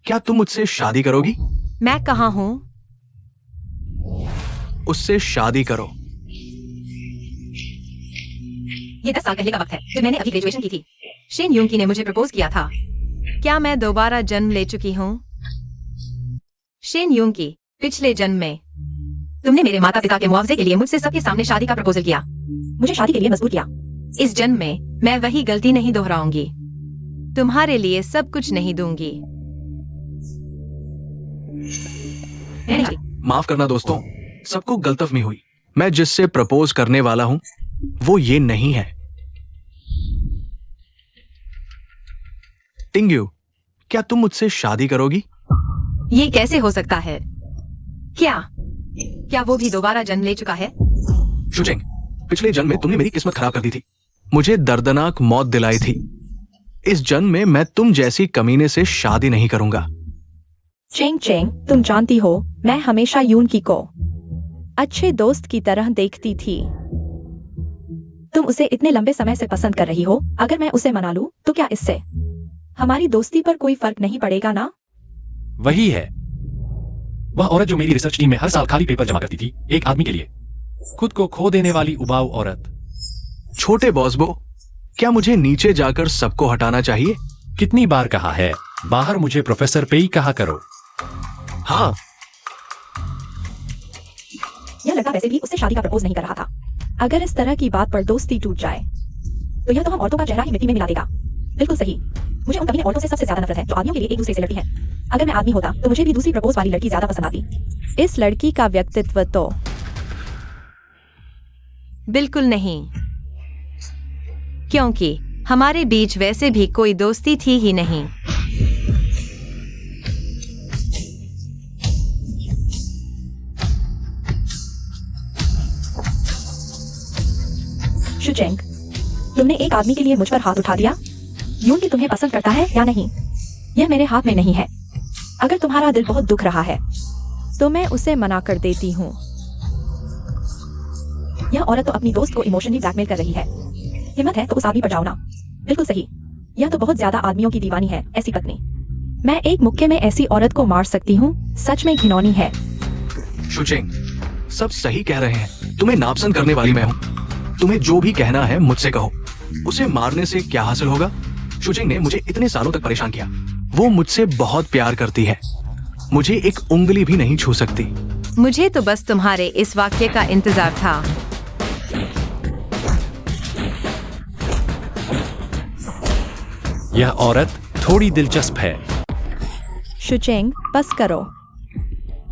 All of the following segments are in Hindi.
क्या तुम मुझसे शादी करोगी? मैं कहाँ हूँ? उससे शादी करो। ये 10 साल पहले का वक्त है जब मैंने अभी ग्रेजुएशन की थी। शेन यूंग की ने मुझे प्रपोज किया था। क्या मैं दोबारा जन्म ले चुकी हूँ? शेन यूंग की, पिछले जन्म में तुमने मेरे माता पिता के मुआवजे के लिए मुझसे सबके सामने शादी का प्रपोजल किया, मुझे शादी के लिए मजबूर किया। इस जन्म में मैं वही गलती नहीं दोहराऊंगी। तुम्हारे लिए सब कुछ नहीं दूंगी। माफ करना दोस्तों, सबको गलतफहमी हुई। मैं जिससे प्रपोज करने वाला हूं वो ये नहीं है। टिंग्यू, क्या तुम मुझसे शादी करोगी? ये कैसे हो सकता है? क्या वो भी दोबारा जन्म ले चुका है? शुचिंग, पिछले जन्म में तुमने मेरी किस्मत खराब कर दी थी, मुझे दर्दनाक मौत दिलाई थी। इस जन्म में मैं तुम जैसी कमीने से शादी नहीं करूंगा। चेंग चेंग, तुम जानती हो मैं हमेशा यून की को अच्छे दोस्त की तरह देखती थी। तुम उसे इतने लंबे समय से पसंद कर रही हो, अगर मैं उसे मना लूं तो क्या इससे हमारी दोस्ती पर कोई फर्क नहीं पड़ेगा ना? वही है वह औरत जो मेरी रिसर्च टीम में हर साल खाली पेपर जमा करती थी, एक आदमी के लिए, खुद को खो देने वाली उबाऊ औरत। छोटे बॉसबो, क्या मुझे नीचे जाकर सबको हटाना चाहिए? कितनी बार कहा है, बाहर मुझे प्रोफेसर पेई कहा करो। हाँ, यह लड़का वैसे भी उससे शादी का प्रपोज नहीं कर रहा था। अगर इस तरह की बात पर दोस्ती टूट जाए तो यह तो हम औरतों का चेहरा ही मिट्टी में मिला देगा। बिल्कुल सही। मुझे उन कमीने औरतों से सबसे ज्यादा नफरत है जो आदमियों के लिए एक दूसरे से लड़ती हैं। अगर मैं आदमी होता तो मुझे भी दूसरी प्रपोज वाली लड़की ज्यादा पसंद आती। इस लड़की का व्यक्तित्व तो बिल्कुल नहीं, क्योंकि हमारे बीच वैसे भी कोई दोस्ती थी ही नहीं। शुचेंग, तुमने एक आदमी के लिए मुझ पर हाथ उठा दिया। यून की तुम्हें पसंद करता है या नहीं, यह मेरे हाथ में नहीं है। अगर तुम्हारा दिल बहुत दुख रहा है तो मैं उसे मना कर देती हूँ। यह औरत तो अपनी दोस्त को इमोशनली ब्लैकमेल कर रही है। हिम्मत है तो उस आदमी पर जाओ ना। बिल्कुल सही। यह तो बहुत ज्यादा आदमियों की दीवानी है, ऐसी पत्नी। मैं एक मुक्के में ऐसी औरत को मार सकती हूँ। सच में घिनौनी है। शुचिंग, सब सही कह रहे हैं। तुम्हें नापसंद करने वाली मैं हूँ। तुम्हें जो भी कहना है मुझसे कहो। उसे मारने से क्या हासिल होगा? शुचिंग ने मुझे इतने सालों तक परेशान किया। वो मुझसे बहुत प्यार करती है, मुझे एक उंगली भी नहीं छू सकती। मुझे तो बस तुम्हारे इस वाक्य का इंतजार था। यह औरत थोड़ी दिलचस्प है। शुचेंग, बस करो।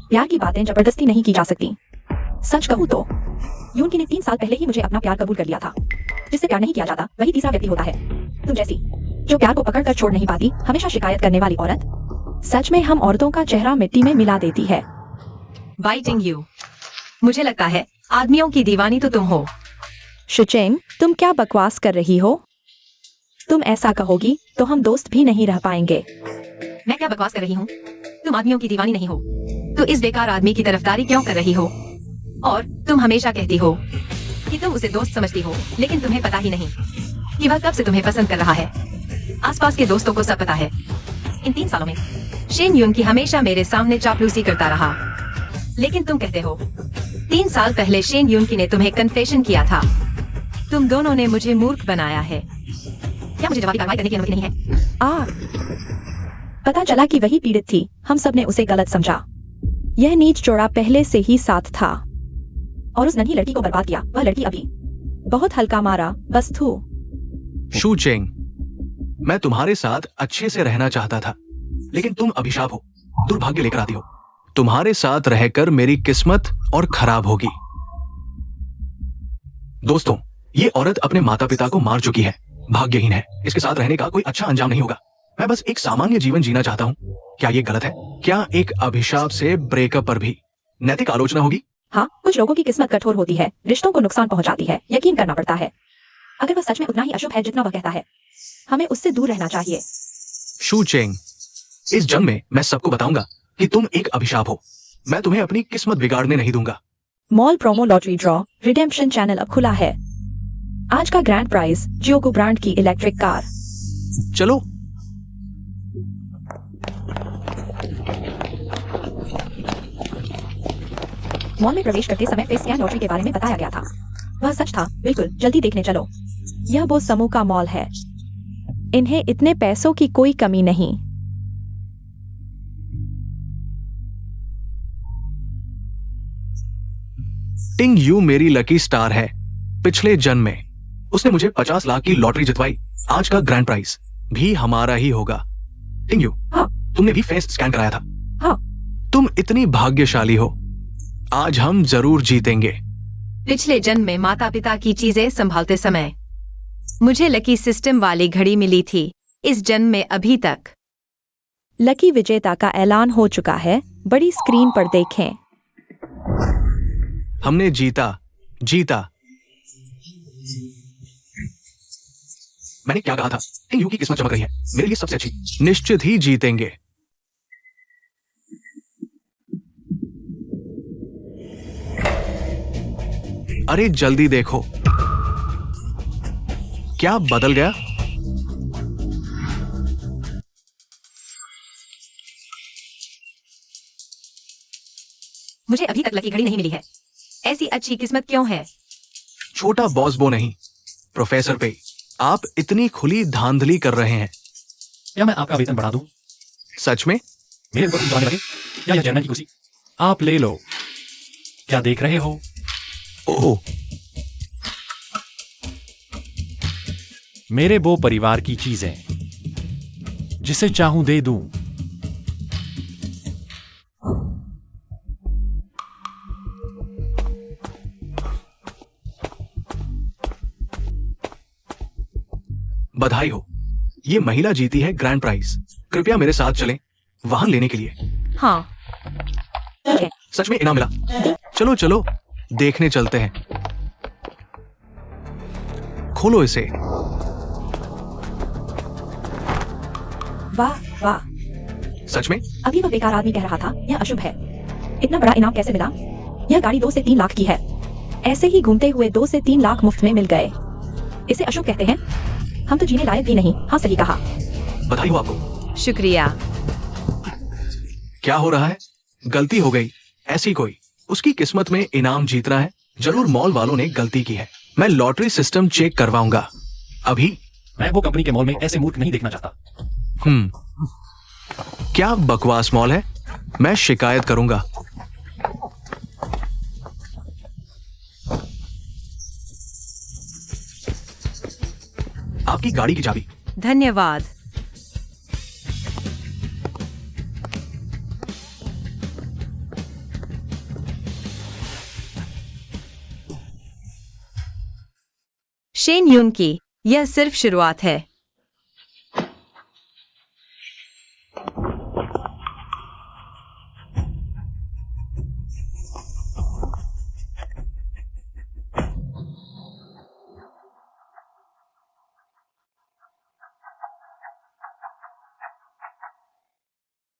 प्यार की बातें जबरदस्ती नहीं की जा सकती। सच कहूँ तो यून की ने 3 साल पहले ही मुझे अपना प्यार कबूल कर लिया था। जिससे प्यार नहीं किया जाता वही तीसरा व्यक्ति होता है, तुम जैसी, जो प्यार को पकड़ कर छोड़ नहीं पाती, हमेशा शिकायत करने वाली औरत। सच में हम औरतों का चेहरा मिट्टी में मिला देती है। बाइटिंग यू, मुझे लगता है आदमियों की दीवानी तो तुम हो। शुचेंग, तुम क्या बकवास कर रही हो? तुम ऐसा कहोगी तो हम दोस्त भी नहीं रह पाएंगे। मैं क्या बकवास कर रही हूँ? तुम आदमियों की दीवानी नहीं हो, तो इस बेकार आदमी की तरफदारी क्यों कर रही हो? और तुम हमेशा कहती हो कि तुम उसे दोस्त समझती हो, लेकिन तुम्हें पता ही नहीं कि वह कब से तुम्हें पसंद कर रहा है। आसपास के दोस्तों को सब पता है। इन 3 सालों में शेन यून की हमेशा मेरे सामने चापलूसी करता रहा, लेकिन तुम कहते हो 3 साल पहले शेन यून की ने तुम्हें कन्फेशन किया था। तुम दोनों ने मुझे मूर्ख बनाया है। क्या मुझे जवाबी कार्रवाई करने की अनुमति नहीं है? पता चला कि वही पीड़ित थी। हम सब ने उसे गलत समझा। यह नीच जोड़ा पहले से ही साथ था और उस नन्ही लड़की को बर्बाद किया। वह लड़की अभी बहुत हल्का मारा, बस थू। शुचेंग, मैं तुम्हारे साथ अच्छे से रहना चाहता था, लेकिन तुम अभिशाप हो, दुर्भाग्य लेकर आती हो। तुम्हारे साथ रहकर मेरी किस्मत और खराब होगी। दोस्तों, ये औरत अपने माता पिता को मार चुकी है, भाग्यहीन है। इसके साथ रहने का कोई अच्छा अंजाम नहीं होगा। मैं बस एक सामान्य जीवन जीना चाहता हूँ। क्या ये गलत है? क्या एक अभिशाप से ब्रेकअप पर भी नैतिक आलोचना होगी? हाँ, कुछ लोगों की किस्मत कठोर होती है, रिश्तों को नुकसान पहुंचाती है, यकीन करना पड़ता है। अगर वह सच में उतना ही अशुभ है जितना वह कहता है, हमें उससे दूर रहना चाहिए। शुचेंग, इस जन्म में मैं सबको बताऊंगा कि तुम एक अभिशाप हो। मैं तुम्हें अपनी किस्मत बिगाड़ने नहीं दूंगा। Mall promo lottery draw redemption channel अब खुला है। आज का ग्रैंड प्राइज जियोगो ब्रांड की इलेक्ट्रिक कार। चलो। मॉल में प्रवेश करते समय फेस स्कैन लॉटरी के बारे में बताया गया था। वह सच था। बिल्कुल, जल्दी देखने चलो। यह वो समूह का मॉल है। इन्हें इतने पैसों की कोई कमी नहीं। टिंग यू मेरी लकी स्टार है। पिछले जन्म में उसने मुझे 50 लाख की लॉटरी जितवाई। आज का ग्रैंड प्राइज भी हमारा ही होगा। टिंग यू, हाँ। तुमने भी फेस स्कैन कराया था। हाँ। तुम इतनी भाग्यशाली हो। आज हम जरूर जीतेंगे। पिछले जन्म में माता पिता की चीजें संभालते समय मुझे लकी सिस्टम वाली घड़ी मिली थी। इस जन्म में अभी तक लकी विजेता का ऐलान हो चुका है। बड़ी स्क्रीन पर देखें। हमने जीता। मैंने क्या कहा था? टिंग यू की किस्मत चमक रही है। मेरे लिए सबसे अच्छी। निश्चित ही जीतेंगे। अरे जल्दी देखो, क्या बदल गया? मुझे अभी तक लकी घड़ी नहीं मिली है। ऐसी अच्छी किस्मत क्यों है? छोटा बॉस बो नहीं, प्रोफेसर पे आप इतनी खुली धांधली कर रहे हैं। क्या मैं आपका वेतन बढ़ा दूं? सच में? मेरे ऊपर जाने लगे या यह जनरल की खुशी? आप ले लो। क्या देख रहे हो? ओह, मेरे वो परिवार की चीजें जिसे चाहूं दे दूं। बधाई हो। ये महिला जीती है ग्रैंड प्राइज। कृपया मेरे साथ चलें वाहन लेने के लिए। हाँ। सच में इनाम मिला। चलो चलो देखने चलते हैं। खोलो इसे। वाह वाह। सच में? अभी वह बेकार आदमी कह रहा था यह अशुभ है। इतना बड़ा इनाम कैसे मिला? यह गाड़ी 2 से 3 लाख की है। ऐसे ही घूमते हुए 2 से 3 लाख मुफ्त में मिल गए। इसे अशुभ कहते हैं? हम तो जीने लायक भी नहीं। हाँ, सही कहा। बधाई हो आपको। शुक्रिया। क्या हो रहा है? गलती हो गई। ऐसी कोई उसकी किस्मत में इनाम जीतना है। जरूर मॉल वालों ने गलती की है। मैं लॉटरी सिस्टम चेक करवाऊंगा अभी। मैं वो कंपनी के मॉल में ऐसे मूर्ख नहीं देखना चाहता। क्या बकवास मॉल है। मैं शिकायत करूंगा। आपकी गाड़ी की चाबी। धन्यवाद। शेन यून की यह सिर्फ शुरुआत है।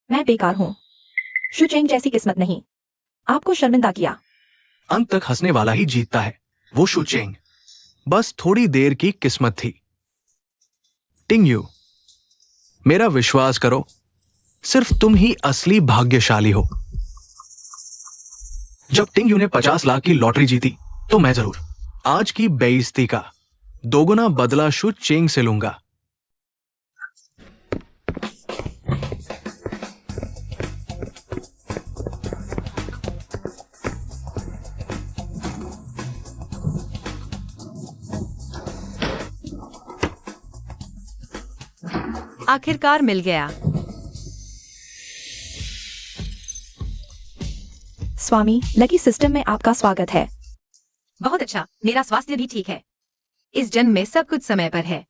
मैं बेकार हूँ। शुचेंग जैसी किस्मत नहीं। आपको शर्मिंदा किया। अंत तक हंसने वाला ही जीतता है। वो शुचेंग बस थोड़ी देर की किस्मत थी। टिंग यू, मेरा विश्वास करो, सिर्फ तुम ही असली भाग्यशाली हो। जब टिंग यू ने 50 लाख की लॉटरी जीती तो मैं जरूर आज की बेइज्जती का दोगुना बदला शु चेंग से लूंगा। आखिरकार मिल गया। स्वामी, लकी सिस्टम में आपका स्वागत है। बहुत अच्छा। मेरा स्वास्थ्य भी ठीक है। इस जन्म में सब कुछ समय पर है।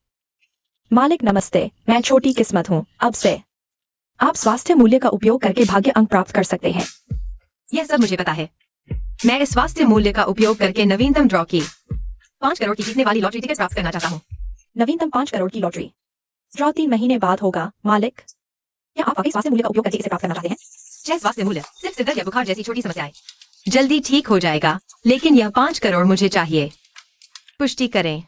मालिक नमस्ते। मैं छोटी किस्मत हूँ। अब से आप स्वास्थ्य मूल्य का उपयोग करके भाग्य अंक प्राप्त कर सकते हैं। यह सब मुझे पता है। मैं इस स्वास्थ्य मूल्य का उपयोग करके नवीनतम ड्रॉ की 5 करोड़ की जीतने वाली लॉटरी टिकट प्राप्त करना चाहता हूँ। नवीनतम 5 करोड़ की लॉटरी ड्रॉ 3 महीने बाद होगा। मालिक, क्या आप वाकई स्वास्थ्य मूल्य का उपयोग करके इसे प्राप्त करना चाहते हैं? जय स्वास्थ्य मूल्य सिर्फ सिरदर्द या बुखार जैसी छोटी समस्याएं जल्दी ठीक हो जाएगा, लेकिन यह 5 करोड़ मुझे चाहिए। पुष्टि करें।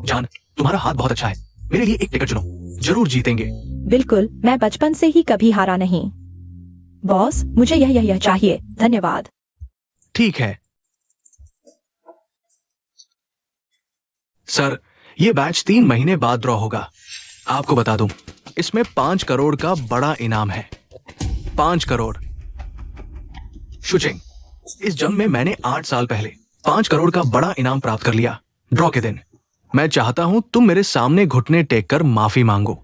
जान, तुम्हारा हाथ बहुत अच्छा है। मेरे लिए एक टिकट चुनो, जरूर जीतेंगे। बिल्कुल, मैं बचपन से ही कभी हारा नहीं। बॉस, मुझे यह चाहिए, धन्यवाद। ठीक है सर, ये बैच 3 महीने बाद ड्रॉ होगा। आपको बता दूं, इसमें 5 करोड़ का बड़ा इनाम है। 5 करोड़। शुचिंग, इस जंग में मैंने 8 साल पहले 5 करोड़ का बड़ा इनाम प्राप्त कर लिया ड्रॉ के दिन। मैं चाहता हूं तुम मेरे सामने घुटने टेक कर माफी मांगो।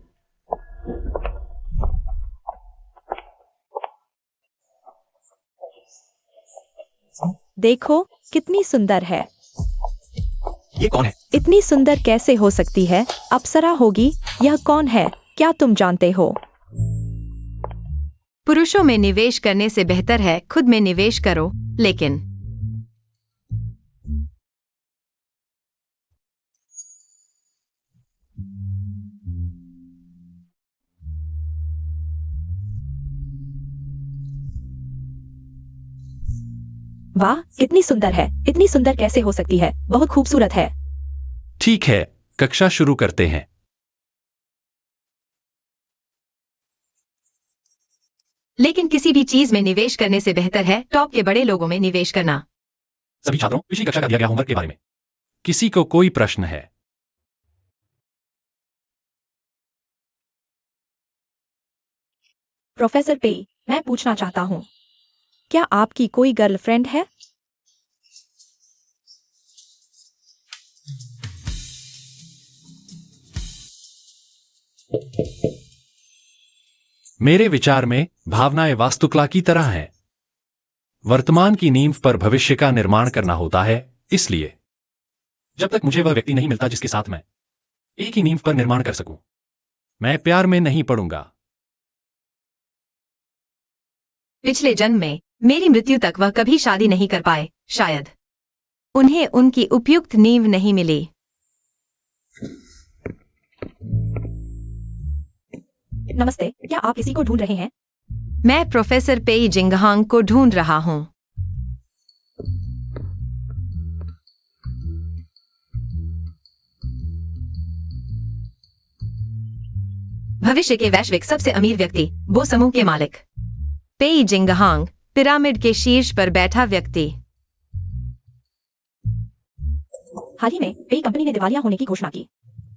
देखो कितनी सुंदर है। ये कौन है? इतनी सुंदर कैसे हो सकती है? अप्सरा होगी। यह कौन है? क्या तुम जानते हो? पुरुषों में निवेश करने से बेहतर है खुद में निवेश करो। लेकिन वाह, इतनी सुंदर है। इतनी सुंदर कैसे हो सकती है? बहुत खूबसूरत है। ठीक है, कक्षा शुरू करते हैं। लेकिन किसी भी चीज में निवेश करने से बेहतर है टॉप के बड़े लोगों में निवेश करना। सभी छात्रों, पिछली कक्षा का दिया गया होमवर्क के बारे में किसी को कोई प्रश्न है? प्रोफेसर पे, मैं पूछना चाहता हूँ, क्या आपकी कोई गर्लफ्रेंड है? मेरे विचार में भावनाएं वास्तुकला की तरह हैं। वर्तमान की नींव पर भविष्य का निर्माण करना होता है। इसलिए जब तक मुझे वह व्यक्ति नहीं मिलता जिसके साथ मैं एक ही नींव पर निर्माण कर सकूं, मैं प्यार में नहीं पड़ूंगा। पिछले जन्म में मेरी मृत्यु तक वह कभी शादी नहीं कर पाए। शायद उन्हें उनकी उपयुक्त नींव नहीं मिली। नमस्ते, क्या आप किसी को ढूंढ रहे हैं? मैं प्रोफेसर पेई जिंगहांग को ढूंढ रहा हूँ। भविष्य के वैश्विक सबसे अमीर व्यक्ति, वो समूह के मालिक। पेई जिंगहांग, पिरामिड के शीर्ष पर बैठा व्यक्ति। हाल ही में पेई कंपनी ने दिवालिया होने की घोषणा की।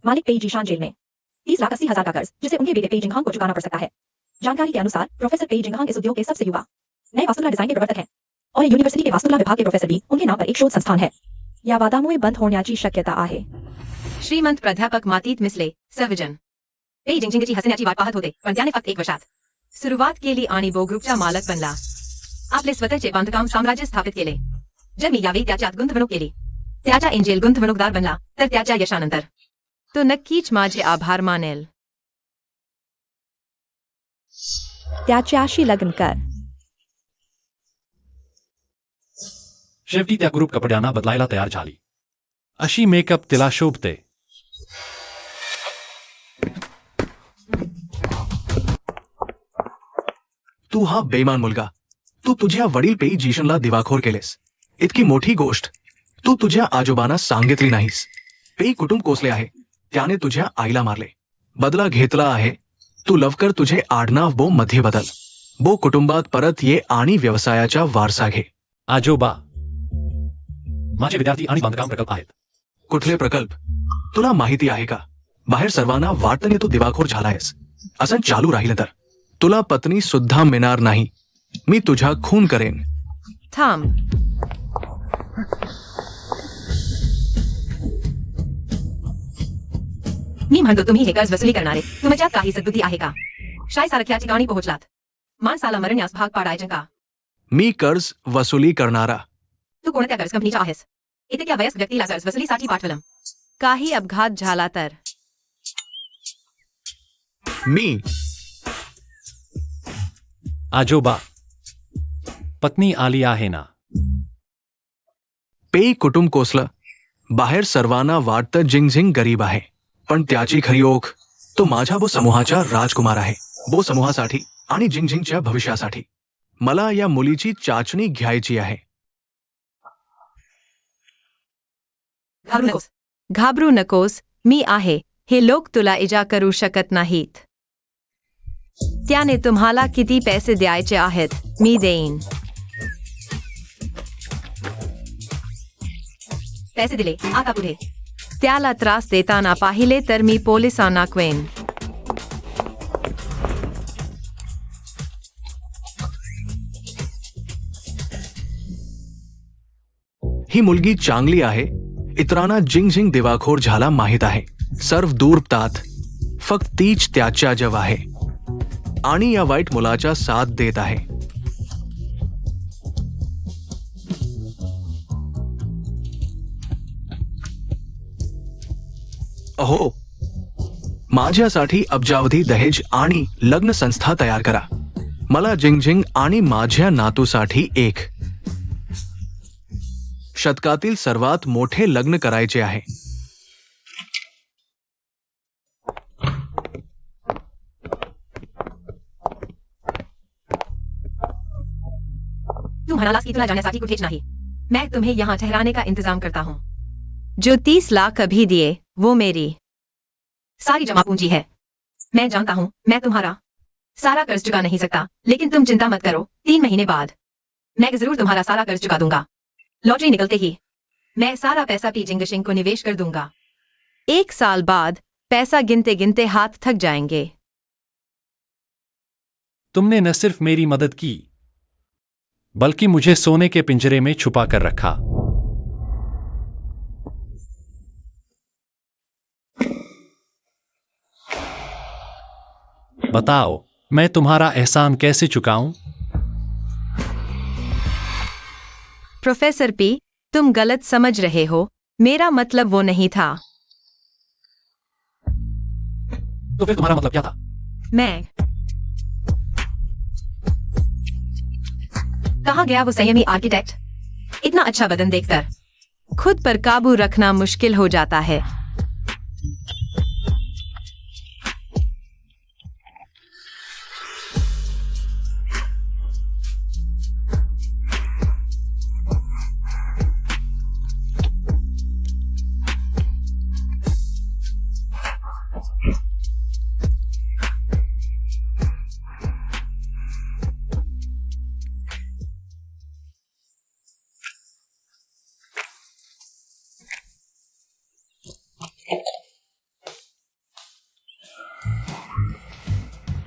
मालिक पेई जीशान जेल में। 30,80,000 का कर्ज जिसे उनके बेटे पेई जिंगहांग को चुकाना पड़ सकता है। जानकारी के अनुसार प्रोफेसर पेई जिंगहांग इस उद्योग के सबसे युवा नए वास्तुकला डिजाइन के प्रवर्तक हैं और यूनिवर्सिटी के वास्तुकला विभाग के प्रोफेसर भी उनके नाम पर एक शोध संस्थान है। या वादामुळे बंद होण्याची शक्यता आहे। श्रीमंत प्राध्यापक मातीत मिसले सर्वजन पेई जिंगजिंगची हसण्याची वाट पाहत होते, पण त्याने फक्त 1 वर्षात सुरुवात केली आणि बो ग्रुपचा मालक बनला। आपले स्वतःचे बांधकाम साम्राज्य स्थापित केले। जर मी यावेळी त्याच्यात गुंतवणूक केली, त्याचा एंजेल गुंतवणूकदार बनला, तर त्याच्या यशानंतर तो नक्कीच माझे आभार मानेल। त्याच्याशी लग्न कर। शेवटी त्या ग्रुप कपड्यांना बदलायला तयार झाली। अशी मेकअप तिला शोभते। तू हा बेईमान मुलगा, तू तुझ्या वडील पेई जीशनला दिवाखोर केलेस। इतकी मोठी गोष्ट तू तुझ्या आजोबांना सांगितली नाहीस। पेई कुटुंब कोसले आहे, त्याने तुझ्या आईला मारले, बदला घेतला आहे। तू लवकर तुझे आडनाव बो मध्ये बदल, बो कुटुंबात परत ये आणि व्यवसायाचा वारसा घे। आजोबा, माझे विद्यार्थी आणि बांधकाम प्रकल्प आहेत। कुठले प्रकल्प? तुला माहिती आहे का, बाहेर सर्वांना वाटतं की तू दिवाखोर झालायस। असं चालू राहिलं तर तुला पत्नी सुद्धा मिळणार नाही। मी तुझा खून करेन। थांब, मी म्हणतो तुम्ही हे कर्ज वसुली करणारे, तुमच्यात काही सद्बुद्धी आहे का? शाळेसारख्या ठिकाणी पोहोचलात, माणसाला मरण्यास भाग पाडायचे का? मी कर्ज वसुली करणारा। तू कोणत्या कर्ज कंपनीचा आहेस? इतक्या वयस्क व्यक्तीला कर्ज वसुलीसाठी पाठवलं, काही अपघात झाला तर? मी आजोबा, पत्नी आली आहे ना? पेई कुटुंब कोसलं, बाहेर सर्वांना वाटतं जिंगझिंग गरीब आहे, पण त्याची खरी ओळख तो माझ्या बो समूहाचा राजकुमार आहे। बो समूहासाठी आणि जिंगझिंगच्या भविष्यासाठी मला या मुलीची चाचणी घ्यायची आहे। घाबरू नकोस, मी आहे। हे लोक तुला इजा करू शकत नाहीत। त्याने तुम्हाला किती पैसे द्यायचे आहेत मी देईन. पैसे दिले आता पुढे. त्याला त्रास देताना पाहिले तर मी पोलिसांना कळवेन. ही मुलगी चांगली आहे. इतरांना जिंग दिवाखोर झाला माहित आहे. सर्व दूरतात फक्त तीच त्याच्या जव आहे आणि या वाईट मुलाच्या साथ देत आहे. अहो, माझ्यासाठी अब्जावधी दहेज आणि लग्न संस्था तयार करा. मला जिंग आणि माझ्या नातूसाठी एक शतकातील सर्वात मोठे लग्न करायचे आहे. तू म्हणालास की तुला जाण्यासाठी कुठेच नाही. मैं तुम्हें यहाँ ठहराने का इंतजाम करता हूँ. जो 30 लाख अभी दिए वो मेरी सारी जमा पूंजी है. मैं जानता हूँ मैं तुम्हारा सारा कर्ज चुका नहीं सकता, लेकिन तुम चिंता मत करो. 3 महीने बाद मैं जरूर तुम्हारा सारा कर्ज चुका दूंगा. लॉटरी निकलते ही मैं सारा पैसा पी जिंग को निवेश कर दूंगा. 1 साल बाद पैसा गिनते गिनते हाथ थक जाएंगे. तुमने न सिर्फ मेरी मदद की बल्कि मुझे सोने के पिंजरे में छुपा कर रखा. बताओ मैं तुम्हारा एहसान कैसे चुकाऊं? प्रोफेसर पी, तुम गलत समझ रहे हो. मेरा मतलब वो नहीं था. तो फिर तुम्हारा मतलब क्या था? मैं कहाँ गया वो संयमी आर्किटेक्ट? इतना अच्छा बदन देखकर खुद पर काबू रखना मुश्किल हो जाता है.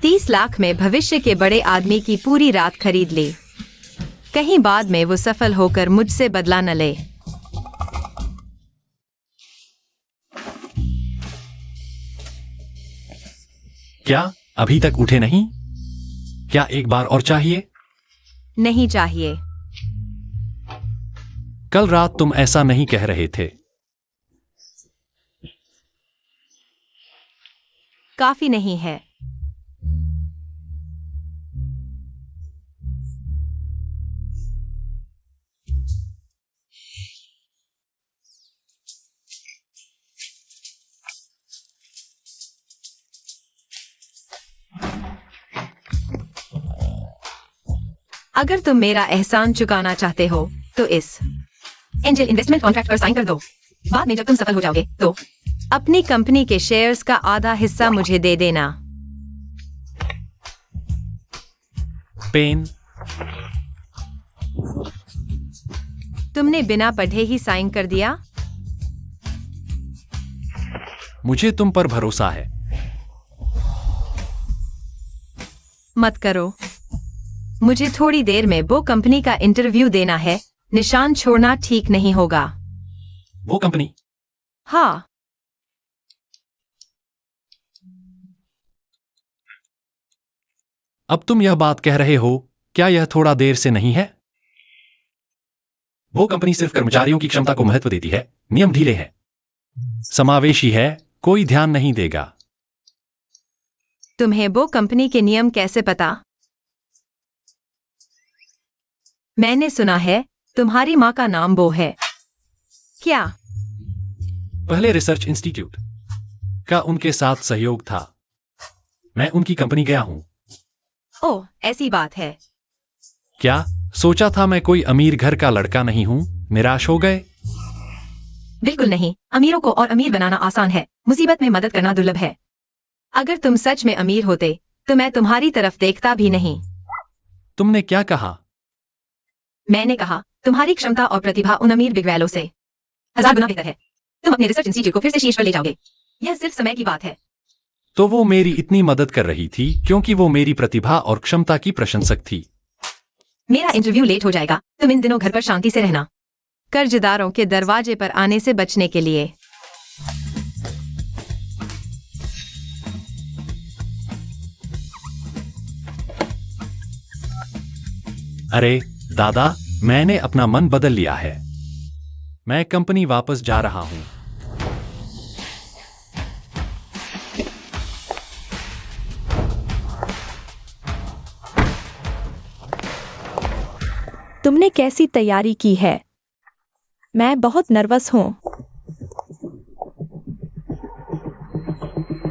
$30 लाख में भविष्य के बड़े आदमी की पूरी रात खरीद ली. कहीं बाद में वो सफल होकर मुझसे बदला न ले. क्या अभी तक उठे नहीं? क्या एक बार और चाहिए? नहीं चाहिए. कल रात तुम ऐसा नहीं कह रहे थे. काफी नहीं है. अगर तुम मेरा एहसान चुकाना चाहते हो तो इस एंजल इन्वेस्टमेंट कॉन्ट्रैक्ट पर साइन कर दो. बाद में जब तुम सफल हो जाओगे तो अपनी कंपनी के शेयर्स का आधा हिस्सा मुझे दे देना. पेन, तुमने बिना पढ़े ही साइन कर दिया. मुझे तुम पर भरोसा है. मत करो. मुझे थोड़ी देर में वो कंपनी का इंटरव्यू देना है. निशान छोड़ना ठीक नहीं होगा. वो कंपनी? हाँ. अब तुम यह बात कह रहे हो, क्या यह थोड़ा देर से नहीं है? वो कंपनी सिर्फ कर्मचारियों की क्षमता को महत्व देती है. नियम ढीले हैं, समावेशी है, कोई ध्यान नहीं देगा. तुम्हें वो कंपनी के नियम कैसे पता? मैंने सुना है तुम्हारी माँ का नाम वो है. क्या? पहले रिसर्च इंस्टीट्यूट का उनके साथ सहयोग था. मैं उनकी कंपनी गया हूं. ओह, ऐसी बात है. क्या सोचा था मैं कोई अमीर घर का लड़का नहीं हूं? निराश हो गए? बिल्कुल नहीं. अमीरों को और अमीर बनाना आसान है, मुसीबत में मदद करना दुर्लभ है. अगर तुम सच में अमीर होते तो मैं तुम्हारी तरफ देखता भी नहीं। तुमने क्या कहा? मैंने कहा तुम्हारी क्षमता और प्रतिभा उन अमीर बिगवैलों से 1000 गुना बेहतर है। तुम अपने रिसर्च इंस्टीट्यूट को फिर से शीर्ष पर ले जाओगे। यह सिर्फ समय की बात है। तो वो मेरी इतनी मदद कर रही थी क्योंकि वो मेरी प्रतिभा और क्षमता की प्रशंसक थी। मेरा इंटरव्यू लेट हो जाएगा। तुम इन दिनों घर पर शांति से रहना, कर्जदारों के दरवाजे पर आने से बचने के लिए। अरे दादा, मैंने अपना मन बदल लिया है। मैं कंपनी वापस जा रहा हूं। तुमने कैसी तैयारी की है? मैं बहुत नर्वस हूँ।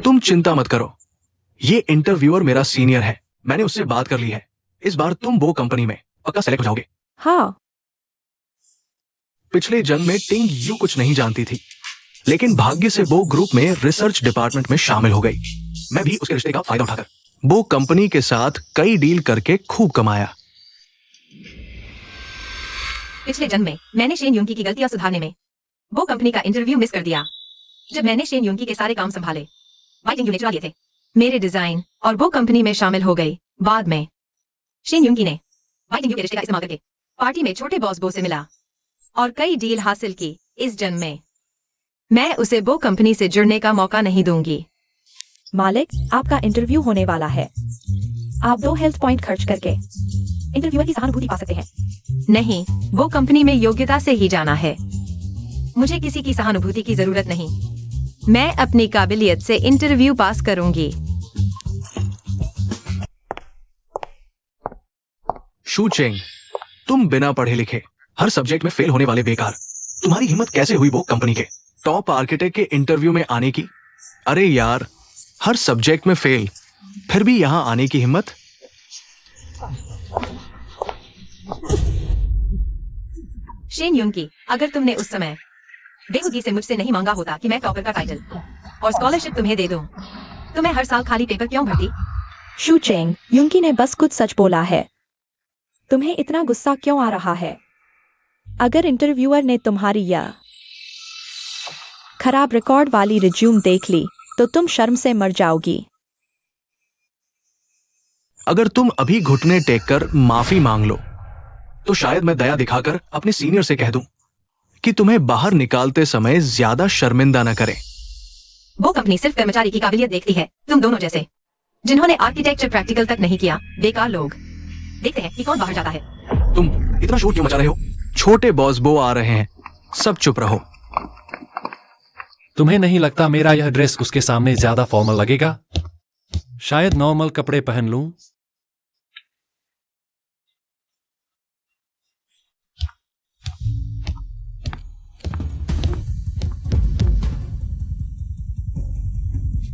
तुम चिंता मत करो, ये इंटरव्यूअर मेरा सीनियर है। मैंने उससे बात कर ली है। इस बार तुम वो कंपनी में पक्का सेलेक्ट हो जाओगे। हाँ, पिछले जन्म में टिंग यू कुछ नहीं जानती थी, लेकिन भाग्य से वो ग्रुप में रिसर्च डिपार्टमेंट में शामिल हो गई। मैं भी उसके रिश्ते का फायदा उठाकर वो कंपनी के साथ कई डील करके खूब कमाया। पिछले जन्म में मैंने शेन युंकी की गलतियां सुधारने में वो कंपनी का इंटरव्यू मिस कर दिया। जब मैंने शेन युंकी के सारे काम संभाले, वाइटिंग ने चुरा लिए थे मेरे डिजाइन और वो कंपनी में शामिल हो गई। बाद में शेन युंकी ने वाइटिंग के रिश्ते का इस्तेमाल करके पार्टी में छोटे बॉस बो से मिला और कई डील हासिल की। इस जन्म में मैं उसे वो कंपनी से जुड़ने का मौका नहीं दूंगी। मालिक, आपका इंटरव्यू होने वाला है। आप 2 हेल्थ पॉइंट खर्च करके इंटरव्यूअर की सहानुभूति पा सकते हैं। नहीं, वो कंपनी में योग्यता से ही जाना है। मुझे किसी की सहानुभूति की जरूरत नहीं। मैं अपनी काबिलियत से इंटरव्यू पास करूंगी। शू चेंग, तुम बिना पढ़े लिखे हर सब्जेक्ट में फेल होने वाले बेकार। तुम्हारी हिम्मत कैसे हुई वो कंपनी के टॉप आर्किटेक्ट के इंटरव्यू में आने की? अरे यार, हर सब्जेक्ट में फेल, फिर भी यहां आने की हिम्मत। शेन युंकी, अगर तुमने उस समय बेखुदी से मुझसे नहीं मांगा होता कि मैं टॉपर का टाइटल और स्कॉलरशिप तुम्हें दे दूं, तो मैं हर साल खाली पेपर क्यों भरती? शू चेंग, युंकी ने बस कुछ सच बोला है। तुम्हें इतना गुस्सा क्यों आ रहा है? अगर इंटरव्यूअर ने तुम्हारी यह खराब रिकॉर्ड वाली रिज्यूम देख ली तो तुम शर्म से मर जाओगी। अगर तुम अभी घुटने टेक कर माफी मांग लो तो शायद मैं दया दिखाकर अपने सीनियर से कह दूं कि तुम्हें बाहर निकालते समय ज्यादा शर्मिंदा न करें। वो कंपनी सिर्फ कर्मचारी की काबिलियत देखती है। तुम दोनों जैसे जिन्होंने आर्किटेक्चर प्रैक्टिकल तक नहीं किया, बेकार लोग देखते हैं कि कौन बाहर जाता है। तुम इतना शोर क्यों मचा रहे हो? छोटे बॉस बो आ रहे हैं, सब चुप रहो। तुम्हें नहीं लगता मेरा यह ड्रेस उसके सामने ज्यादा फॉर्मल लगेगा? शायद नॉर्मल कपड़े पहन लूं।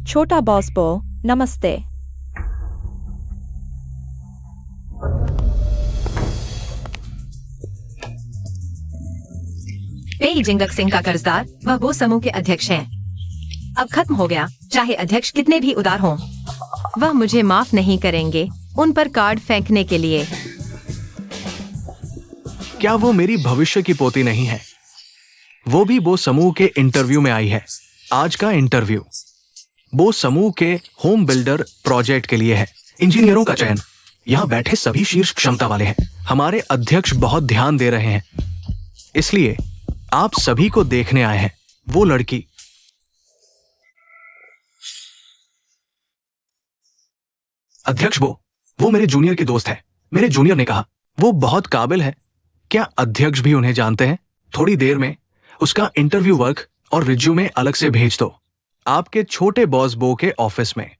छोटा बॉस बो, नमस्ते। पेई जिंगक सिंह का कर्जदार वह वो समूह के अध्यक्ष हैं। अब खत्म हो गया। चाहे अध्यक्ष कितने भी उदार हों, वह मुझे माफ नहीं करेंगे उन पर कार्ड फेंकने के लिए। क्या वो मेरी भविष्य की पोती नहीं है? वो भी वो समूह के इंटरव्यू में आई है। आज का इंटरव्यू वो समूह के होम बिल्डर प्रोजेक्ट के लिए है। इंजीनियरों का चयन यहां बैठे सभी शीर्ष क्षमता वाले हैं। हमारे अध्यक्ष बहुत ध्यान दे रहे हैं, इसलिए आप सभी को देखने आए हैं। वो लड़की अध्यक्ष वो मेरे जूनियर की दोस्त है। मेरे जूनियर ने कहा वो बहुत काबिल है। क्या अध्यक्ष भी उन्हें जानते हैं? थोड़ी देर में उसका इंटरव्यू वर्क और रिज्यूमे अलग से भेज दो आपके छोटे बॉस बो के ऑफिस में।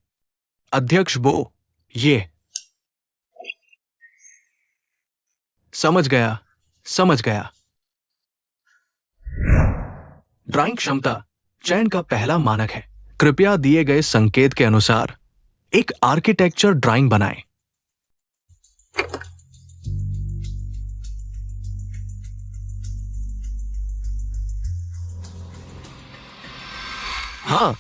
अध्यक्ष बो, ये समझ गया, समझ गया। ड्राइंग क्षमता चयन का पहला मानक है। कृपया दिए गए संकेत के अनुसार एक आर्किटेक्चर ड्राइंग बनाएं। हाँ,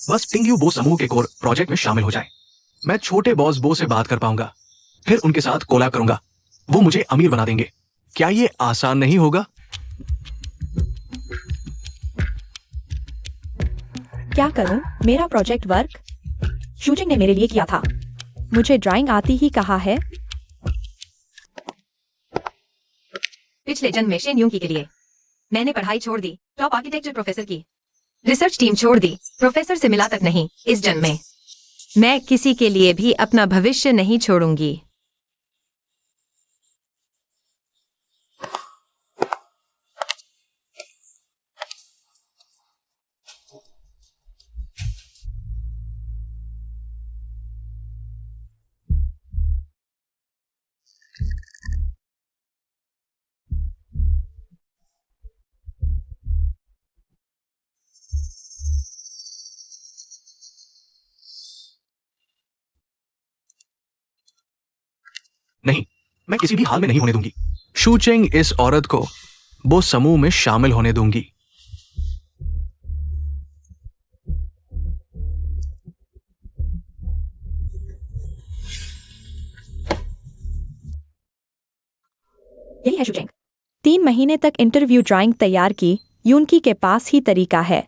बस टिंग्यू बो समूह के कोर प्रोजेक्ट में शामिल हो जाए। मैं छोटे बॉस बो से बात कर पाऊंगा, फिर उनके साथ कोलैब करूंगा। वो मुझे अमीर बना देंगे। क्या ये आसान नहीं होगा? क्या करूं? मेरा प्रोजेक्ट वर्क शूजिंग ने मेरे लिए किया था। मुझे ड्राइंग आती ही कहा है। पिछले जन्म में शेन यूंग के लिए मैंने पढ़ाई छोड़ दी, टॉप आर्किटेक्चर प्रोफेसर की रिसर्च टीम छोड़ दी, प्रोफेसर से मिला तक नहीं। इस जन्म में मैं किसी के लिए भी अपना भविष्य नहीं छोड़ूंगी। नहीं, मैं किसी भी हाल में नहीं होने दूंगी। शूचेंग इस औरत को वो समूह में शामिल होने दूंगी। यही है शूजिंग। 3 महीने तक इंटरव्यू ड्राइंग तैयार की। यूनकी के पास ही तरीका है।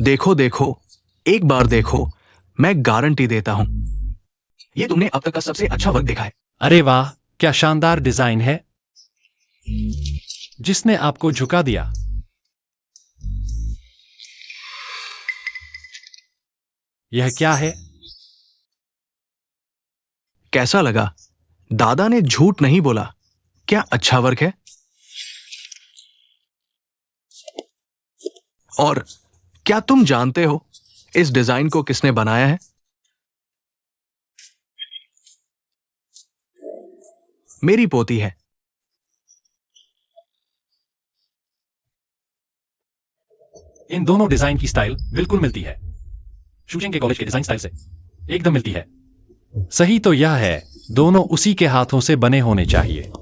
देखो देखो, एक बार देखो, मैं गारंटी देता हूं ये तुमने अब तक का सबसे अच्छा वर्क देखा है। अरे वाह, क्या शानदार डिजाइन है। जिसने आपको झुका दिया। यह क्या है? कैसा लगा? दादा ने झूठ नहीं बोला। क्या अच्छा वर्क है? और क्या तुम जानते हो इस डिजाइन को किसने बनाया है? मेरी पोती है। इन दोनों डिजाइन की स्टाइल बिल्कुल मिलती है। शूजिंग के कॉलेज के डिजाइन स्टाइल से एकदम मिलती है। सही तो यह है, दोनों उसी के हाथों से बने होने चाहिए।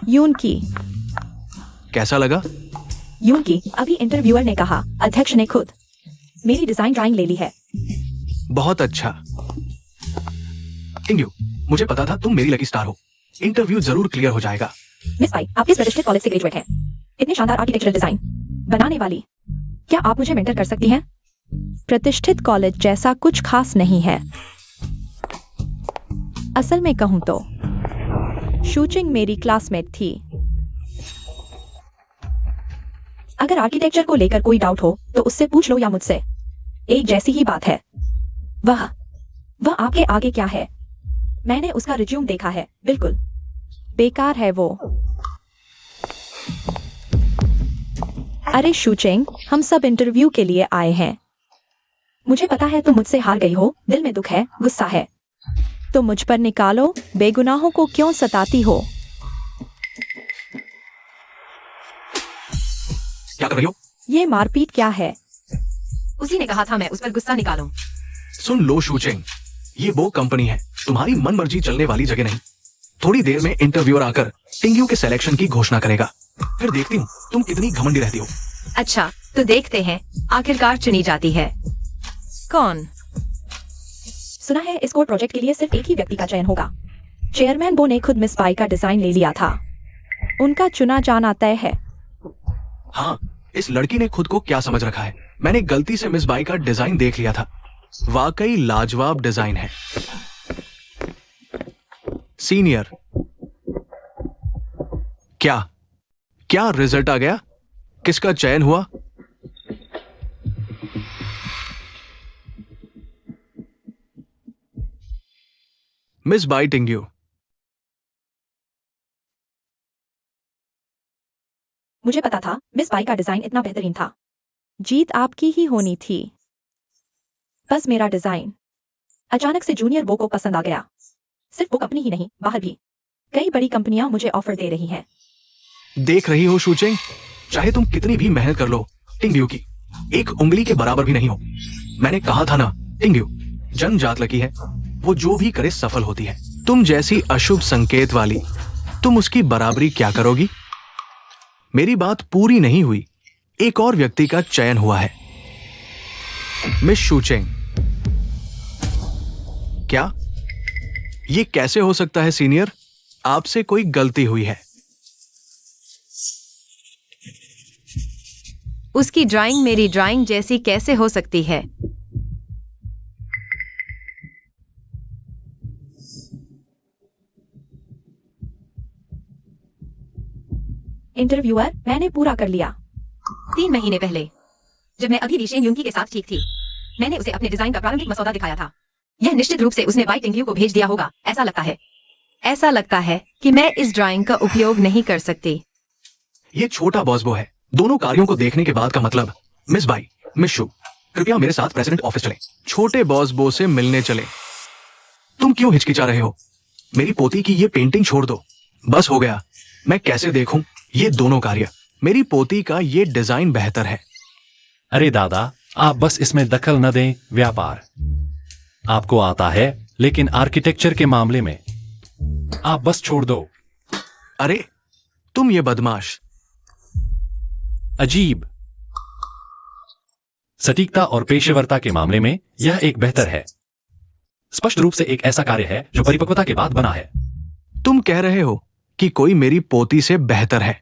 यूनकी। कैसा लगा? यूनकी, अभी इंटरव्यूअर ने कहा, अध्यक्ष ने खुद मेरी डिजाइन ड्राइंग ले ली है। बहुत अच्छा। टिंग्यू, मुझे पता था तुम मेरी लकी स्टार हो। इंटरव्यू जरूर क्लियर हो जाएगा। मिस पाई, आप किस प्रतिष्ठित कॉलेज से ग्रेजुएट हैं? इतने शानदार आर्किटेक्चरल डिजाइन बनाने वाली। क्या आप मुझे मेंटर कर सकती हैं? प्रतिष्ठित कॉलेज जैसा कुछ खास नहीं है। असल में कहूं तो शूचिंग मेरी क्लासमेट थी। अगर आर्किटेक्चर को लेकर कोई डाउट हो तो उससे पूछ लो या मुझसे, एक जैसी ही बात है। वह आपके आगे क्या है? मैंने उसका रिज्यूम देखा है, बिल्कुल बेकार है वो। अरे शूचिंग, हम सब इंटरव्यू के लिए आए हैं। मुझे पता है तुम मुझसे हार गई हो, दिल में दुख है, गुस्सा है। तो मुझ पर निकालो, बेगुनाहों को क्यों सताती हो? क्या कर रही हो? ये मारपीट क्या है? उसी ने कहा था मैं उस पर गुस्सा निकालूं। सुन लो शूचिंग, ये वो कंपनी है, तुम्हारी मन मर्जी चलने वाली जगह नहीं। थोड़ी देर में इंटरव्यूअर आकर टिंग्यू के सिलेक्शन की घोषणा करेगा, फिर देखती हूँ तुम कितनी घमंडी रहती हो। अच्छा, तो देखते हैं आखिरकार चुनी जाती है कौन। सुना है इस कोर प्रोजेक्ट के लिए सिर्फ एक ही व्यक्ति का चयन होगा। चेयरमैन बो ने खुद मिस बाई का डिजाइन ले लिया था। उनका चुना जाना तय है। हाँ, इस लड़की ने खुद को क्या समझ रखा है। मैंने गलती से मिस बाई का डिजाइन देख लिया था। वाकई लाजवाब डिजाइन है। सीनियर, क्या रिजल्ट आ गया? किसका चयन हुआ? Miss Bai Tingyu. मुझे पता था मिस बाई का डिजाइन इतना बेहतरीन था। जीत आपकी ही होनी थी। बस मेरा डिजाइन अचानक से जूनियर बो को पसंद आ गया। सिर्फ वो कंपनी ही नहीं, बाहर भी कई बड़ी कंपनियां मुझे ऑफर दे रही हैं। देख रही हो शूचेंग, चाहे तुम कितनी भी मेहनत कर लो, टिंग्यू की एक उंगली के बराबर भी नहीं हो। मैंने कहा था ना, टिंग्यू जनजात लकी है, वो जो भी करे सफल होती है। तुम जैसी अशुभ संकेत वाली, तुम उसकी बराबरी क्या करोगी? मेरी बात पूरी नहीं हुई, एक और व्यक्ति का चयन हुआ है। मिस शूचेंग। क्या ये कैसे हो सकता है सीनियर? आपसे कोई गलती हुई है। उसकी ड्राइंग मेरी ड्राइंग जैसी कैसे हो सकती है? इंटरव्यूअर, मैंने पूरा कर लिया। 3 महीने पहले जब मैं अभी भी शेन युंकी के साथ ठीक थी, मैंने उसे अपने डिजाइन का प्रारंभिक मसौदा दिखाया था। यह निश्चित रूप से उसने बाई टिंग्यू को भेज दिया होगा, ऐसा लगता है। ऐसा लगता है कि मैं इस ड्राइंग का उपयोग नहीं कर सकती। ये छोटा बॉसबो है। दोनों कार्यों को देखने के बाद का मतलब, मिस बाई, मिस शू, कृपया मेरे साथ प्रेसिडेंट ऑफिस चलें। छोटे बॉसबो से मिलने चले। तुम क्यों हिचकिचा रहे हो? मेरी पोती की ये पेंटिंग छोड़ दो। बस हो गया। मैं कैसे देखूं ये दोनों कार्य? मेरी पोती का ये डिजाइन बेहतर है। अरे दादा, आप बस इसमें दखल न दें। व्यापार आपको आता है, लेकिन आर्किटेक्चर के मामले में आप बस छोड़ दो। अरे तुम ये बदमाश। अजीब। सटीकता और पेशेवरता के मामले में यह एक बेहतर है। स्पष्ट रूप से एक ऐसा कार्य है जो परिपक्वता के बाद बना है। तुम कह रहे हो कि कोई मेरी पोती से बेहतर है?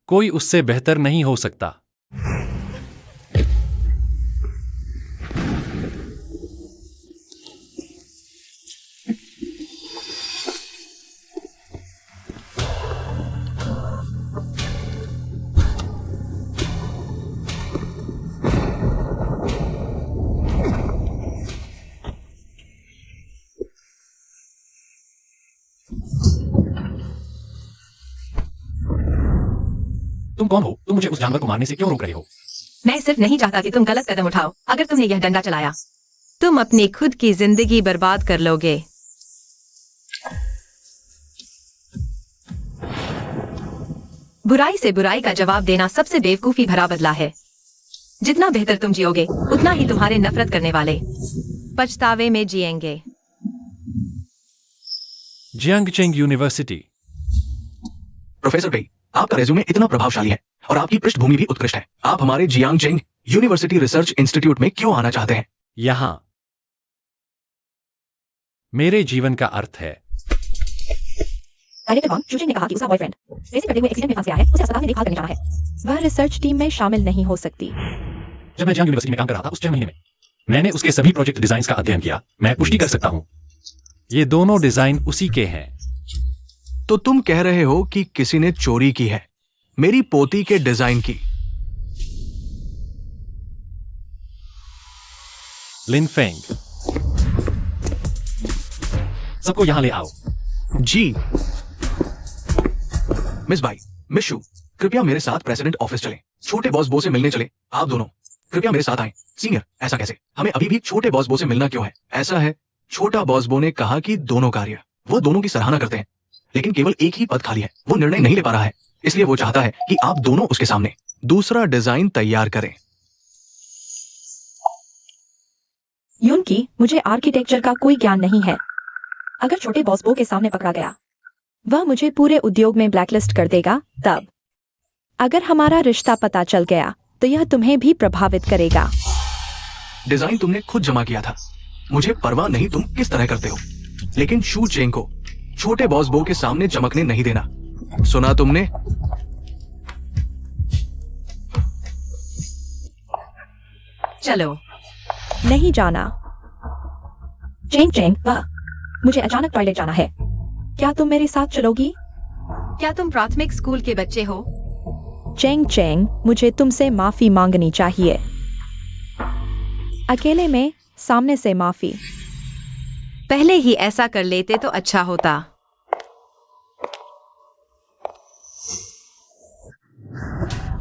कोई उससे बेहतर नहीं हो सकता। तुम कौन हो? तुम मुझे उस जानवर को मारने से क्यों रोक रहे हो? मैं सिर्फ नहीं चाहता कि तुम गलत कदम उठाओ। अगर तुमने यह डंडा चलाया, तुम अपनी खुद की जिंदगी बर्बाद कर लोगे। बुराई से बुराई का जवाब देना सबसे बेवकूफी भरा बदला है। जितना बेहतर तुम जियोगे, उतना ही तुम्हारे नफरत करने वाले पछतावे में जिएंगे। जियांगचेंग यूनिवर्सिटी। प्रोफेसर बेई, आपका रेज्यूमे इतना प्रभावशाली है और आपकी पृष्ठभूमि भी उत्कृष्ट है। आप हमारे जियांगचेंग यूनिवर्सिटी रिसर्च इंस्टीट्यूट में क्यों आना चाहते हैं? यहां मेरे जीवन का अर्थ है। डायरेक्टर वॉन शूचिंग ने कहा कि उसका बॉयफ्रेंड रेसिंग करते हुए एक्सीडेंट में फंस गया है, उसे अस्पताल में देखभाल करने जाना है। वह रिसर्च टीम में शामिल नहीं हो सकती। जब मैं जियांग यूनिवर्सिटी में काम कर रहा था, उस 6 महीने में मैंने उसके सभी प्रोजेक्ट डिजाइन का अध्ययन किया। मैं पुष्टि कर सकता हूं, ये दोनों डिजाइन उसी के हैं। तो तुम कह रहे हो कि किसी ने चोरी की है मेरी पोती के डिजाइन की? लिन फेंग, सबको यहां ले आओ। जी। मिस बाई, मिस शू, कृपया मेरे साथ प्रेसिडेंट ऑफिस चलें। छोटे बॉस बो से मिलने चले। आप दोनों कृपया मेरे साथ आएं। सीनियर, ऐसा कैसे? हमें अभी भी छोटे बॉस बो से मिलना क्यों है? ऐसा है, छोटा बॉस बो ने कहा कि दोनों कार्य, वो दोनों की सराहना करते हैं, लेकिन केवल एक ही पद खाली है। वो निर्णय नहीं ले पा रहा है, इसलिए वो चाहता है कि आप दोनों उसके सामने दूसरा डिजाइन तैयार करें। युनकी, मुझे आर्किटेक्चर का कोई ज्ञान नहीं है। अगर छोटे बॉस बो के सामने पकड़ा गया, वह मुझे पूरे उद्योग में ब्लैकलिस्ट कर देगा। तब अगर हमारा रिश्ता पता चल गया, तो यह तुम्हें भी प्रभावित करेगा। डिजाइन तुमने खुद जमा किया था, मुझे परवाह नहीं तुम किस तरह करते हो, लेकिन शू चेंग को छोटे बॉस बो के सामने चमकने नहीं देना। सुना तुमने? चलो। नहीं जाना। चेंग चेंग, वाह, मुझे अचानक टॉयलेट जाना है। क्या तुम मेरे साथ चलोगी? क्या तुम प्राथमिक स्कूल के बच्चे हो? चेंग चेंग, मुझे तुमसे माफी मांगनी चाहिए। अकेले में, सामने से माफी। पहले ही ऐसा कर लेते तो अच्छा होता।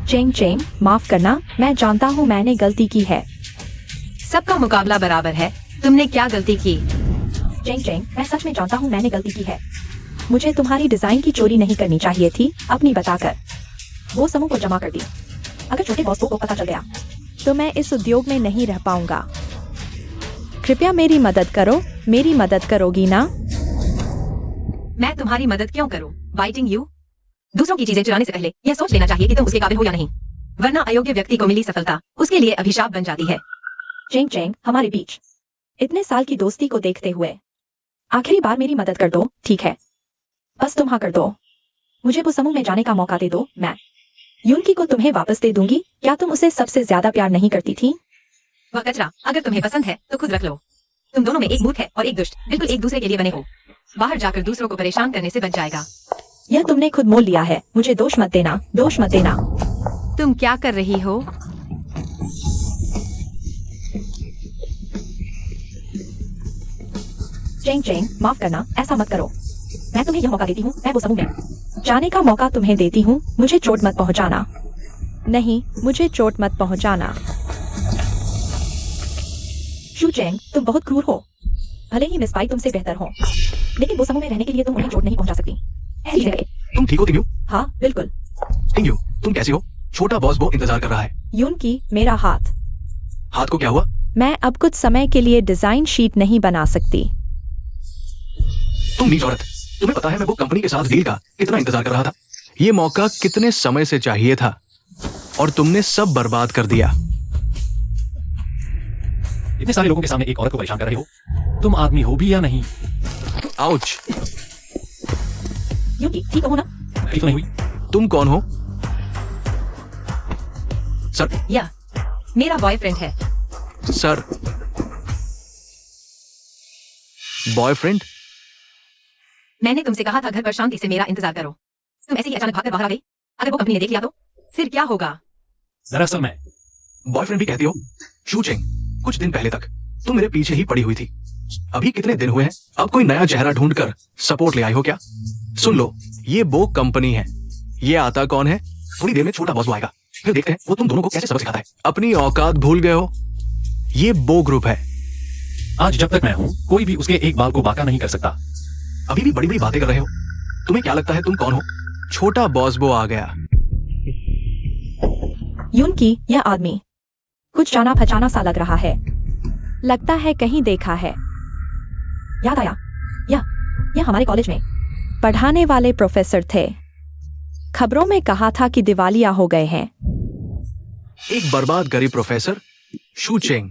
चेंग चेंग, माफ करना, मैं जानता हूँ मैंने गलती की है। सबका मुकाबला बराबर है। तुमने क्या गलती की? चेंग चेंग, मैं सच में जानता हूँ मैंने गलती की है। मुझे तुम्हारी डिजाइन की चोरी नहीं करनी चाहिए थी, अपनी बताकर वो समूह को जमा कर दी। अगर छोटे बॉस को पता चल गया तो मैं इस उद्योग में नहीं रह पाऊंगा। कृपया मेरी मदद करो, मेरी मदद करोगी ना? मैं तुम्हारी मदद क्यों करूं? Biting you? दूसरों की चीजें चुराने से पहले यह सोच लेना चाहिए कि तुम उसके काबिल हो या नहीं, वरना अयोग्य व्यक्ति को मिली सफलता उसके लिए अभिशाप बन जाती है। चेंग चेंग, हमारे बीच इतने साल की दोस्ती को देखते हुए आखिरी बार मेरी मदद कर दो, ठीक है? बस तुम हाँ कर दो। मुझे वो समूह में जाने का मौका दे दो। मैं यूनकी को तुम्हें वापस दे दूंगी। क्या तुम उसे सबसे ज्यादा प्यार नहीं करती थी? वह कचरा अगर तुम्हें पसंद है तो खुद रख लो। तुम दोनों में एक मूर्ख है और एक दुष्ट बिल्कुल एक दूसरे के लिए बने हो। बाहर जाकर दूसरों को परेशान करने से बच जाएगा। यह तुमने खुद मोल लिया है, मुझे दोष मत देना, दोष मत देना। तुम क्या कर रही हो? चेंग चेंग, माफ करना, ऐसा मत करो। मैं तुम्हें यह मौका देती हूँ, मैं वो समूह में जाने का मौका तुम्हें देती हूँ। मुझे चोट मत पहुँचाना। नहीं, मुझे चोट मत पहुँचाना। शू चेंग, तुम बहुत क्रूर हो। भले ही मिस पाई तुमसे बेहतर हो, लेकिन वो समूह में रहने के लिए तुम उन्हें चोट नहीं पहुँचा सकती। ऐसी जगह। तुम ठीक हो तिंगयू? हाँ बिल्कुल। तिंगयू, तुम कैसी हो? छोटा बॉस वो इंतजार कर रहा है। यूनकी, मेरा हाथ। हाथ को क्या हुआ? मैं अब कुछ समय के लिए डिजाइन शीट नहीं बना सकती। तुम नीच औरत, तुम्हें पता है मैं वो कंपनी के साथ डील का कितना इंतजार कर रहा था। ये मौका कितने समय से चाहिए था और तुमने सब बर्बाद कर दिया। इतने सारे लोगों के सामने एक औरत को परेशान कर रहे हो। तुम आदमी हो भी या नहीं? आउच। यूनकी, ठीक हो ना? ठीक तो नहीं हुई? तुम कौन हो? सर। या मेरा बॉयफ्रेंड है। सर। बॉयफ्रेंड? मैंने तुमसे कहा था घर पर शांति से मेरा इंतजार करो। तुम ऐसे ही अचानक भागकर बाहर आ गई। अगर वो कंपनी ने देख लिया तो फिर क्या होगा? दरअसल मैं बॉयफ्रेंड भी कहती हो? शू चेंग, कुछ दिन पहले तक तुम मेरे पीछे ही पड़ी हुई थी। अभी कितने दिन हुए हैं? अब कोई नया चेहरा ढूंढकर सपोर्ट ले आई हो क्या? सुन लो, ये वो कंपनी है। ये आता कौन है? थोड़ी देर में छोटा बॉस आएगा, फिर देखते हैं वो तुम दोनों को कैसे सबक सिखाता है। अपनी औकात भूल गए हो? ये वो ग्रुप है। आज जब तक मैं हूं, कोई भी उसके एक बाल को बाका नहीं कर सकता। अभी भी बड़ी बड़ी बातें कर रहे हो। तुम्हें क्या लगता है तुम कौन हो? छोटा बॉस आ गया। यूनकी, यह आदमी कुछ जाना पहचाना सा लग रहा है। लगता है कहीं देखा है। याद आया, यह हमारे कॉलेज में पढ़ाने वाले प्रोफेसर थे। खबरों में कहा था कि दिवालिया हो गए हैं। एक बर्बाद गरीब प्रोफेसर। शू चेंग,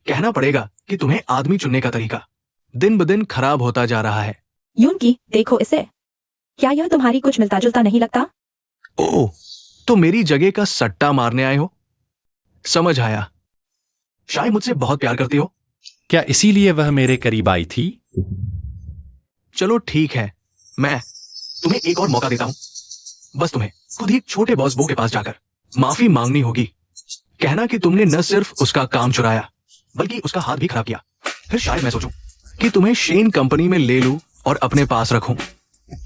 कहना पड़ेगा कि तुम्हें आदमी चुनने का तरीका दिन ब दिन खराब होता जा रहा है। यूनकी, देखो इसे। क्या यह तुम्हारी कुछ मिलता जुलता नहीं लगता? ओह, तो मेरी जगह का सट्टा मारने आए हो? समझ आया। शायद मुझसे बहुत प्यार करती हो। क्या इसीलिए वह मेरे करीब आई थी? चलो ठीक है, मैं तुम्हें एक और मौका देता हूं। बस तुम्हें खुद ही छोटे बॉस के पास जाकर माफी मांगनी होगी। कहना कि तुमने न सिर्फ उसका काम चुराया बल्कि उसका हाथ भी खराब किया। फिर शायद मैं सोचूं कि तुम्हें शेन कंपनी में ले लूं और अपने पास रखूं।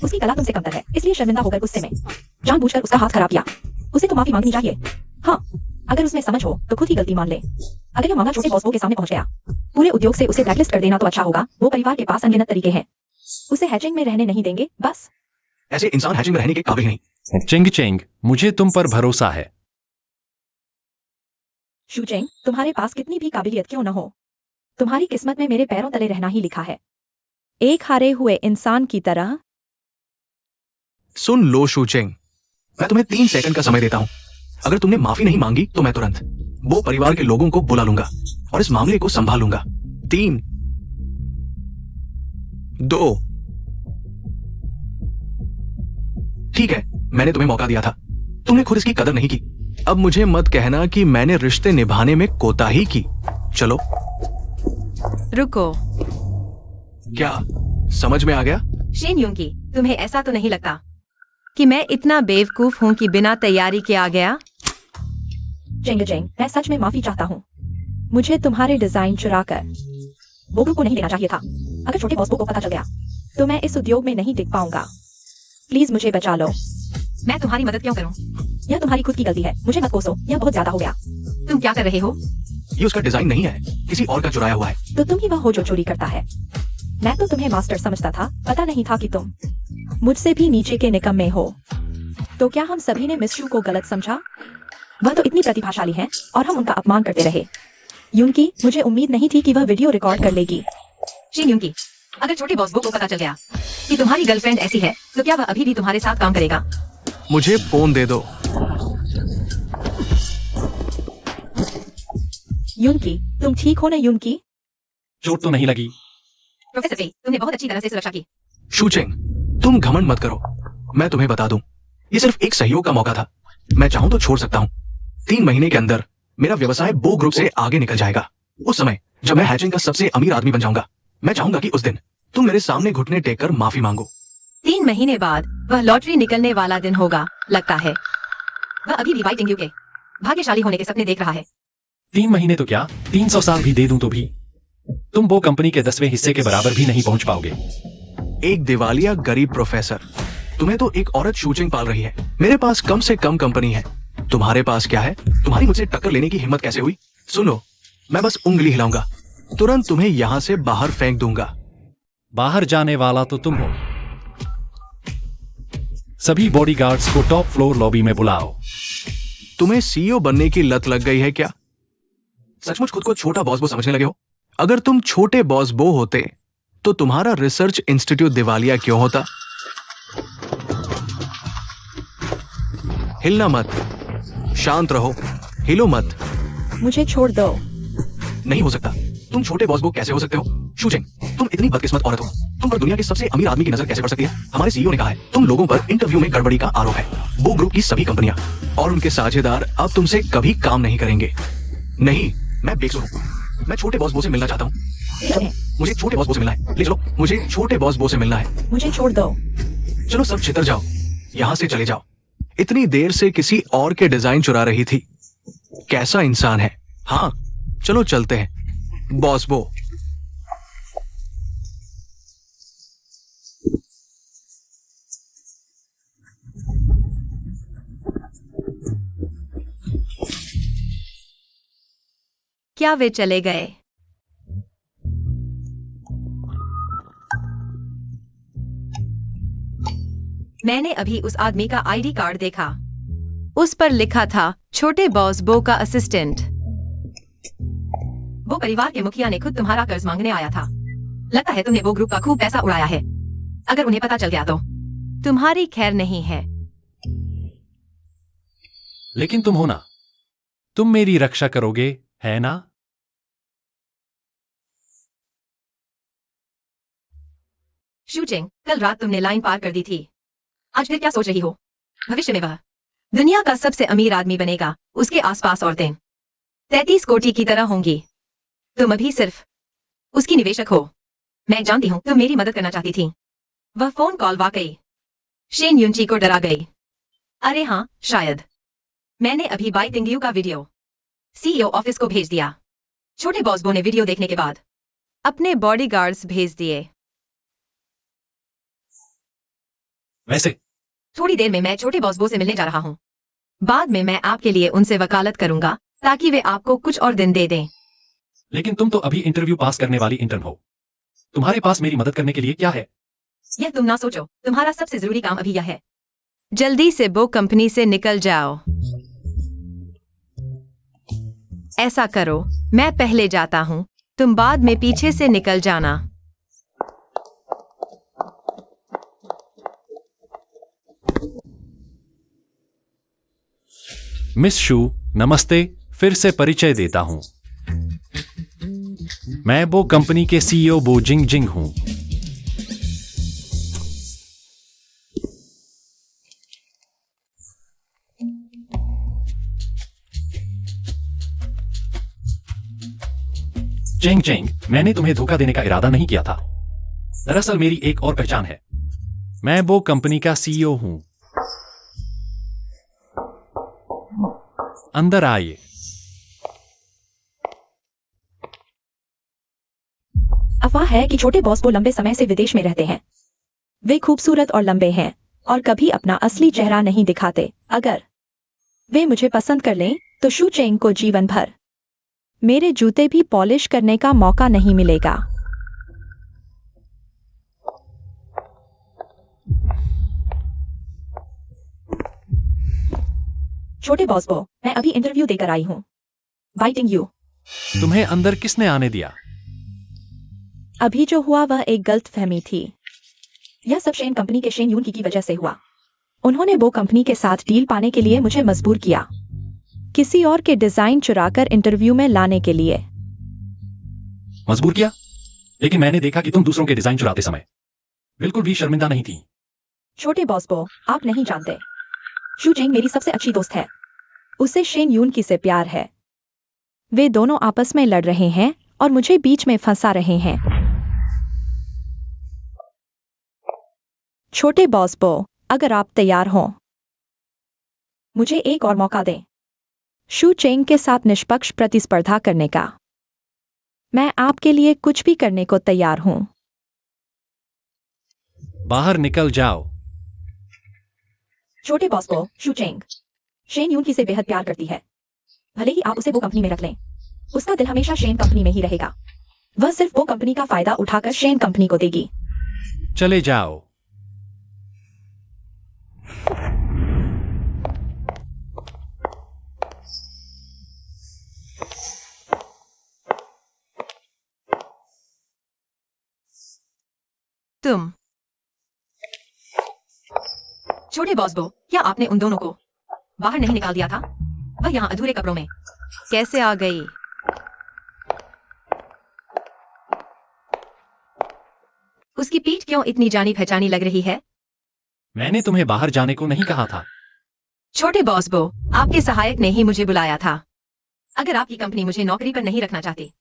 उसकी कला तुमसे कमतर है, इसलिए शर्मिंदा होकर गुस्से में जानबूझकर उसका हाथ खराब किया। उसे तो माफी मांगनी चाहिए। हाँ, अगर उसमें समझ हो तो खुद ही गलती मान ले। अगर यह मामला छोटे बॉस के सामने पहुंच गया, पूरे उद्योग से उसे ब्लैकलिस्ट कर देना तो अच्छा होगा। वो परिवार के पास अनगिनत तरीके हैं, उसे हैचिंग में रहने नहीं देंगे। बस ऐसे इंसान हैचिंग में रहने के काबिल नहीं। चेंग चेंग, मुझे तुम पर भरोसा है। शू चेंग, तुम्हारे पास कितनी भी काबिलियत क्यों न हो, तुम्हारी किस्मत में मेरे पैरों तले रहना ही लिखा है, एक हारे हुए इंसान की तरह। सुन लो शू चेंग, मैं तुम्हें 3 सेकंड का समय देता हूं। अगर तुमने माफी नहीं मांगी तो मैं तुरंत वो परिवार के लोगों को बुला लूंगा और इस मामले को संभालूंगा। 3, 2। ठीक है, मैंने तुम्हें मौका दिया था, तुमने खुद इसकी कदर नहीं की। अब मुझे मत कहना कि मैंने रिश्ते निभाने में कोताही की। चलो। रुको। क्या समझ में आ गया? शेन यूंगी, तुम्हें ऐसा तो नहीं लगता कि मैं इतना बेवकूफ हूं कि बिना तैयारी के आ गया? चेंग चेंग, मैं सच में माफी चाहता हूँ। मुझे तुम्हारे डिजाइन चुराकर वो ग्रुप को नहीं देना चाहिए था। अगर छोटे बॉस को पता चल गया तो मैं इस उद्योग में नहीं टिक पाऊंगा। प्लीज मुझे बचा लो। मैं तुम्हारी मदद क्यों करूं? यह तुम्हारी खुद की गलती है, मुझे मत कोसो, यह बहुत ज्यादा हो गया। तुम क्या कर रहे हो? ये उसका डिजाइन नहीं है, किसी और का चुराया हुआ है। तो तुम ही वह हो जो चोरी करता है। मैं तो तुम्हें मास्टर समझता था, पता नहीं था कि तुम मुझसे भी नीचे के निकम्मे हो। तो क्या हम सभी ने मिस शू को गलत समझा? वह तो इतनी प्रतिभाशाली है और हम उनका अपमान करते रहे। यूनकी, मुझे उम्मीद नहीं थी कि वह वीडियो रिकॉर्ड कर लेगी। शिन यूनकी, अगर छोटे बॉस बो को पता चल गया कि तुम्हारी गर्लफ्रेंड ऐसी है, तो क्या वह अभी भी तुम्हारे साथ काम करेगा? मुझे फोन दे दो। यूनकी, तुम ठीक हो ना यूनकी? चोट तो नहीं लगी? प्रोफेसर फे, तुमने बहुत अच्छी तरह से सुरक्षा की। शूचिंग, तुम घमंड मत करो। मैं तुम्हें बता दूं, ये सिर्फ एक सहयोग का मौका था। मैं चाहूं तो छोड़ सकता हूं। 3 महीने के अंदर मेरा व्यवसाय बो ग्रुप से आगे निकल जाएगा। उस समय जब मैं हैचिंग का सबसे अमीर आदमी बन जाऊंगा, मैं चाहूंगा कि उस दिन तुम मेरे सामने घुटने टेक कर माफी मांगो। 3 महीने बाद वह लॉटरी निकलने वाला दिन होगा, लगता है। वह अभी भी वाइट इंग्यू के भाग्यशाली होने के सपने देख रहा है। 3 महीने तो क्या, 300 साल भी दे दूं तो भी तुम वो कंपनी के 10वें हिस्से के बराबर भी नहीं पहुंच पाओगे। एक दिवालिया गरीब प्रोफेसर, तुम्हें तो एक औरत शूचिंग पाल रही है। मेरे पास कम से कम कंपनी है, तुम्हारे पास क्या है? तुम्हारी मुझसे टक्कर लेने की हिम्मत कैसे हुई? सुनो, मैं बस उंगली हिलाऊंगा, तुरंत तुम्हें यहां से बाहर फेंक दूंगा। बाहर जाने वाला तो तुम हो। सभी बॉडीगार्ड्स को टॉप फ्लोर लॉबी में बुलाओ। तुम्हें सीईओ बनने की लत लग गई है क्या? सचमुच खुद को छोटा बॉस बो समझने लगे हो? अगर तुम छोटे बॉस बो होते तो तुम्हारा रिसर्च इंस्टीट्यूट दिवालिया क्यों होता? हिलना मत, शांत रहो, हिलो मत। मुझे छोड़ दो। नहीं हो सकता। तुम छोटे बॉस बो कैसे हो सकते हो? शूचिंग, तुम इतनी बदकिस्मत औरत हो। तुम पर दुनिया के सबसे अमीर आदमी की नजर कैसे पड़ सकती है? हमारे सीईओ ने कहा है तुम लोगों पर इंटरव्यू में गड़बड़ी का आरोप है। बो ग्रुप की सभी कंपनियां और उनके साझेदार अब तुमसे कभी काम नहीं करेंगे। नहीं, मैं बेकसूर हूं। मैं छोटे बॉस बो से मिलना चाहता हूं। मुझे छोटे बॉस बो से मिलना है। ले चलो, मुझे छोटे बॉस बो से मिलना है। मुझे छोड़ दो। चलो सब छितर जाओ, यहां से चले जाओ। इतनी देर से किसी और के डिजाइन चुरा रही थी। कैसा इंसान है। हाँ, चलो चलते हैं बॉस बो। क्या वे चले गए? मैंने अभी उस आदमी का आईडी कार्ड देखा। उस पर लिखा था छोटे बॉस बो का असिस्टेंट। वो परिवार के मुखिया ने खुद तुम्हारा कर्ज मांगने आया था। लगता है तुमने वो ग्रुप का खूब पैसा उड़ाया है। अगर उन्हें पता चल गया तो तुम्हारी खैर नहीं है। लेकिन तुम हो ना, तुम मेरी रक्षा करोगे, है ना? शूचिंग, कल रात तुमने लाइन पार कर दी थी। आज फिर क्या सोच रही हो? भविष्य में वह दुनिया का सबसे अमीर आदमी बनेगा। उसके आसपास औरतें 33 कोटी की तरह होंगी। तुम अभी सिर्फ उसकी निवेशक हो। मैं जानती हूँ तुम मेरी मदद करना चाहती थी। वह फोन कॉल वाकई शेन यूनची को डरा गई। अरे हाँ, शायद। मैंने अभी बाई तिंगयू का वीडियो सीईओ ऑफिस को भेज दिया। छोटे बॉस बो ने वीडियो देखने के बाद अपने बॉडीगार्ड्स भेज दिए। वैसे थोड़ी देर में मैं छोटे बॉस बो से मिलने जा रहा हूँ। बाद में मैं आपके लिए उनसे वकालत करूंगा ताकि वे आपको कुछ और दिन दे दें। लेकिन तुम तो अभी इंटरव्यू पास करने वाली इंटर्न हो। तुम्हारे पास मेरी मदद करने के लिए क्या है? यह तुम ना सोचो। तुम्हारा सबसे जरूरी काम अभी यह है, जल्दी से बो कंपनी से निकल जाओ। ऐसा करो, मैं पहले जाता हूँ, तुम बाद में पीछे से निकल जाना। मिस शू, नमस्ते। फिर से परिचय देता हूं। मैं बो कंपनी के सीईओ बो जिंग जिंग हूं। जिंग जिंग, मैंने तुम्हें धोखा देने का इरादा नहीं किया था। दरअसल मेरी एक और पहचान है। मैं बो कंपनी का सीईओ हूं। अंदर आइए। अफवाह है कि छोटे बॉस बो लंबे समय से विदेश में रहते हैं। वे खूबसूरत और लंबे हैं और कभी अपना असली चेहरा नहीं दिखाते। अगर वे मुझे पसंद कर लें तो शू चेंग को जीवन भर मेरे जूते भी पॉलिश करने का मौका नहीं मिलेगा। छोटे बॉस बो, मैं अभी इंटरव्यू देकर आई हूँ। Biting you. तुम्हें अंदर किसने आने दिया? अभी जो हुआ वह एक गलतफहमी थी। यह सब शेन कंपनी के शेन यून की वजह से हुआ। उन्होंने वो कंपनी के साथ डील पाने के लिए मुझे मजबूर किया, किसी और के डिजाइन चुराकर इंटरव्यू में लाने के लिए। मजबूर किया? लेकिन मैंने देखा कि तुम दूसरों के डिजाइन चुराते समय बिल्कुल भी शर्मिंदा नहीं थी। छोटे बॉस बो, आप नहीं जानते, शू चेंग मेरी सबसे अच्छी दोस्त है। उसे शेन यून की से प्यार है। वे दोनों आपस में लड़ रहे हैं और मुझे बीच में फंसा रहे हैं। छोटे बॉस बो, अगर आप तैयार हों, मुझे एक और मौका दें शू चेंग के साथ निष्पक्ष प्रतिस्पर्धा करने का। मैं आपके लिए कुछ भी करने को तैयार हूं। बाहर निकल जाओ। छोटे बॉस को शू चेंग शेन यून की से बेहद प्यार करती है। भले ही आप उसे वो कंपनी में रख लें, उसका दिल हमेशा शेन कंपनी में ही रहेगा। वह सिर्फ वो कंपनी का फायदा उठाकर शेन कंपनी को देगी। चले जाओ। तुम। छोटे बॉस बो, क्या आपने उन दोनों को बाहर नहीं निकाल दिया था? वह यहाँ अधूरे कपड़ों में कैसे आ गई? उसकी पीठ क्यों इतनी जानी पहचानी लग रही है? मैंने तुम्हें बाहर जाने को नहीं कहा था। छोटे बॉस बो, आपके सहायक ने ही मुझे बुलाया था। अगर आपकी कंपनी मुझे नौकरी पर नहीं रखना चाहती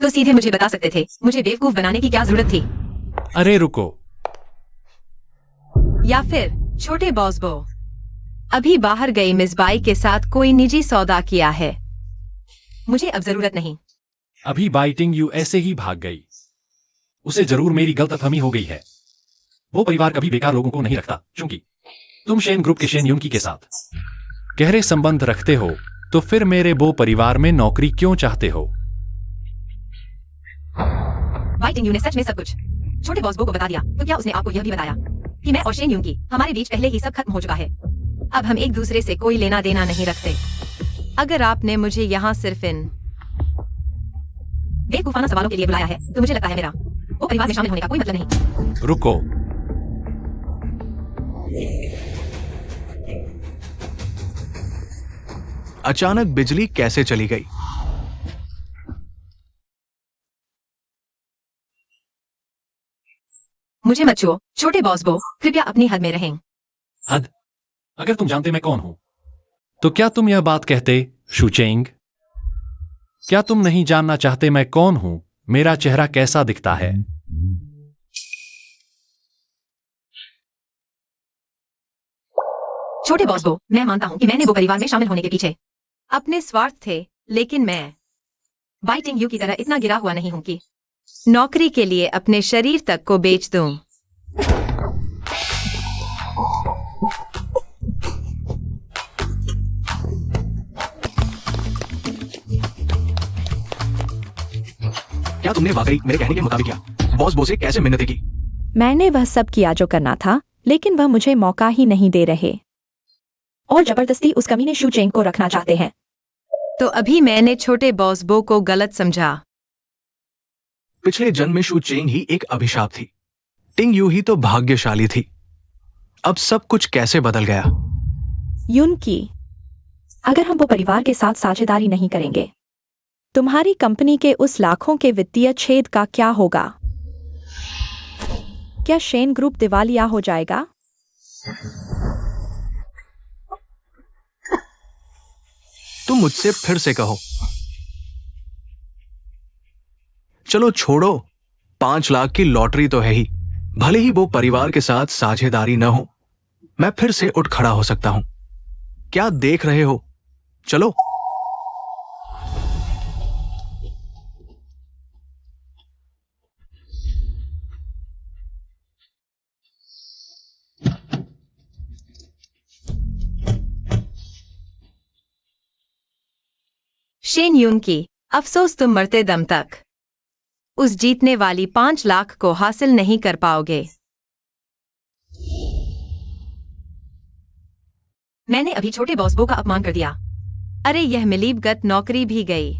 तो सीधे मुझे बता सकते थे। मुझे बेवकूफ बनाने की क्या जरूरत थी? अरे रुको। या फिर छोटे बॉस बो, अभी बाहर गई मिस बाई के साथ कोई निजी सौदा किया है? मुझे अब जरूरत नहीं। अभी बाइटिंग यू ऐसे ही भाग गई। उसे जरूर मेरी गलतफहमी हो गई है। वो परिवार कभी बेकार लोगों को नहीं रखता। चूंकि तुम शेन ग्रुप के शेन युंकी के साथ गहरे संबंध रखते हो तो फिर मेरे वो परिवार में नौकरी क्यों चाहते हो? बाइटिंग यू ने सच में सब कुछ छोटे बॉस बो को बता दिया, तो क्या उसने आपको यह भी बताया कि मैं और शेन युंकी, हमारे बीच पहले ही सब खत्म हो चुका है। अब हम एक दूसरे से कोई लेना देना नहीं रखते। अगर आपने मुझे यहाँ सिर्फ इन बेवकूफाना सवालों के लिए बुलाया है तो मुझे लगता है मेरा वो परिवार में शामिल होने का कोई मतलब नहीं। रुको। अचानक बिजली कैसे चली गई? मुझे मत छुओ छोटे बॉस बो, कृपया अपनी हद में रहें। हद? अगर तुम जानते मैं कौन हूं तो क्या तुम यह बात कहते शू चेंग? क्या तुम नहीं जानना चाहते मैं कौन हूं, मेरा चेहरा कैसा दिखता है? छोटे बॉस बो, मैं मानता हूँ कि मैंने वो परिवार में शामिल होने के पीछे अपने स्वार्थ थे, लेकिन मैं बाइटिंग यू की तरह इतना गिरा हुआ नहीं हूँ कि नौकरी के लिए अपने शरीर तक को बेच दूं। क्या तुमने वाकई मेरे कहने के मुताबिक किया? बॉस बो से कैसे मिन्नतें की? मैंने वह सब किया जो करना था, लेकिन वह मुझे मौका ही नहीं दे रहे और जबरदस्ती उस कमीने शू चेंग को रखना चाहते हैं। तो अभी मैंने छोटे बॉस बो को गलत समझा। पिछले जन्म में शू चेंग ही एक अभिशाप थी, टिंग यू ही तो भाग्यशाली थी। अब सब कुछ कैसे बदल गया? युनकी, अगर हम वो परिवार के साथ साझेदारी नहीं करेंगे, तुम्हारी कंपनी के उस लाखों के वित्तीय छेद का क्या होगा? क्या शेन ग्रुप दिवालिया हो जाएगा? तुम मुझसे फिर से कहो। चलो छोड़ो, 5 लाख की लॉटरी तो है ही। भले ही वो परिवार के साथ साझेदारी न हो, मैं फिर से उठ खड़ा हो सकता हूं। क्या देख रहे हो? चलो। शेन यून की, अफसोस तुम मरते दम तक उस जीतने वाली 5 लाख को हासिल नहीं कर पाओगे। मैंने अभी छोटे बॉस बो का अपमान कर दिया। अरे यह मिलीभगत नौकरी भी गई।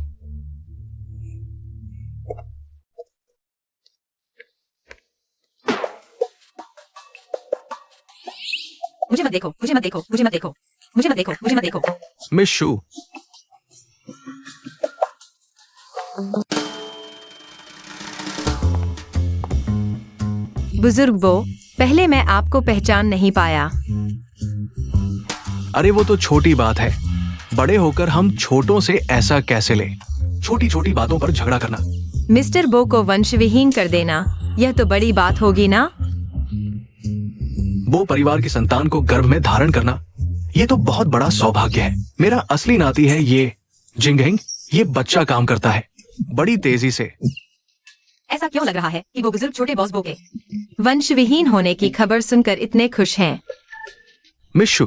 मुझे मत देखो, मुझे मत देखो, मुझे मत देखो, मुझे मत देखो, मुझे मत देखो। मिस शू, बुजुर्ग बो, पहले मैं आपको पहचान नहीं पाया। अरे वो तो छोटी बात है। बड़े होकर हम छोटों से ऐसा कैसे ले? छोटी छोटी बातों पर झगड़ा करना। मिस्टर बो को वंशविहीन कर देना, यह तो बड़ी बात होगी ना। वो परिवार की संतान को गर्भ में धारण करना, ये तो बहुत बड़ा सौभाग्य है। मेरा असली नाती है ये जिंगहिंग। ये बच्चा काम करता है बड़ी तेजी से। ऐसा क्यों लग रहा है कि वो बुजुर्ग छोटे बॉस बो के वंशविहीन होने की खबर सुनकर इतने खुश हैं? मिस शू,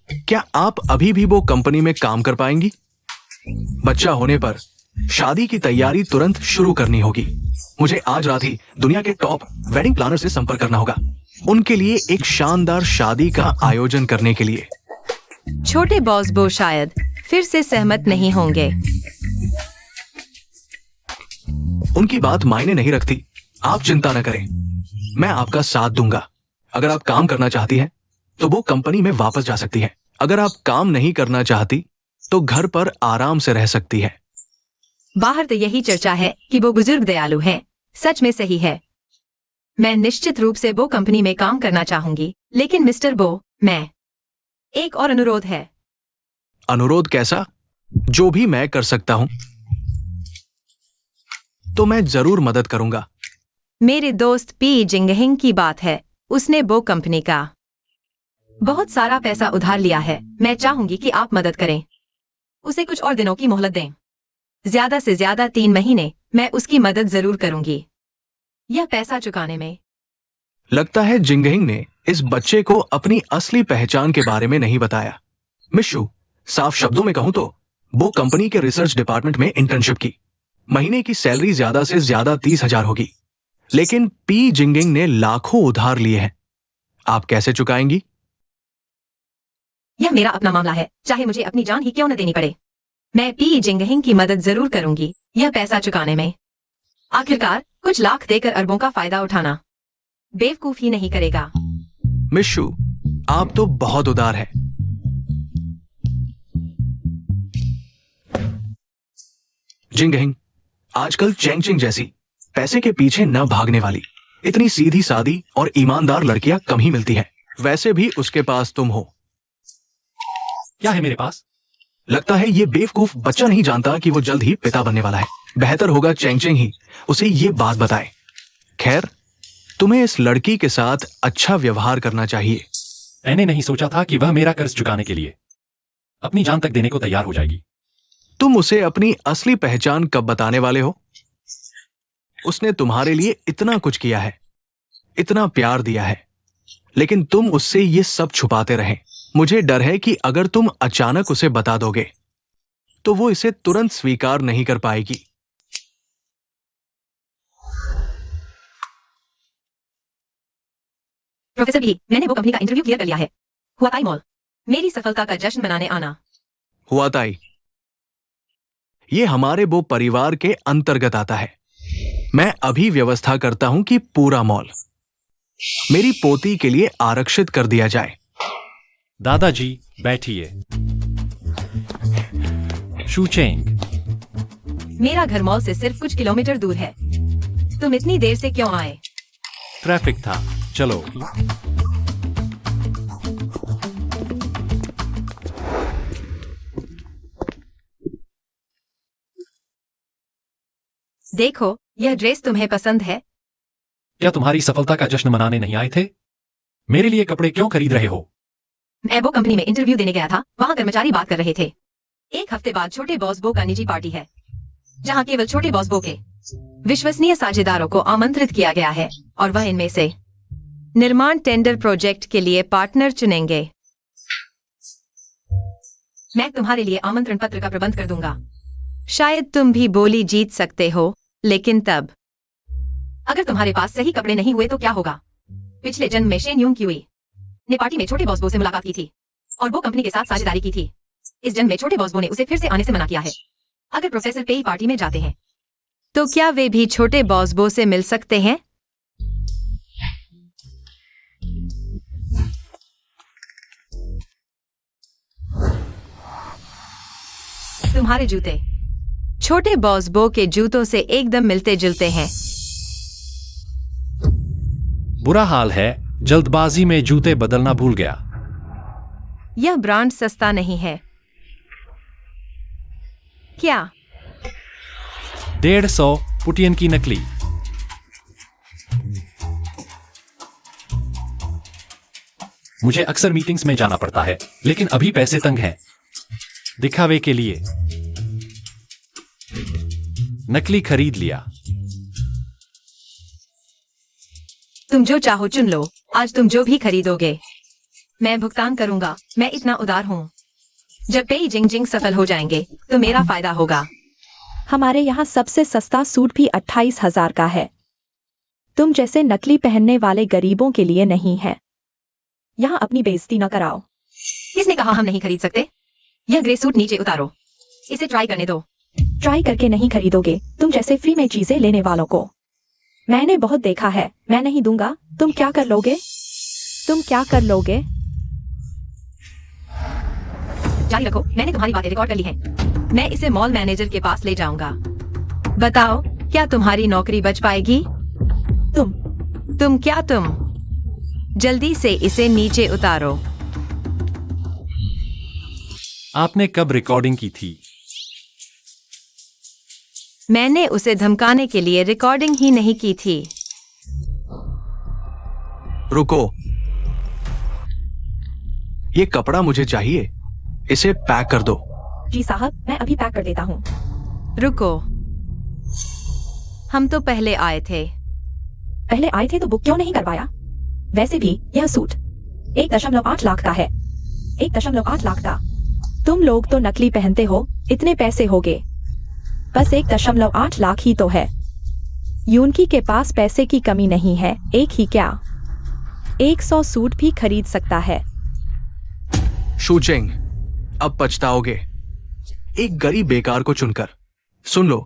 क्या आप अभी भी वो कंपनी में काम कर पाएंगी? बच्चा होने पर शादी की तैयारी तुरंत शुरू करनी होगी। मुझे आज रात ही दुनिया के टॉप वेडिंग प्लानर से संपर्क करना होगा, उनके लिए एक शानदार शादी का आयोजन करने के लिए। छोटे बॉस बो शायद फिर से सहमत नहीं होंगे। उनकी बात मायने नहीं रखती। आप चिंता न करें, मैं आपका साथ दूंगा। अगर आप काम करना चाहती हैं तो वो कंपनी में वापस जा सकती है। अगर आप काम नहीं करना चाहती तो घर पर आराम से रह सकती है। बाहर तो यही चर्चा है कि वो बुजुर्ग दयालु हैं। सच में सही है। मैं निश्चित रूप से वो कंपनी में काम करना चाहूंगी, लेकिन मिस्टर बो, मैं एक और अनुरोध है। अनुरोध कैसा? जो भी मैं कर सकता हूं तो मैं जरूर मदद करूंगा। मेरे दोस्त पी जिंगहिंग की बात है। उसने वो कंपनी का बहुत सारा पैसा उधार लिया है। मैं चाहूंगी कि आप मदद करें। उसे कुछ और दिनों की मोहलत दें, ज्यादा से ज्यादा 3 महीने। मैं उसकी मदद जरूर करूंगी यह पैसा चुकाने में। लगता है जिंगहिंग ने इस बच्चे को अपनी असली पहचान के बारे में नहीं बताया। मिशु, साफ शब्दों में कहूं तो वो कंपनी के रिसर्च डिपार्टमेंट में इंटर्नशिप की। महीने की सैलरी ज्यादा से ज्यादा 30,000 होगी, लेकिन पी जिंगिंग ने लाखों उधार लिए हैं। आप कैसे चुकाएंगी? यह मेरा अपना मामला है, चाहे मुझे अपनी जान ही क्यों न देनी पड़े। मैं पी जिंगहिंग की मदद जरूर करूंगी यह पैसा चुकाने में। आखिरकार कुछ लाख देकर अरबों का फायदा उठाना बेवकूफ ही नहीं करेगा। मिशु, आप तो बहुत उदार है। जिंगहिंग, आजकल चेंगचिंग जैसी पैसे के पीछे न भागने वाली इतनी सीधी सादी और ईमानदार लड़कियां कम ही मिलती हैं। वैसे भी उसके पास तुम हो। क्या है मेरे पास? लगता है ये बेवकूफ बच्चा नहीं जानता कि वो जल्द ही पिता बनने वाला है। बेहतर होगा चेंगचिंग ही उसे ये बात बताए। खैर, तुम्हें इस लड़की के साथ अच्छा व्यवहार करना चाहिए। मैंने नहीं सोचा था कि वह मेरा कर्ज चुकाने के लिए अपनी जान तक देने को तैयार हो जाएगी। तुम उसे अपनी असली पहचान कब बताने वाले हो? उसने तुम्हारे लिए इतना कुछ किया है, इतना प्यार दिया है, लेकिन तुम उससे ये सब छुपाते रहे। मुझे डर है कि अगर तुम अचानक उसे बता दोगे तो वो इसे तुरंत स्वीकार नहीं कर पाएगी। प्रोफेसर भी, मैंने वो कंपनी का इंटरव्यू क्लियर कर लिया है। हुआताई मॉल, मेरी सफलता का जश्न मनाने आना। हुआताई, ये हमारे वो परिवार के अंतर्गत आता है। मैं अभी व्यवस्था करता हूं कि पूरा मॉल मेरी पोती के लिए आरक्षित कर दिया जाए। दादाजी बैठिए। शूचेंग, मेरा घर मॉल से सिर्फ कुछ किलोमीटर दूर है। तुम इतनी देर से क्यों आए? ट्रैफिक था। चलो। देखो, यह ड्रेस तुम्हें पसंद है? क्या तुम्हारी सफलता का जश्न मनाने नहीं आए थे? मेरे लिए कपड़े क्यों खरीद रहे हो? मैं वो कंपनी में इंटरव्यू देने गया था। वहाँ कर्मचारी बात कर रहे थे। 1 हफ्ते बाद छोटे बॉस बो का निजी पार्टी है, जहाँ केवल छोटे बॉस बो के विश्वसनीय साझेदारों को आमंत्रित किया गया है, और वह इनमें से निर्माण टेंडर प्रोजेक्ट के लिए पार्टनर चुनेंगे। मैं तुम्हारे लिए आमंत्रण पत्र का प्रबंध कर दूंगा। शायद तुम भी बोली जीत सकते हो, लेकिन तब अगर तुम्हारे पास सही कपड़े नहीं हुए तो क्या होगा? पिछले जन्म में शेन यूंग क्यूई ने पार्टी में छोटे बॉस बो से मुलाकात की थी और वो कंपनी के साथ साझेदारी की थी। इस जन्म में छोटे बॉस बो ने उसे फिर से आने से मना किया है। अगर प्रोफेसर पेई पार्टी में जाते हैं तो क्या वे भी छोटे बॉस बो से मिल सकते हैं? तुम्हारे जूते छोटे बॉस बो के जूतों से एकदम मिलते जुलते हैं। बुरा हाल है, जल्दबाजी में जूते बदलना भूल गया। यह ब्रांड सस्ता नहीं है क्या? 150 पुटियन की नकली। मुझे अक्सर मीटिंग्स में जाना पड़ता है, लेकिन अभी पैसे तंग हैं। दिखावे के लिए नकली खरीद लिया। तुम जो चाहो चुन लो। आज तुम जो भी खरीदोगे मैं भुगतान करूंगा। मैं इतना उदार हूँ। जब पेई जिंग जिंग सफल हो जाएंगे तो मेरा फायदा होगा। हमारे यहाँ सबसे सस्ता सूट भी 28,000 का है। तुम जैसे नकली पहनने वाले गरीबों के लिए नहीं है। यहाँ अपनी बेइज्जती न कराओ। किसने कहा हम नहीं खरीद सकते? यह ग्रे सूट नीचे उतारो। इसे ट्राई करने दो। ट्राई करके नहीं खरीदोगे तुम जैसे फ्री में चीजें लेने वालों को। मैंने बहुत देखा है। मैं नहीं दूंगा। तुम क्या कर लोगे? तुम क्या कर लोगे? जारी रखो। मैंने तुम्हारी बातें रिकॉर्ड कर ली हैं। मैं इसे मॉल मैनेजर के पास ले जाऊंगा। बताओ क्या तुम्हारी नौकरी बच पाएगी? तुम जल्दी से इसे नीचे उतारो। आपने कब रिकॉर्डिंग की थी? मैंने उसे धमकाने के लिए रिकॉर्डिंग ही नहीं की थी। रुको, ये कपड़ा मुझे चाहिए। इसे पैक कर दो। जी साहब, मैं अभी पैक कर देता हूँ। रुको, हम तो पहले आए थे। पहले आए थे तो बुक क्यों नहीं करवाया? वैसे भी यह सूट 1.8 लाख का है। 1.8 लाख का। तुम लोग तो नकली पहनते हो। इतने पैसे होगे। बस 1.8 लाख ही तो है। यूनकी के पास पैसे की कमी नहीं है। एक ही क्या 100 सूट भी खरीद सकता है। शूचिंग, अब पछताओगे एक गरीब बेकार को चुनकर। सुन लो,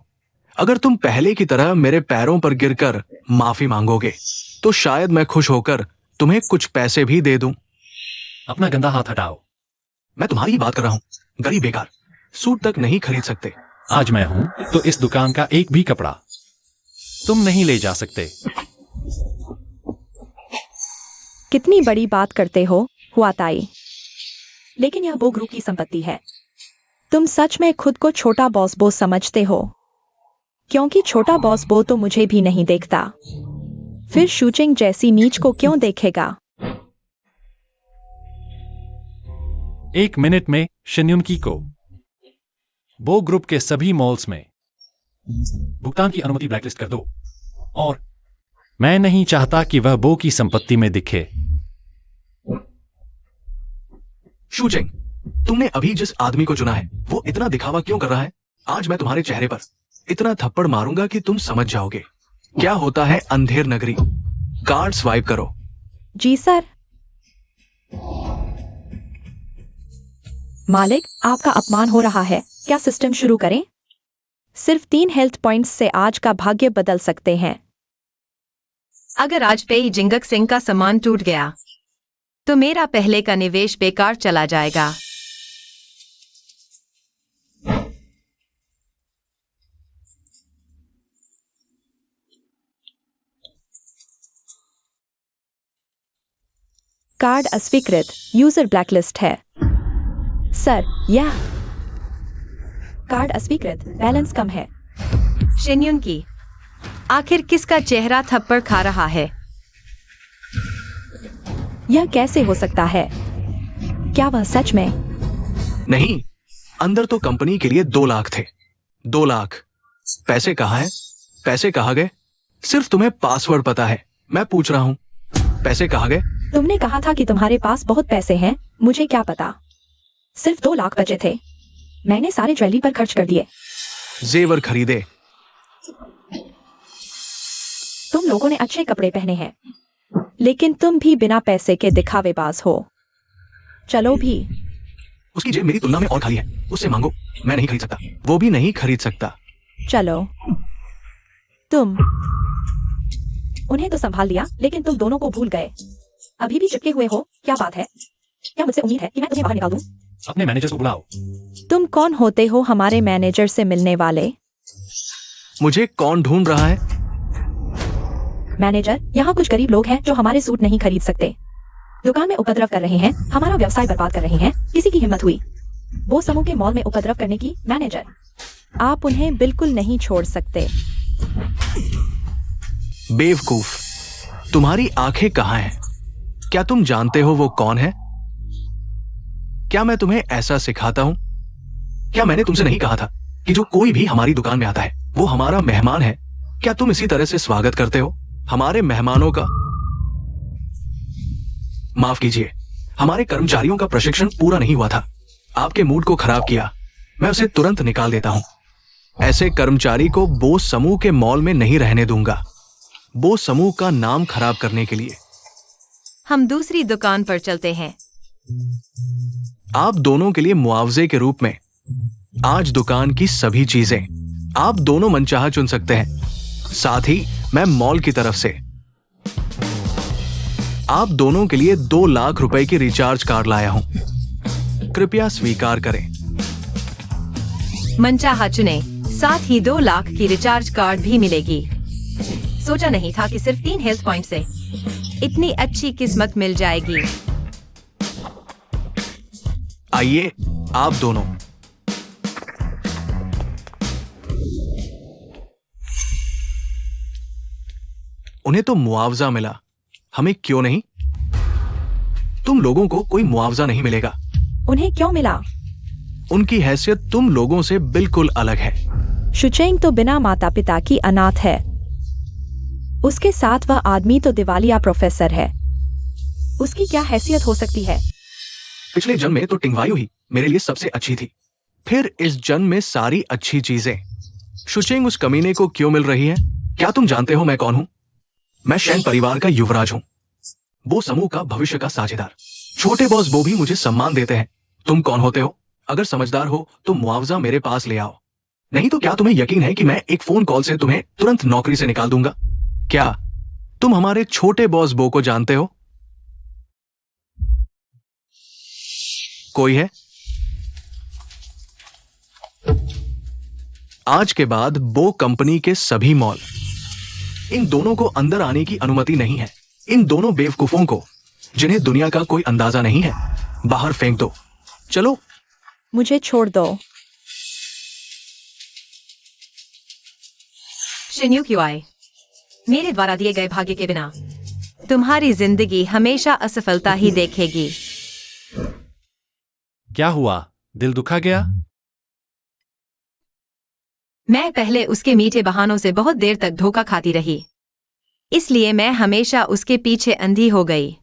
अगर तुम पहले की तरह मेरे पैरों पर गिरकर माफी मांगोगे तो शायद मैं खुश होकर तुम्हें कुछ पैसे भी दे दूं। अपना गंदा हाथ हटाओ। मैं तुम्हारी ही बात कर रहा हूं। गरीब बेकार सूट तक नहीं खरीद सकते। आज मैं हूं तो इस दुकान का एक भी कपड़ा तुम नहीं ले जा सकते। कितनी बड़ी बात करते हो हुआताई। लेकिन यह बो ग्रुप की संपत्ति है। तुम सच में खुद को छोटा बॉस बो समझते हो? क्योंकि छोटा बॉस बो तो मुझे भी नहीं देखता। फिर शूचिंग जैसी नीच को क्यों देखेगा? 1 मिनट में शिन्युनकी को बो ग्रुप के सभी मॉल्स में भुगतान की अनुमति ब्लैकलिस्ट कर दो। और मैं नहीं चाहता कि वह बो की संपत्ति में दिखे। शूचिंग, तुमने अभी जिस आदमी को चुना है वो इतना दिखावा क्यों कर रहा है? आज मैं तुम्हारे चेहरे पर इतना थप्पड़ मारूंगा कि तुम समझ जाओगे क्या होता है अंधेर नगरी। कार्ड स्वाइप करो। जी सर। मालिक, आपका अपमान हो रहा है। क्या सिस्टम शुरू करें? सिर्फ 3 हेल्थ पॉइंट्स से आज का भाग्य बदल सकते हैं। अगर आज पेई जिंगक सिंह का सम्मान टूट गया तो मेरा पहले का निवेश बेकार चला जाएगा। कार्ड अस्वीकृत। यूजर ब्लैकलिस्ट है। सर, यह कार्ड अस्वीकृत। बैलेंस कम है। शिन्युन की आखिर किसका चेहरा थप्पड़ खा रहा है? यह कैसे हो सकता है? क्या वह सच में? नहीं, अंदर तो कंपनी के लिए 2 लाख थे। 2 लाख। पैसे कहाँ हैं? पैसे कहाँ गए? सिर्फ तुम्हें पासवर्ड पता है। मैं पूछ रहा हूँ, पैसे कहाँ गए? तुमने कहा था कि तुम्हारे पास बहुत पैसे हैं। मुझे क्या पता। सिर्फ 2 लाख बचे थे। मैंने सारे ज्वेलरी पर खर्च कर दिए। जेवर खरीदे। तुम लोगों ने अच्छे कपड़े पहने हैं, लेकिन तुम भी बिना पैसे के दिखावेबाज हो। चलो भी। उसकी जेब मेरी तुलना में और खाली है, उससे मांगो। मैं नहीं खरीद सकता, वो भी नहीं खरीद सकता। चलो। तुम उन्हें तो संभाल लिया, लेकिन तुम दोनों को भूल गए। अभी भी चिपके हुए हो, क्या बात है? क्या मुझसे उम्मीद है कि मैं तुम्हें बाहर निकाल दूं? अपने मैनेजर को बुलाओ। तुम कौन होते हो हमारे मैनेजर से मिलने वाले? मुझे कौन ढूंढ रहा है? मैनेजर, यहाँ कुछ गरीब लोग हैं जो हमारे सूट नहीं खरीद सकते। दुकान में उपद्रव कर रहे हैं, हमारा व्यवसाय बर्बाद कर रहे हैं। किसी की हिम्मत हुई वो समूह के मॉल में उपद्रव करने की? मैनेजर, आप उन्हें बिल्कुल नहीं छोड़ सकते। बेवकूफ, तुम्हारी आंखें कहाँ हैं? क्या तुम जानते हो वो कौन है? क्या मैं तुम्हें ऐसा सिखाता हूं? क्या मैंने तुमसे नहीं कहा था कि जो कोई भी हमारी दुकान में आता है वो हमारा मेहमान है? क्या तुम इसी तरह से स्वागत करते हो हमारे मेहमानों का? माफ कीजिए, हमारे कर्मचारियों का प्रशिक्षण पूरा नहीं हुआ था। आपके मूड को खराब किया, मैं उसे तुरंत निकाल देता हूं। ऐसे कर्मचारी को बोस समूह के मॉल में नहीं रहने दूंगा, बोस समूह का नाम खराब करने के लिए। हम दूसरी दुकान पर चलते हैं। आप दोनों के लिए मुआवजे के रूप में आज दुकान की सभी चीजें आप दोनों मनचाहा चुन सकते हैं। साथ ही मैं मॉल की तरफ से आप दोनों के लिए 2 लाख रुपए की रिचार्ज कार्ड लाया हूं। कृपया स्वीकार करें। मनचाहा चुने, साथ ही 2 लाख की रिचार्ज कार्ड भी मिलेगी। सोचा नहीं था कि सिर्फ 3 हेल्थ पॉइंट से इतनी अच्छी किस्मत मिल जाएगी। आइए आप दोनों। उन्हें तो मुआवजा मिला, हमें क्यों नहीं? तुम लोगों को कोई मुआवजा नहीं मिलेगा। उन्हें क्यों मिला? उनकी हैसियत तुम लोगों से बिल्कुल अलग है। शुचेंग तो बिना माता पिता की अनाथ है। उसके साथ वह आदमी तो दिवालिया प्रोफेसर है। उसकी क्या हैसियत हो सकती है? पिछले जन्म में तो टिंगवायु ही मेरे लिए सबसे अच्छी थी, फिर इस जन्म में सारी अच्छी चीजें शुचेंग उस कमीने को क्यों मिल रही है? क्या तुम जानते हो मैं कौन हूं? मैं शैन परिवार का युवराज हूं, वो समूह का भविष्य का साझेदार। छोटे बॉस वो भी मुझे सम्मान देते हैं। तुम कौन होते हो? अगर समझदार हो तो मुआवजा मेरे पास ले आओ, नहीं तो क्या तुम्हें यकीन है कि मैं एक फोन कॉल से तुम्हें तुरंत नौकरी से निकाल दूंगा? क्या तुम हमारे छोटे बॉस बो को जानते हो? कोई है? आज के बाद बो कंपनी के सभी मॉल, इन दोनों को अंदर आने की अनुमति नहीं है। इन दोनों बेवकूफों को, जिन्हें दुनिया का कोई अंदाजा नहीं है, बाहर फेंक दो। चलो। मुझे छोड़ दो। शिन्यू क्यों आए? मेरे द्वारा दिए गए भाग्य के बिना तुम्हारी जिंदगी हमेशा असफलता ही देखेगी। क्या हुआ? दिल दुखा गया? मैं पहले उसके मीठे बहानों से बहुत देर तक धोखा खाती रही, इसलिए मैं हमेशा उसके पीछे अंधी हो गई।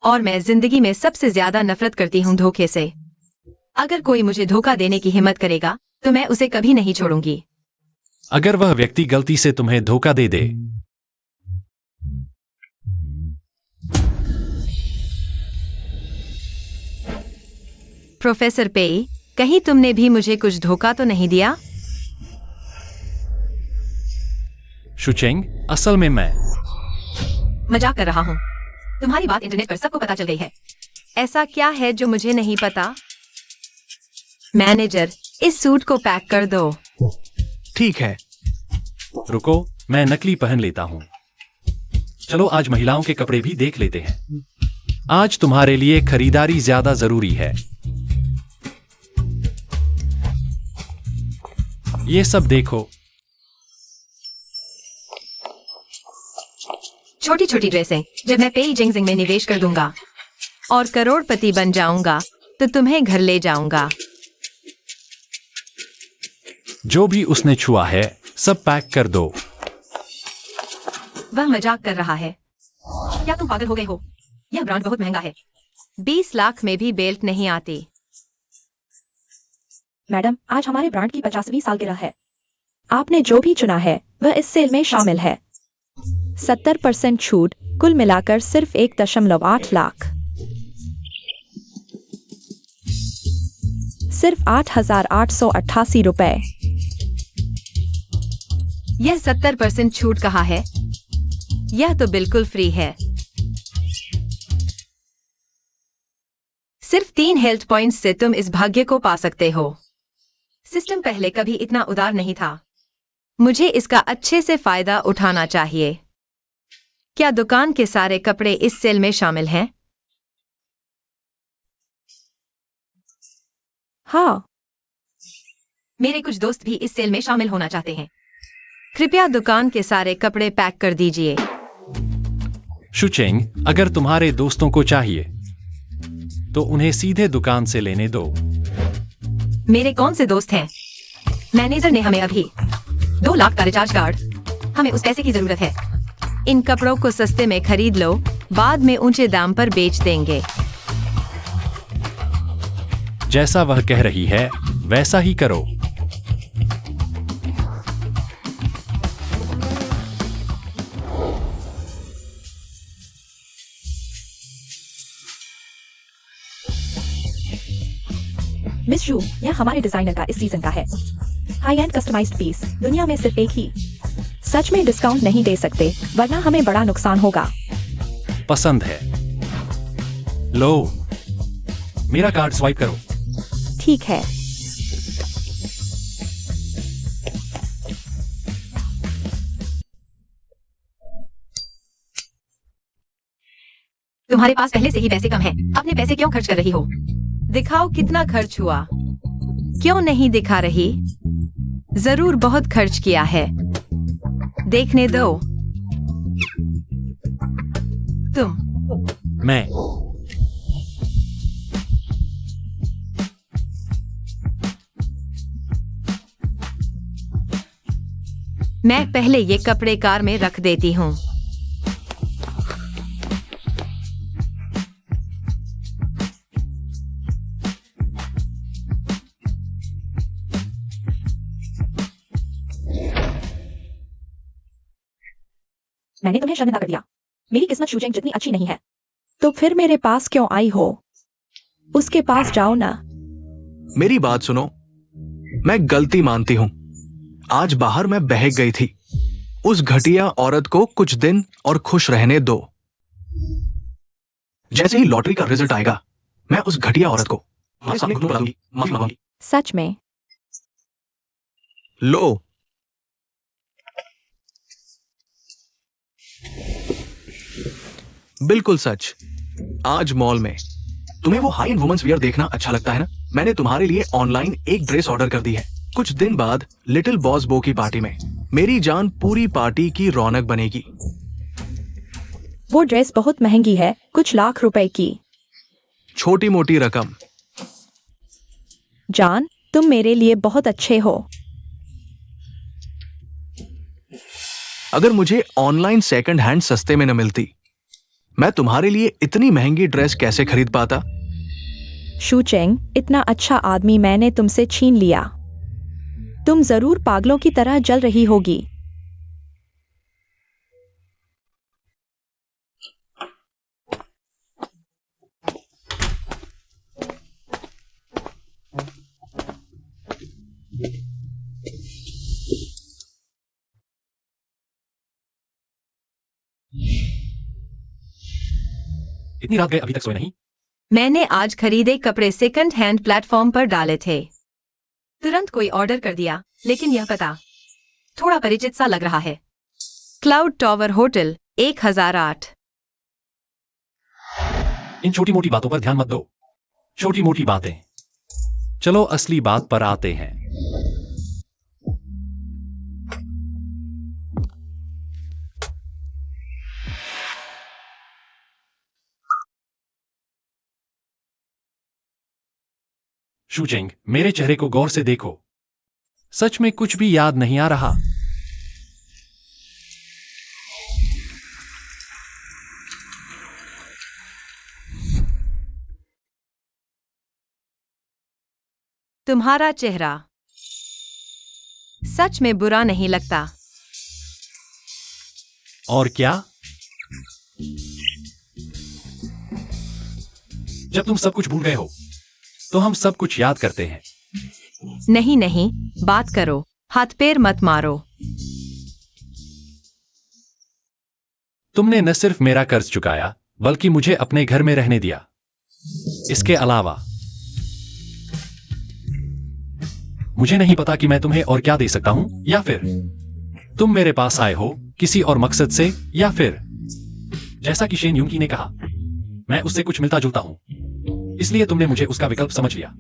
और मैं जिंदगी में सबसे ज्यादा नफरत करती हूँ धोखे से। अगर कोई मुझे धोखा देने की हिम्मत करेगा तो मैं उसे कभी नहीं छोड़ूंगी। अगर वह व्यक्ति गलती से तुम्हें धोखा दे दे, प्रोफेसर पेई, कहीं तुमने भी मुझे कुछ धोखा तो नहीं दिया? शुचेंग, असल में मैं मजाक कर रहा हूँ। तुम्हारी बात इंटरनेट पर सबको पता चल गई है। ऐसा क्या है जो मुझे नहीं पता? मैनेजर, इस सूट को पैक कर दो। ठीक है। रुको, मैं नकली पहन लेता हूं। चलो आज महिलाओं के कपड़े भी देख लेते हैं। आज तुम्हारे लिए खरीदारी ज्यादा जरूरी है। ये सब देखो। छोटी छोटी ड्रेसें। जब मैं पेई जिंगजिंग में निवेश कर दूंगा और करोड़पति बन जाऊंगा तो तुम्हें घर ले जाऊंगा। जो भी उसने छुआ है सब पैक कर दो। वह मजाक कर रहा है। क्या तुम पागल हो गए हो? यह ब्रांड बहुत महंगा है। 20 लाख में भी बेल्ट नहीं आती। मैडम, आज हमारे ब्रांड की 50वीं सालगिरह है। आपने जो भी चुना है वह इस सेल में शामिल है। 70% छूट, कुल मिलाकर सिर्फ 1.8 लाख। सिर्फ 8,888 रुपए। यह 70% छूट कहाँ है? यह तो बिल्कुल फ्री है। सिर्फ 3 हेल्थ पॉइंट्स से तुम इस भाग्य को पा सकते हो। सिस्टम पहले कभी इतना उदार नहीं था। मुझे इसका अच्छे से फायदा उठाना चाहिए। क्या दुकान के सारे कपड़े इस सेल में शामिल हैं? हाँ, मेरे कुछ दोस्त भी इस सेल में शामिल होना चाहते हैं। कृपया दुकान के सारे कपड़े पैक कर दीजिए। शुचेंग, अगर तुम्हारे दोस्तों को चाहिए तो उन्हें सीधे दुकान से लेने दो। मेरे कौन से दोस्त हैं? मैनेजर ने हमें अभी 2 लाख का रिचार्ज कार्ड। हमें उस पैसे की जरूरत है। इन कपड़ों को सस्ते में खरीद लो, बाद में ऊंचे दाम पर बेच देंगे। जैसा वह कह रही है वैसा ही करो। मिस शू, यह हमारे डिजाइनर का इस सीजन का है। हाई एंड कस्टमाइज्ड पीस, दुनिया में सिर्फ एक ही। सच में डिस्काउंट नहीं दे सकते, वरना हमें बड़ा नुकसान होगा। पसंद है। लो, मेरा कार्ड स्वाइप करो। ठीक है। तुम्हारे पास पहले से ही पैसे कम हैं। अपने पैसे क्यों खर्च कर रही हो? दिखाओ कितना खर्च हुआ। क्यों नहीं दिखा रही? जरूर बहुत खर्च किया है। देखने दो। तुम मैं पहले ये कपड़े कार में रख देती हूँ। मैंने तुम्हें शर्मिंदा कर दिया। मेरी किस्मत शूजेंग जितनी अच्छी नहीं है। तो फिर मेरे पास क्यों आई हो? उसके पास जाओ ना। मेरी बात सुनो, मैं गलती मानती हूं। आज बाहर मैं बहक गई थी। उस घटिया औरत को कुछ दिन और खुश रहने दो। जैसे ही लॉटरी का रिजल्ट आएगा, मैं उस घटिया औरत को हमारे सामने घुटनों पर डालूंगी, माफी मांगूंगी। सच में? लो, बिल्कुल सच। आज मॉल में तुम्हें वो हाई एंड वुमेन्स वियर देखना अच्छा लगता है ना? मैंने तुम्हारे लिए ऑनलाइन एक ड्रेस ऑर्डर कर दी है। कुछ दिन बाद लिटिल बॉस बो की पार्टी में मेरी जान पूरी पार्टी की रौनक बनेगी। वो ड्रेस बहुत महंगी है, कुछ लाख रुपए की। छोटी मोटी रकम। जान, तुम मेरे लिए बहुत अच्छे हो। अगर मुझे ऑनलाइन सेकंड हैंड सस्ते में न मिलती, मैं तुम्हारे लिए इतनी महंगी ड्रेस कैसे खरीद पाता? शूचेंग, इतना अच्छा आदमी मैंने तुमसे छीन लिया। तुम जरूर पागलों की तरह जल रही होगी। इतनी रात गए अभी तक सोए नहीं? मैंने आज खरीदे कपड़े सेकंड हैंड प्लेटफॉर्म पर डाले थे। तुरंत कोई ऑर्डर कर दिया, लेकिन यह पता थोड़ा परिचित सा लग रहा है। Cloud tower hotel 1008। इन छोटी मोटी बातों पर ध्यान मत दो। छोटी मोटी बातें। चलो असली बात पर आते हैं। शूचेंग, मेरे चेहरे को गौर से देखो। सच में कुछ भी याद नहीं आ रहा। तुम्हारा चेहरा सच में बुरा नहीं लगता। और क्या? जब तुम सब कुछ भूल गए हो तो हम सब कुछ याद करते हैं। नहीं नहीं, बात करो, हाथ पैर मत मारो। तुमने न सिर्फ मेरा कर्ज चुकाया बल्कि मुझे अपने घर में रहने दिया। इसके अलावा मुझे नहीं पता कि मैं तुम्हें और क्या दे सकता हूं, या फिर तुम मेरे पास आए हो किसी और मकसद से, या फिर जैसा कि शेन यूंगी ने कहा, मैं उससे कुछ मिलता जुलता हूं, इसलिए तुमने मुझे उसका विकल्प समझ लिया।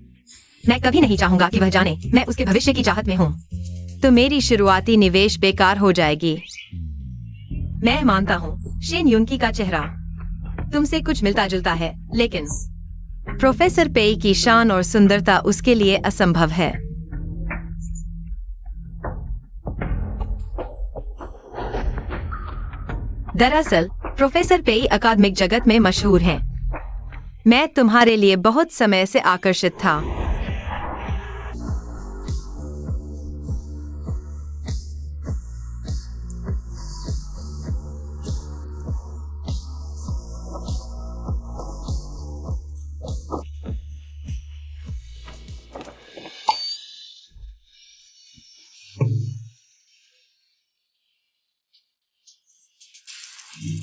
मैं कभी नहीं चाहूंगा कि वह जाने मैं उसके भविष्य की चाहत में हूँ। तो मेरी शुरुआती निवेश बेकार हो जाएगी। मैं मानता हूँ शेन यूंगी का चेहरा तुमसे कुछ मिलता जुलता है, लेकिन प्रोफेसर पेई की शान और सुंदरता उसके लिए असंभव है। दरअसल प्रोफेसर पेई अकादमिक जगत में मशहूर हैं। मैं तुम्हारे लिए बहुत समय से आकर्षित था।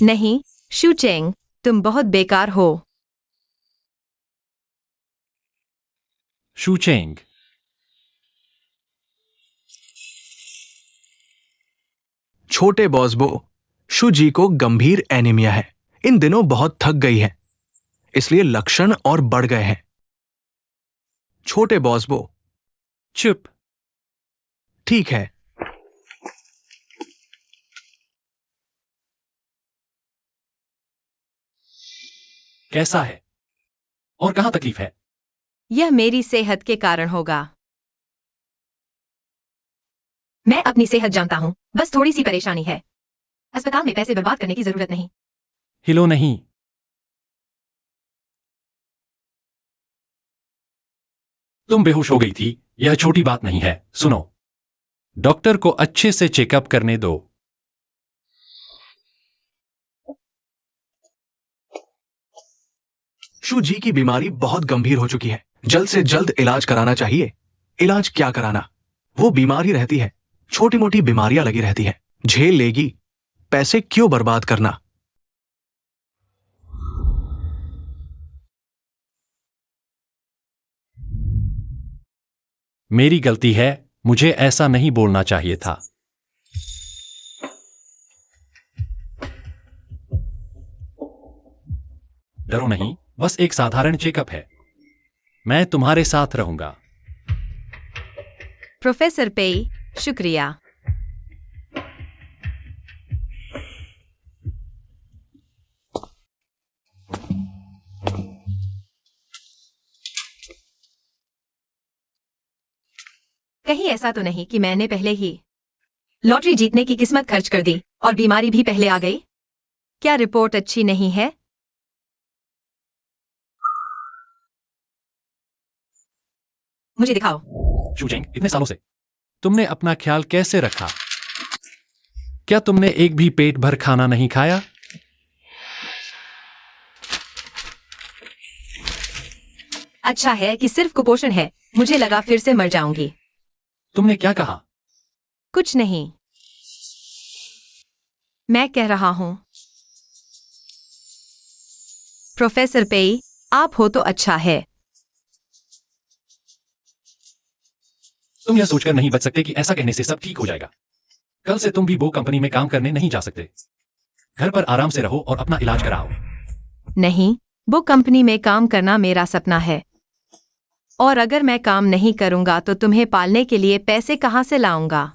नहीं शूचेंग, तुम बहुत बेकार हो। शूचेंग, छोटे बॉसबो, शु जी को गंभीर एनीमिया है। इन दिनों बहुत थक गई है, इसलिए लक्षण और बढ़ गए हैं। छोटे बॉसबो। चुप। ठीक है। कैसा है और कहां तकलीफ है? यह मेरी सेहत के कारण होगा। मैं अपनी सेहत जानता हूँ, बस थोड़ी सी परेशानी है। अस्पताल में पैसे बर्बाद करने की जरूरत नहीं। हिलो नहीं। तुम बेहोश हो गई थी, यह छोटी बात नहीं है। सुनो, डॉक्टर को अच्छे से चेकअप करने दो। शु जी की बीमारी बहुत गंभीर हो चुकी है। जल्द से जल्द इलाज कराना चाहिए। इलाज क्या कराना, वो बीमारी रहती है, छोटी मोटी बीमारियां लगी रहती है, झेल लेगी। पैसे क्यों बर्बाद करना। मेरी गलती है, मुझे ऐसा नहीं बोलना चाहिए था। डरो नहीं, बस एक साधारण चेकअप है। मैं तुम्हारे साथ रहूंगा। प्रोफेसर पेई, शुक्रिया। कहीं ऐसा तो नहीं कि मैंने पहले ही लॉटरी जीतने की किस्मत खर्च कर दी और बीमारी भी पहले आ गई? क्या रिपोर्ट अच्छी नहीं है? मुझे दिखाओ। शूचेंग, इतने सालों से तुमने अपना ख्याल कैसे रखा? क्या तुमने एक भी पेट भर खाना नहीं खाया? अच्छा है कि सिर्फ कुपोषण है, मुझे लगा फिर से मर जाऊंगी। तुमने क्या कहा? कुछ नहीं, मैं कह रहा हूं प्रोफेसर पेई, आप हो तो अच्छा है। तुम यह सोचकर नहीं बच सकते कि ऐसा कहने से सब ठीक हो जाएगा। कल से तुम भी वो कंपनी में काम करने नहीं जा सकते। घर पर आराम से रहो और अपना इलाज कराओ। नहीं, वो कंपनी में काम करना मेरा सपना है, और अगर मैं काम नहीं करूंगा तो तुम्हें पालने के लिए पैसे कहां से लाऊंगा?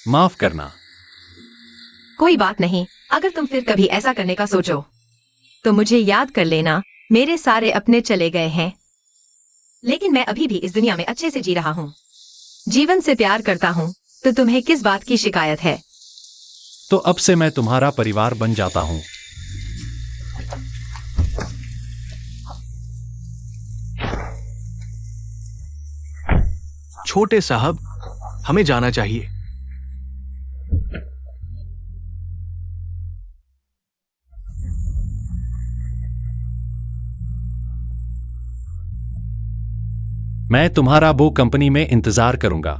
माफ करना। कोई बात नहीं, अगर तुम फिर कभी ऐसा करने का सोचो तो मुझे याद कर लेना। मेरे सारे अपने चले गए हैं। लेकिन मैं अभी भी इस दुनिया में अच्छे से जी रहा हूँ। जीवन से प्यार करता हूँ, तो तुम्हें किस बात की शिकायत है? तो अब से मैं तुम्हारा परिवार बन जाता हूं। छोटे साहब, हमें जाना चाहिए। मैं तुम्हारा वो कंपनी में इंतजार करूंगा।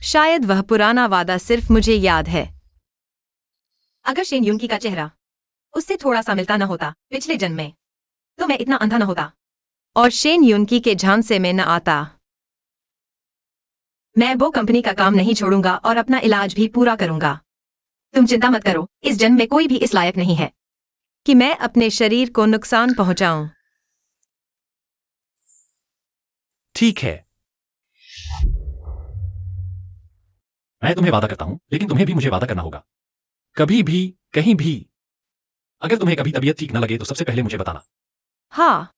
शायद वह पुराना वादा सिर्फ मुझे याद है। अगर शेन यूंगी का चेहरा उससे थोड़ा सा मिलता न होता पिछले जन्म में, तो मैं इतना अंधा न होता और शेन यूंगी के झांसे में न आता। मैं वो कंपनी का काम नहीं छोड़ूंगा और अपना इलाज भी पूरा करूंगा। तुम चिंता मत करो, इस जन्म में कोई भी इस लायक नहीं है कि मैं अपने शरीर को नुकसान पहुंचाऊं। ठीक है, मैं तुम्हें वादा करता हूं, लेकिन तुम्हें भी मुझे वादा करना होगा। कभी भी, कहीं भी, अगर तुम्हें कभी तबीयत ठीक न लगे तो सबसे पहले मुझे बताना। हाँ,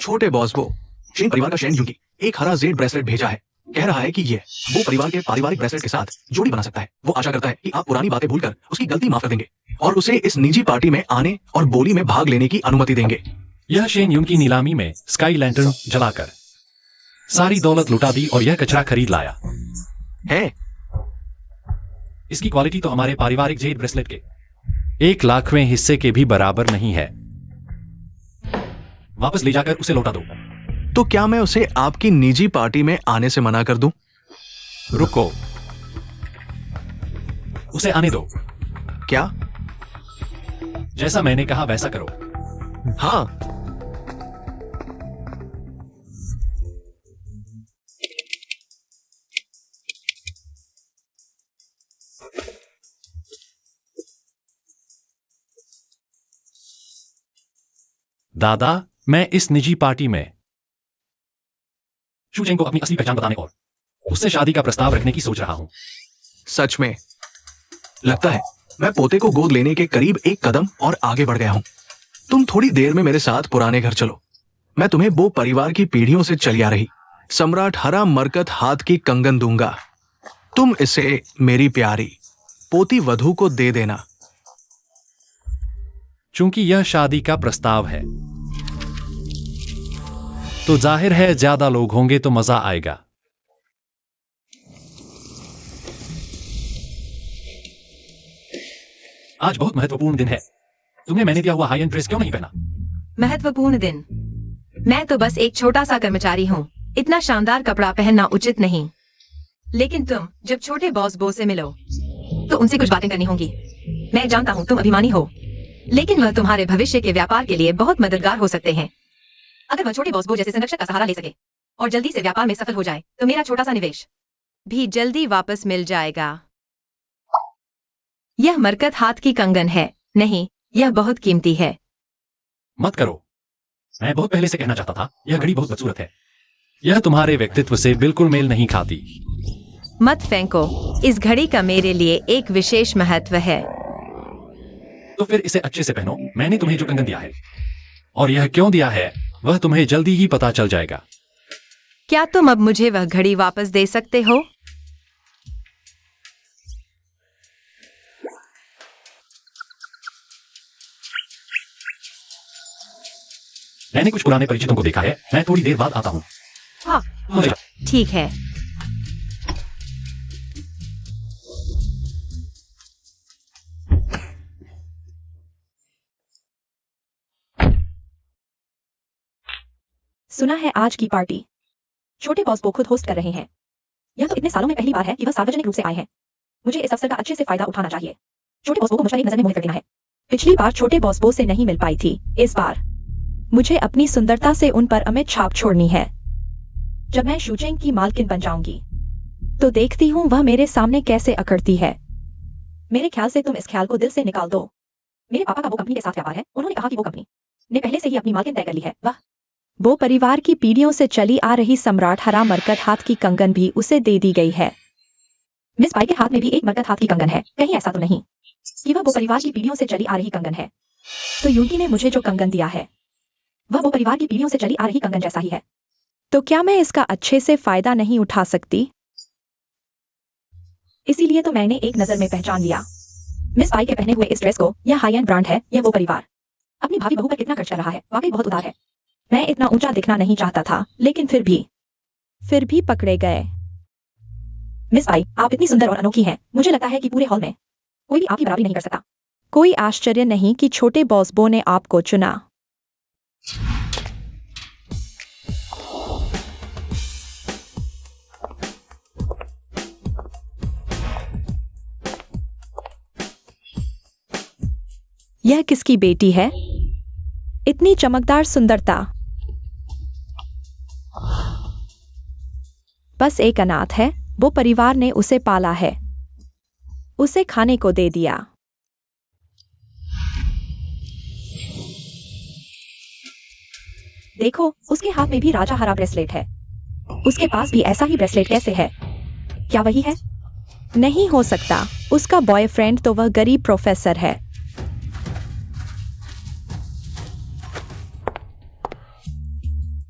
छोटे बॉस, वो शेन परिवार का शेन यूंगी एक हरा जेड ब्रेसलेट भेजा है। कह रहा है कि ये वो परिवार के पारिवारिक ब्रेसलेट के साथ जोड़ी बना सकता है। वो आशा करता है कि आप पुरानी बातें भूलकर उसकी गलती माफ कर देंगे और उसे इस निजी पार्टी में आने और बोली में भाग लेने की अनुमति देंगे। यह शेन यून की नीलामी में स्काई लैंटर्न जलाकर सारी दौलत लुटा दी और यह कचरा खरीद लाया है। इसकी क्वालिटी तो हमारे पारिवारिक जेड ब्रेसलेट के 1,00,000वें हिस्से के भी बराबर नहीं है। वापस ले जाकर उसे लौटा दो। तो क्या मैं उसे आपकी निजी पार्टी में आने से मना कर दूं? रुको, उसे आने दो। क्या? जैसा मैंने कहा वैसा करो। हाँ। दादा, मैं इस निजी पार्टी में शूचेंग को अपनी असली पहचान बताने और उससे शादी का प्रस्ताव रखने की सोच रहा हूं। सच में लगता है मैं पोते को गोद लेने के करीब एक कदम और आगे बढ़ गया हूं। तुम थोड़ी देर में मेरे साथ पुराने घर चलो। मैं तुम्हें वो परिवार की पीढ़ियों से चली आ रही सम्राट हरा मरकत हाथ की कंगन दूंगा। तुम इसे मेरी प्यारी पोती वधू को दे देना। चूंकि यह शादी का प्रस्ताव है, तो जाहिर है ज्यादा लोग होंगे तो मजा आएगा। आज बहुत महत्वपूर्ण दिन है। तुम्हें मैंने दिया हुआ हाई एंड ड्रेस क्यों नहीं पहना? महत्वपूर्ण दिन? मैं तो बस एक छोटा सा कर्मचारी हूँ। इतना शानदार कपड़ा पहनना उचित नहीं। लेकिन तुम जब छोटे बॉस से मिलो तो उनसे कुछ बातें करनी होंगी। मैं जानता हूँ तुम अभिमानी हो, लेकिन वह तुम्हारे भविष्य के व्यापार के लिए बहुत मददगार हो सकते हैं। अगर वह छोटे बॉस जैसे संरक्षक का सहारा ले सके और जल्दी से व्यापार में सफल हो जाए, तो मेरा छोटा सा निवेश भी जल्दी वापस मिल जाएगा। यह मरकत हाथ की कंगन है। नहीं, यह बहुत कीमती है। मत करो। मैं बहुत पहले से कहना चाहता था, यह घड़ी बहुत बदसूरत है। यह तुम्हारे व्यक्तित्व से बिल्कुल मेल नहीं खाती। मत फेंको। इस घड़ी का मेरे लिए एक विशेष महत्व है। तो फिर इसे अच्छे से पहनो। मैंने तुम्हें जो कंगन दिया है और यह क्यों दिया है, वह तुम्हें जल्दी ही पता चल जाएगा। क्या तुम अब मुझे वह घड़ी वापस दे सकते हो? मैंने कुछ पुराने परिचितों को देखा है। मैं थोड़ी देर बाद आता हूँ। हाँ, मुझे ठीक है। सुना है आज की पार्टी छोटे बॉस खुद होस्ट कर रहे हैं। यह तो इतने सालों में पहली बार है कि वह सार्वजनिक रूप से आए हैं। मुझे इस अवसर का अच्छे से फायदा उठाना चाहिए। छोटे बॉस को मुझे एक नजर में मोहित कर देना है। पिछली बार छोटे बॉस से नहीं मिल पाई थी। इस बार मुझे अपनी सुंदरता से उन पर अमिट छाप छोड़नी है। जब मैं शूचेंग की मालकिन बन जाऊंगी तो देखती हूँ वह मेरे सामने कैसे अकड़ती है। मेरे ख्याल से तुम इस ख्याल को दिल से निकाल दो। मेरे पापा का वो कंपनी के साथ व्यापार है। उन्होंने कहा कि वो कंपनी ने पहले से ही अपनी मालकिन तय कर ली है। वाह। वो परिवार की पीढ़ियों से चली आ रही सम्राट हरा मरकत हाथ की कंगन भी उसे दे दी गई है। मिस पाई के हाथ में भी एक मरकत हाथ की कंगन है। कहीं ऐसा तो नहीं कि वह वो परिवार की पीढ़ियों से चली आ रही कंगन है? तो यूकी ने मुझे जो कंगन दिया है वह वो परिवार की पीढ़ियों से चली आ रही कंगन जैसा ही है। तो क्या मैं इसका अच्छे से फायदा नहीं उठा सकती? इसीलिए तो मैंने एक नजर में पहचान लिया। मिस पाई के पहने हुए इस ड्रेस को, यह हाई एंड ब्रांड है। यह वो परिवार अपनी भावी बहू पर कितना खर्च कर रहा है। वाकई बहुत उदार है। मैं इतना ऊंचा दिखना नहीं चाहता था, लेकिन फिर भी पकड़े गए। मिस पाई, आप इतनी सुंदर और अनोखी हैं। मुझे लगता है कि पूरे हॉल में कोई भी आपकी बराबरी नहीं कर सकता। कोई आश्चर्य नहीं कि छोटे बॉसबो ने आपको चुना। यह किसकी बेटी है? इतनी चमकदार सुंदरता। बस एक अनाथ है। वो परिवार ने उसे पाला है, उसे खाने को दे दिया। देखो, उसके हाथ में भी राजा हरा ब्रेसलेट है। उसके पास भी ऐसा ही ब्रेसलेट कैसे है? क्या वही है? नहीं हो सकता। उसका बॉयफ्रेंड तो वह गरीब प्रोफेसर है।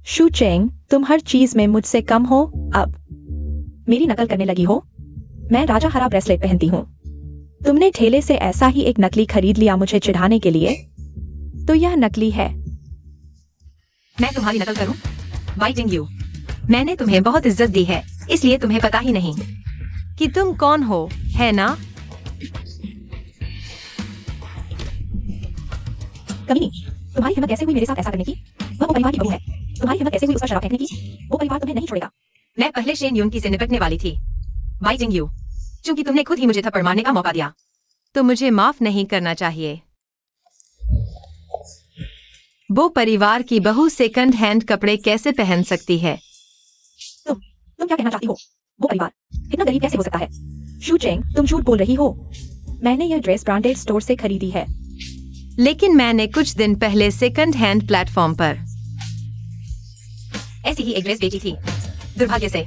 शू चेंग, तुम हर चीज में मुझसे कम हो। अब मेरी नकल करने लगी हो? मैं राजा हरा ब्रेसलेट पहनती हूँ। तुमने ठेले से ऐसा ही एक नकली खरीद लिया मुझे चिढ़ाने के लिए? तो यह नकली है। मैं तुम्हारी नकल करूं? वाई जिंग यू, मैंने तुम्हें बहुत इज्जत दी है, इसलिए तुम्हें पता ही नहीं कि तुम कौन हो, है ना? कमीनी, तुम्हारी हिम्मत कैसे हुई मेरे साथ ऐसा करने की? वह वो परिवार की बहू है। तुम्हारी हिम्मत कैसे हुई उस पर शराब फेंकने की? वो परिवार तुम्हें नहीं छोड़ेगा। मैं पहले शेन यूंकी से निपटने वाली थी, वाई जिंग यू, क्योंकि तुमने खुद ही मुझे थप्पड़ मारने का मौका दिया, तो मुझे माफ नहीं करना चाहिए। वो परिवार की बहू सेकंड हैंड कपड़े कैसे पहन सकती है? तुम क्या कहना चाहती हो? वो परिवार इतना गरीब कैसे हो सकता है? शू चेंग, तुम झूठ बोल रही हो। मैंने यह ड्रेस ब्रांडेड स्टोर से खरीदी है। लेकिन मैंने कुछ दिन पहले सेकंड हैंड प्लेटफॉर्म पर ऐसी ही एक ड्रेस बेची थी। दुर्भाग्य से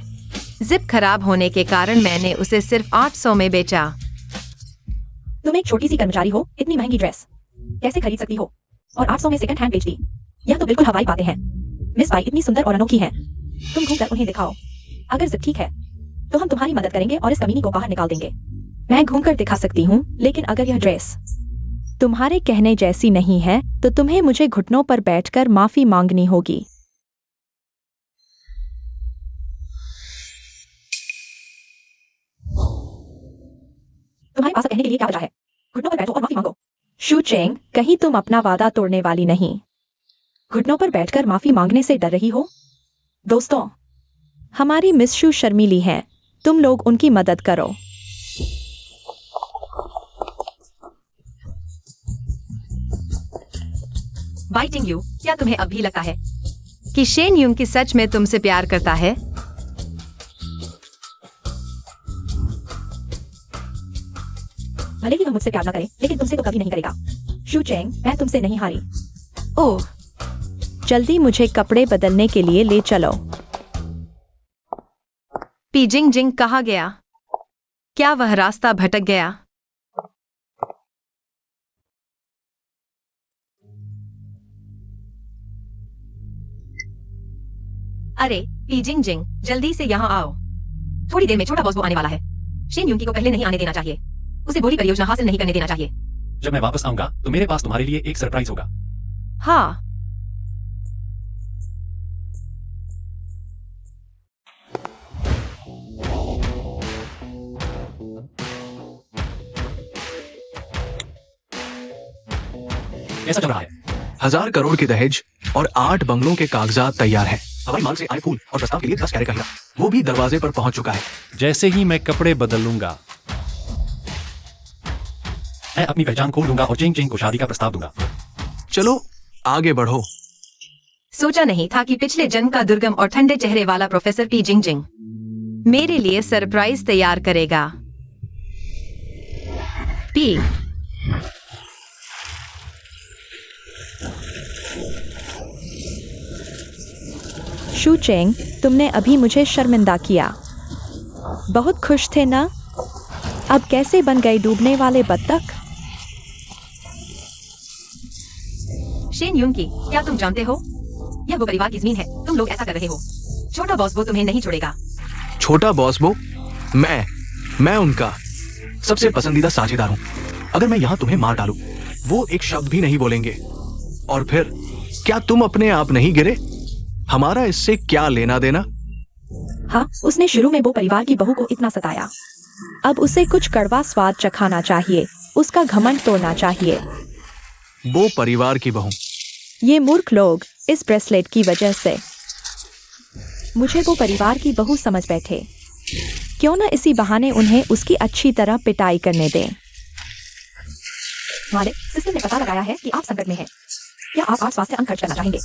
जिप खराब होने के कारण मैंने उसे सिर्फ 800 में बेचा। तुम एक छोटी सी कर्मचारी हो, इतनी महंगी ड्रेस कैसे खरीद सकती हो? और 800 में सेकंड हैंड बेच दी। यह तो बिल्कुल हवाई बातें हैं। मिस पाई इतनी सुंदर और अनोखी हैं। तुम घूमकर उन्हें दिखाओ। अगर जिप ठीक है तो हम तुम्हारी मदद करेंगे और इस कमीनी को बाहर निकाल देंगे। मैं घूमकर दिखा सकती हूँ, लेकिन अगर यह ड्रेस तुम्हारे कहने जैसी नहीं है तो तुम्हें मुझे घुटनों पर बैठकर माफी मांगनी होगी। तुम्हारे पास कहने के लिए क्या वजह है? घुटनों पर बैठो और माफी मांगो। शू चेंग, कहीं तुम अपना वादा तोड़ने वाली नहीं? घुटनों पर बैठकर माफी मांगने से डर रही हो? दोस्तों, हमारी मिस शू शर्मीली हैं। तुम लोग उनकी मदद करो। बाइटिंग यू, क्या तुम्हें अब भी लगता है कि शेन यूंग की सच में तुमसे प्यार करता है? भले ही वह मुझसे प्यार न करे, लेकिन तुमसे तो कभी नहीं करेगा। शू चेंग, मैं तुमसे नहीं हारी। ओह, जल्दी मुझे कपड़े बदलने के लिए ले चलो। पी जिंग जिंग कहाँ गया? क्या वह रास्ता भटक गया? अरे पी जिंग जिंग, जल्दी से यहाँ आओ। थोड़ी देर में छोटा बॉस वो आने वाला है। शेन यूंग को पहले नहीं आने देना चाहिए। उसे बोली परियोजना हासिल नहीं करने देना चाहिए। जब मैं वापस आऊंगा तो मेरे पास तुम्हारे लिए एक सरप्राइज होगा। हाँ, कैसा चल रहा है? 1000 करोड़ की दहेज और 8 बंगलों के कागजात तैयार हैं। हवाई मार्ग से आए फूल और प्रस्ताव के लिए 10 कैरेट का हीरा, वो भी दरवाजे पर पहुंच चुका है। जैसे ही मैं कपड़े बदल लूंगा मैं अपनी पहचान खोल दूंगा और चिंग चिंग को शादी का प्रस्ताव दूंगा। चलो आगे बढ़ो। सोचा नहीं था कि पिछले जन्म का दुर्गम और ठंडे चेहरे वाला प्रोफेसर पी जिंग जिंग मेरे लिए सरप्राइज तैयार करेगा। पी शू चेंग, तुमने अभी मुझे शर्मिंदा किया। बहुत खुश थे ना? अब कैसे बन गए डूबने वाले बत्तख? शेन यून की, क्या तुम जानते हो? यह वो परिवार की जमीन है। तुम लोग ऐसा कर रहे हो। छोटा बॉस वो तुम्हें नहीं छोड़ेगा। छोटा बॉस वो? मैं उनका सबसे पसंदीदा साझेदार हूं। अगर मैं यहां तुम्हें मार डालूं, वो एक शब्द भी नहीं बोलेंगे। और फिर क्या तुम अपने आप नहीं गिरे? हमारा इससे क्या लेना देना? हाँ, उसने शुरू में वो परिवार की बहू को इतना सताया। अब उसे कुछ कड़वा स्वाद चखाना चाहिए, उसका घमंड तोड़ना चाहिए। वो परिवार की बहू? ये मूर्ख लोग इस ब्रेसलेट की वजह से मुझे वो परिवार की बहू समझ बैठे। क्यों न इसी बहाने उन्हें उसकी अच्छी तरह पिटाई करने दें। मालिक, सिस्टम ने पता लगाया है कि आप संकट में हैं। क्या आप 8 स्वास्थ्य अंक खर्च करना चाहेंगे?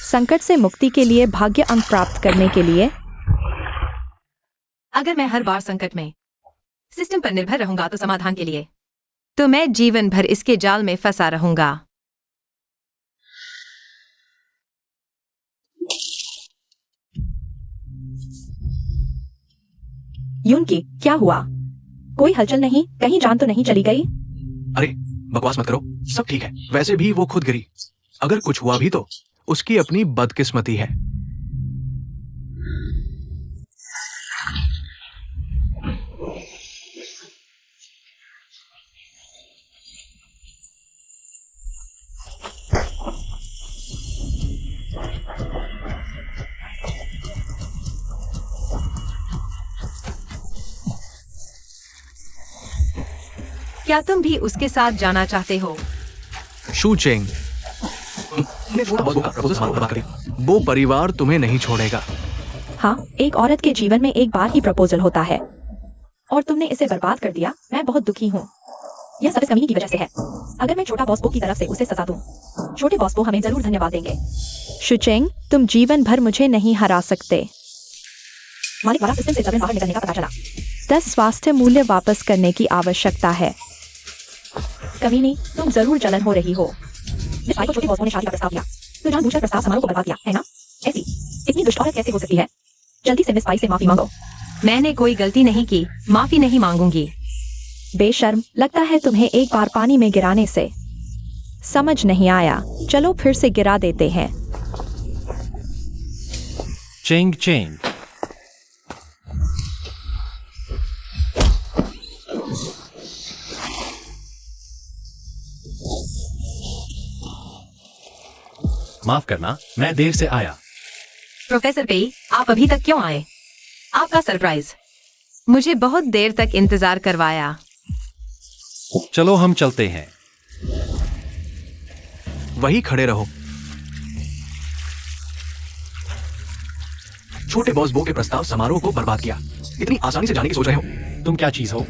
संकट से मुक्ति के लिए, भाग्य अंक प्राप्त करने के लिए? अगर मैं हर बार संकट में सिस्टम पर निर्भर रहूंगा तो समाधान के लिए तो मैं जीवन भर इसके जाल में फंसा रहूंगा। यून की, क्या हुआ? कोई हलचल नहीं? कहीं जान तो नहीं चली गई? अरे बकवास मत करो, सब ठीक है। वैसे भी वो खुद गिरी। अगर कुछ हुआ भी तो उसकी अपनी बदकिस्मती है। क्या तुम भी उसके साथ जाना चाहते हो? शू चेंग, तुमने छोटा बॉस का प्रपोजल समारोह बर्बाद कर दिया। वो परिवार तुम्हें नहीं छोड़ेगा। हाँ, एक औरत के जीवन में एक बार ही प्रपोजल होता है और तुमने इसे बर्बाद कर दिया। मैं बहुत दुखी हूँ। यह सब इस कमीनी की वजह से है। अगर मैं छोटा बॉस बो की तरफ से उसे सजा दूं, छोटे बॉस बो हमें जरूर धन्यवाद देंगे। शुचेंग, तुम जीवन भर मुझे नहीं हरा सकते। मालिक वाला सिस्टम से जबरन बाहर निकलने का पता चला। 10 स्वास्थ्य मूल्य वापस करने की आवश्यकता है। कमीनी, तुम जरूर जलन हो रही हो। जिस भाई को छोटे बॉस ने शादी का प्रस्ताव दिया, तो जानबूझकर प्रस्ताव समारोह को बर्बाद किया, है ना? ऐसी इतनी दुष्ट औरत कैसे हो सकती है? जल्दी से मिस पाई से माफी मांगो। मैंने कोई गलती नहीं की, माफी नहीं मांगूंगी। बेशर्म, लगता है तुम्हें एक बार पानी में गिराने से समझ नहीं आया। चलो फिर से गिरा देते हैं। चेंग चेंग, माफ करना, मैं देर से आया। प्रोफेसर पेई, आप अभी तक क्यों आए? आपका सरप्राइज मुझे बहुत देर तक इंतजार करवाया। चलो हम चलते हैं। वही खड़े रहो। छोटे बॉस बो के प्रस्ताव समारोह को बर्बाद किया। इतनी आसानी से जाने की सोच रहे हो? तुम क्या चीज हो?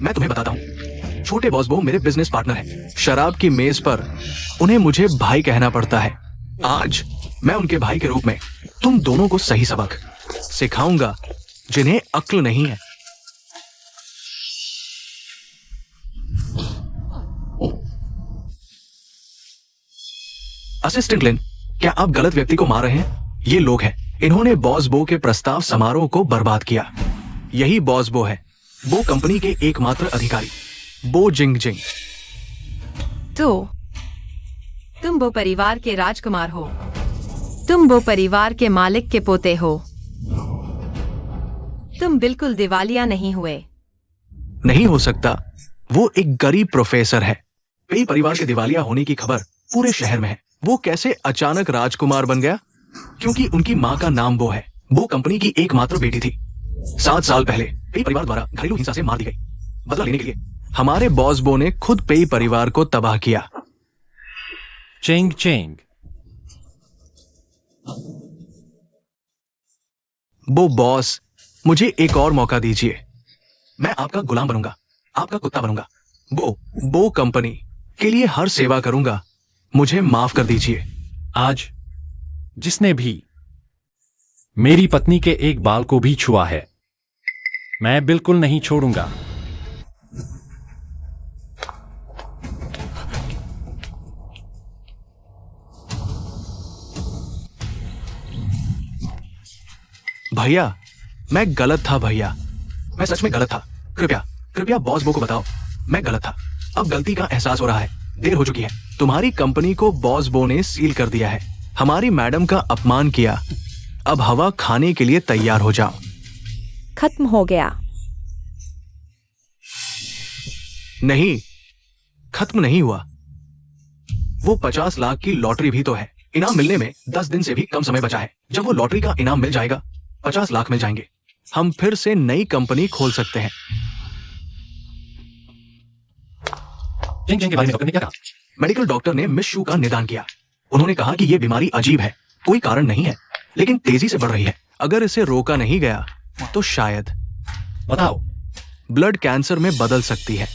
मैं तुम्हें बताता हूँ। छोटे बॉस बो मेरे बिजनेस पार्टनर हैं। शराब की मेज पर उन्हें मुझे भाई कहना पड़ता है। आज मैं उनके भाई के रूप में तुम दोनों को सही सबक सिखाऊंगा जिन्हें अक्ल नहीं है। असिस्टेंट लिन, क्या आप गलत व्यक्ति को मार रहे हैं? ये लोग हैं, इन्होंने बॉस बो के प्रस्ताव समारोह को बर्बाद किया। यही बॉस बो है, बो कंपनी के एकमात्र अधिकारी, बो जिंग जिंग। तो तुम वो परिवार के राजकुमार हो। तुम वो परिवार के मालिक के पोते हो। तुम बिल्कुल दिवालिया नहीं हुए। नहीं हो सकता। वो एक गरीब प्रोफेसर है। कई परिवार के दिवालिया होने की खबर पूरे शहर में है। वो कैसे अचानक राजकुमार बन गया? क्योंकि उनकी माँ का नाम वो है। वो कंपनी की एकमात्र बेटी थी। 7 साल पहले पेई परिवार द्वारा घरेलू हिंसा से मार दी गई। बदला लेने के लिए हमारे बॉस बो ने खुद पेई परिवार को तबाह किया। चेंग चेंग, बो बॉस, मुझे एक और मौका दीजिए। मैं आपका गुलाम बनूंगा, आपका कुत्ता बनूंगा। बो कंपनी के लिए हर सेवा करूंगा। मुझे माफ कर दीजिए। आज जिसने भी मेरी पत्नी के एक बाल को भी छुआ है, मैं बिल्कुल नहीं छोड़ूंगा। भैया, मैं गलत था भैया, मैं सच में गलत था। कृपया कृपया बॉस बो को बताओ, मैं गलत था। अब गलती का एहसास हो रहा है, देर हो चुकी है। तुम्हारी कंपनी को बॉस बो ने सील कर दिया है, हमारी मैडम का अपमान किया। अब हवा खाने के लिए तैयार हो जाओ। खत्म हो गया। नहीं, खत्म नहीं हुआ। वो 50 लाख की लॉटरी भी तो है। इनाम मिलने में 10 दिन से भी कम समय बचा है। जब वो लॉटरी का इनाम मिल जाएगा, 50 लाख मिल जाएंगे। हम फिर से नई कंपनी खोल सकते हैं। चिंग चिंग के बारे में डॉक्टर ने क्या कहा? मेडिकल डॉक्टर ने मिस शू का निदान किया। उन्होंने कहा कि यह बीमारी अजीब है, कोई कारण नहीं है, लेकिन तेजी से बढ़ रही है। अगर इसे रोका नहीं गया तो शायद बताओ। ब्लड कैंसर में बदल सकती है।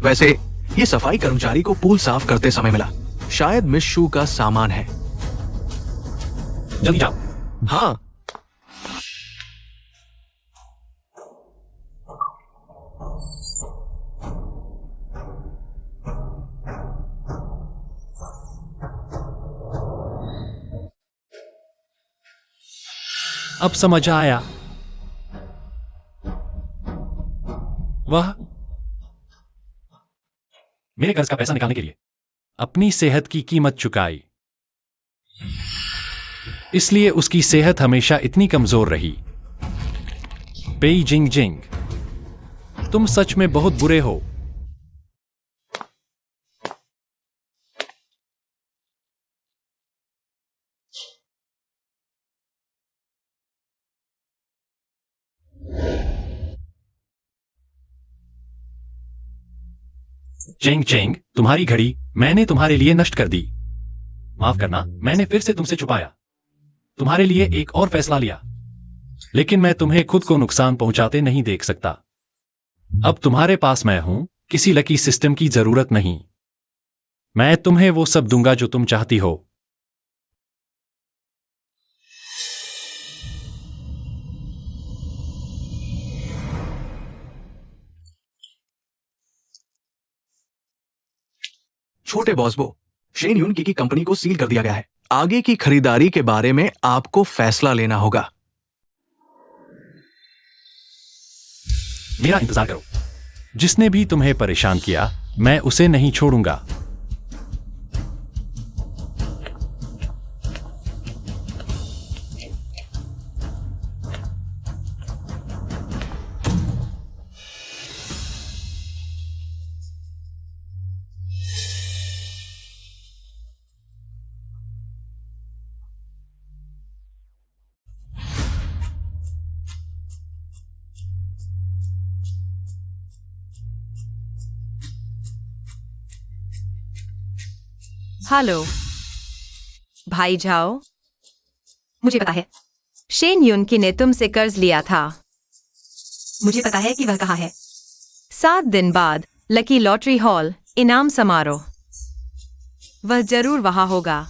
वैसे ये सफाई कर्मचारी को पूल साफ करते समय मिला। शायद मिस शू का सामान है। जल्दी जाओ। हाँ, अब समझ आया। वह मेरे कर्ज का पैसा निकालने के लिए अपनी सेहत की कीमत चुकाई, इसलिए उसकी सेहत हमेशा इतनी कमजोर रही। पेई जिंग जिंग, तुम सच में बहुत बुरे हो। चेंग चेंग, तुम्हारी घड़ी मैंने तुम्हारे लिए नष्ट कर दी। माफ करना, मैंने फिर से तुमसे छुपाया। तुम्हारे लिए एक और फैसला लिया, लेकिन मैं तुम्हें खुद को नुकसान पहुंचाते नहीं देख सकता। अब तुम्हारे पास मैं हूं, किसी लकी सिस्टम की जरूरत नहीं। मैं तुम्हें वो सब दूंगा जो तुम चाहती हो। छोटे बॉस बो, शेन यून की कंपनी को सील कर दिया गया है। आगे की खरीदारी के बारे में आपको फैसला लेना होगा। मेरा इंतजार करो। जिसने भी तुम्हें परेशान किया, मैं उसे नहीं छोड़ूंगा। हेलो भाई जाओ। मुझे पता है शेन युनकी ने तुमसे कर्ज लिया था। मुझे पता है कि वह कहाँ है। 7 दिन बाद लकी लॉटरी हॉल इनाम समारोह। वह जरूर वहां होगा।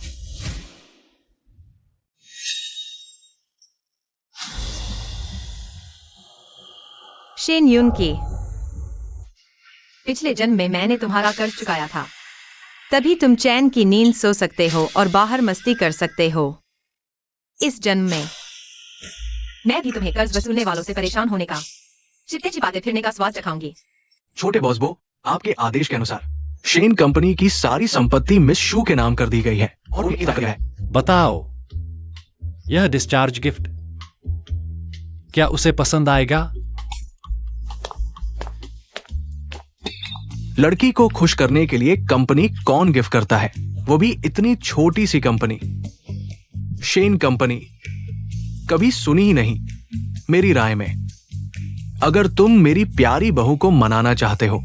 शेन युनकी, पिछले जन्म में मैंने तुम्हारा कर्ज चुकाया था, तभी तुम चैन की नींद सो सकते हो और बाहर मस्ती कर सकते हो। इस जन्म में मैं भी तुम्हें कर्ज वसूलने वालों से परेशान होने का, चिट्टे चिपाते फिरने का स्वाद चखाऊंगी। छोटे बॉस बो, आपके आदेश के अनुसार शेन कंपनी की सारी संपत्ति मिस शू के नाम कर दी गई है और उनकी तक है। बताओ, यह डिस्चार्ज गिफ्ट क्या उसे पसंद आएगा? लड़की को खुश करने के लिए कंपनी कौन गिफ्ट करता है, वो भी इतनी छोटी सी कंपनी। शेन कंपनी कभी सुनी ही नहीं। मेरी राय में, अगर तुम मेरी प्यारी बहू को मनाना चाहते हो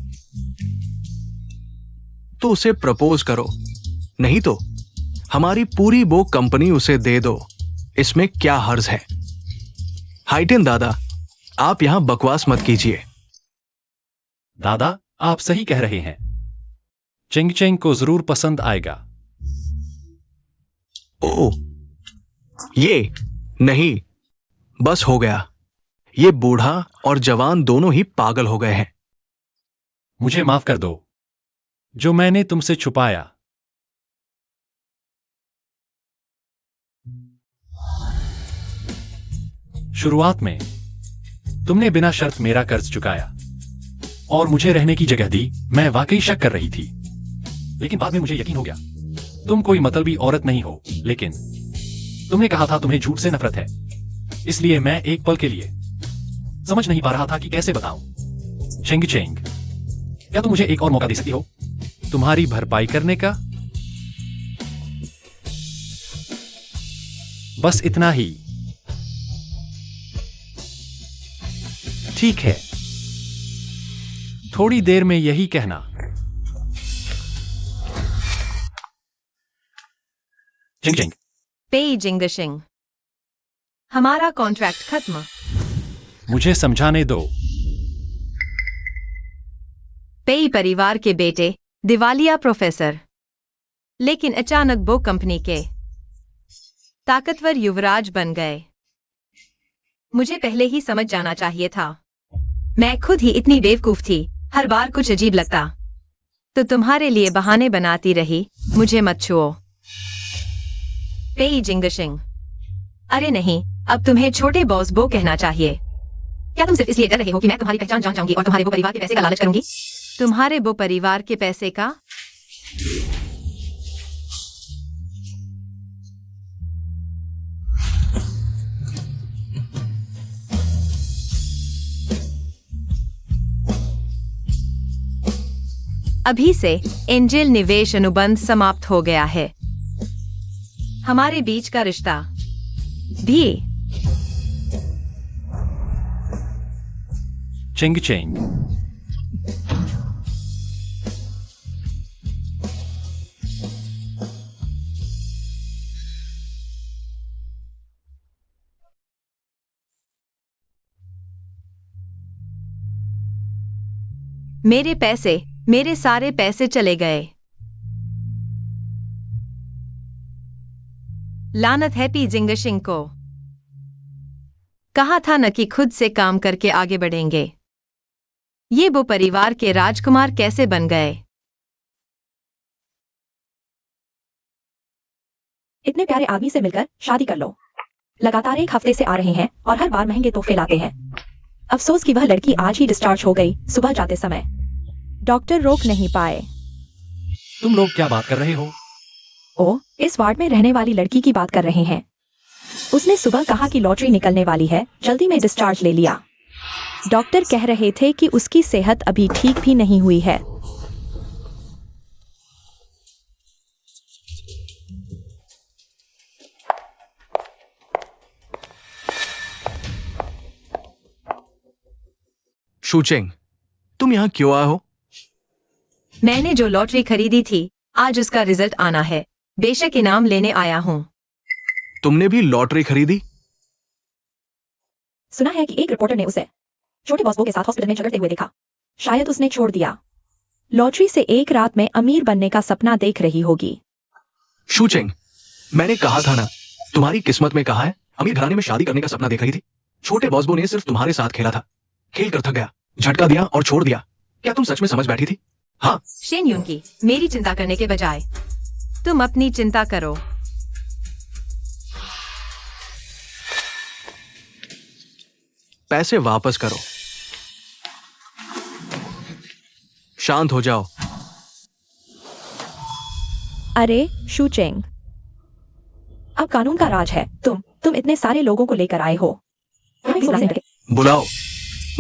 तो उसे प्रपोज करो, नहीं तो हमारी पूरी वो कंपनी उसे दे दो। इसमें क्या हर्ज है? हाइटेन दादा, आप यहां बकवास मत कीजिए। दादा, आप सही कह रहे हैं। चेंग चेंग को जरूर पसंद आएगा। ओ, ये नहीं, बस हो गया। ये बूढ़ा और जवान दोनों ही पागल हो गए हैं। मुझे माफ कर दो, जो मैंने तुमसे छुपाया। शुरुआत में तुमने बिना शर्त मेरा कर्ज चुकाया और मुझे रहने की जगह दी। मैं वाकई शक कर रही थी, लेकिन बाद में मुझे यकीन हो गया तुम कोई मतलबी औरत नहीं हो। लेकिन तुमने कहा था तुम्हें झूठ से नफरत है, इसलिए मैं एक पल के लिए समझ नहीं पा रहा था कि कैसे बताऊं। चेंग चेंग, क्या तुम मुझे एक और मौका दे सकती हो तुम्हारी भरपाई करने का? बस इतना ही। ठीक है, थोड़ी देर में यही कहना। चिंग चिंग। पेई जिंगशिंग, हमारा कॉन्ट्रैक्ट खत्म। मुझे समझाने दो। पेई परिवार के बेटे दिवालिया प्रोफेसर, लेकिन अचानक वो कंपनी के ताकतवर युवराज बन गए। मुझे पहले ही समझ जाना चाहिए था। मैं खुद ही इतनी बेवकूफ थी, हर बार कुछ अजीब लगता तो तुम्हारे लिए बहाने बनाती रही। मुझे मत छुओ। पेई जिंगशिंग, अरे नहीं, अब तुम्हें छोटे बॉस बो कहना चाहिए। क्या तुम सिर्फ इसलिए डर रहे हो कि मैं तुम्हारी पहचान जान जाऊंगी और तुम्हारे वो परिवार के पैसे का लालच करूंगी? तुम्हारे वो परिवार के पैसे का? अभी से एंजल निवेश अनुबंध समाप्त हो गया है। हमारे बीच का रिश्ता भी। चिंग चिंग। मेरे पैसे, मेरे सारे पैसे चले गए। लानत है पी जिंगशिंग को। कहा था न कि खुद से काम करके आगे बढ़ेंगे। ये वो परिवार के राजकुमार कैसे बन गए? इतने प्यारे आदमी से मिलकर शादी कर लो। लगातार 1 हफ्ते से आ रहे हैं और हर बार महंगे तोहफे लाते हैं। अफसोस कि वह लड़की आज ही डिस्चार्ज हो गई सुबह जाते समय। डॉक्टर रोक नहीं पाए। तुम लोग क्या बात कर रहे हो? ओ, इस वार्ड में रहने वाली लड़की की बात कर रहे हैं। उसने सुबह कहा कि लॉटरी निकलने वाली है, जल्दी में डिस्चार्ज ले लिया। डॉक्टर कह रहे थे कि उसकी सेहत अभी ठीक भी नहीं हुई है। शूचेंग, तुम यहाँ क्यों आए हो? मैंने जो लॉटरी खरीदी थी, आज उसका रिजल्ट आना है। बेशक इनाम लेने आया हूँ। तुमने भी लॉटरी खरीदी? सुना है कि एक रिपोर्टर ने उसे छोटे बॉस बो के साथ हॉस्पिटल में झगड़ते हुए देखा। शायद उसने छोड़ दिया। लॉटरी से एक रात में अमीर बनने का सपना देख रही होगी। शूचेंग, मैंने कहा था ना, तुम्हारी किस्मत में कहा है अमीर घराने में शादी करने का सपना देख रही थी। छोटे बॉस बो ने सिर्फ तुम्हारे साथ खेला था, खेल कर थक गया, झटका दिया और छोड़ दिया। क्या तुम सच में समझ बैठी थी? हाँ। शेन यून की, मेरी चिंता करने के बजाय तुम अपनी चिंता करो। पैसे वापस करो। शांत हो जाओ। अरे शूचेंग, अब कानून का राज है। तुम इतने सारे लोगों को लेकर आए हो। बुलाओ।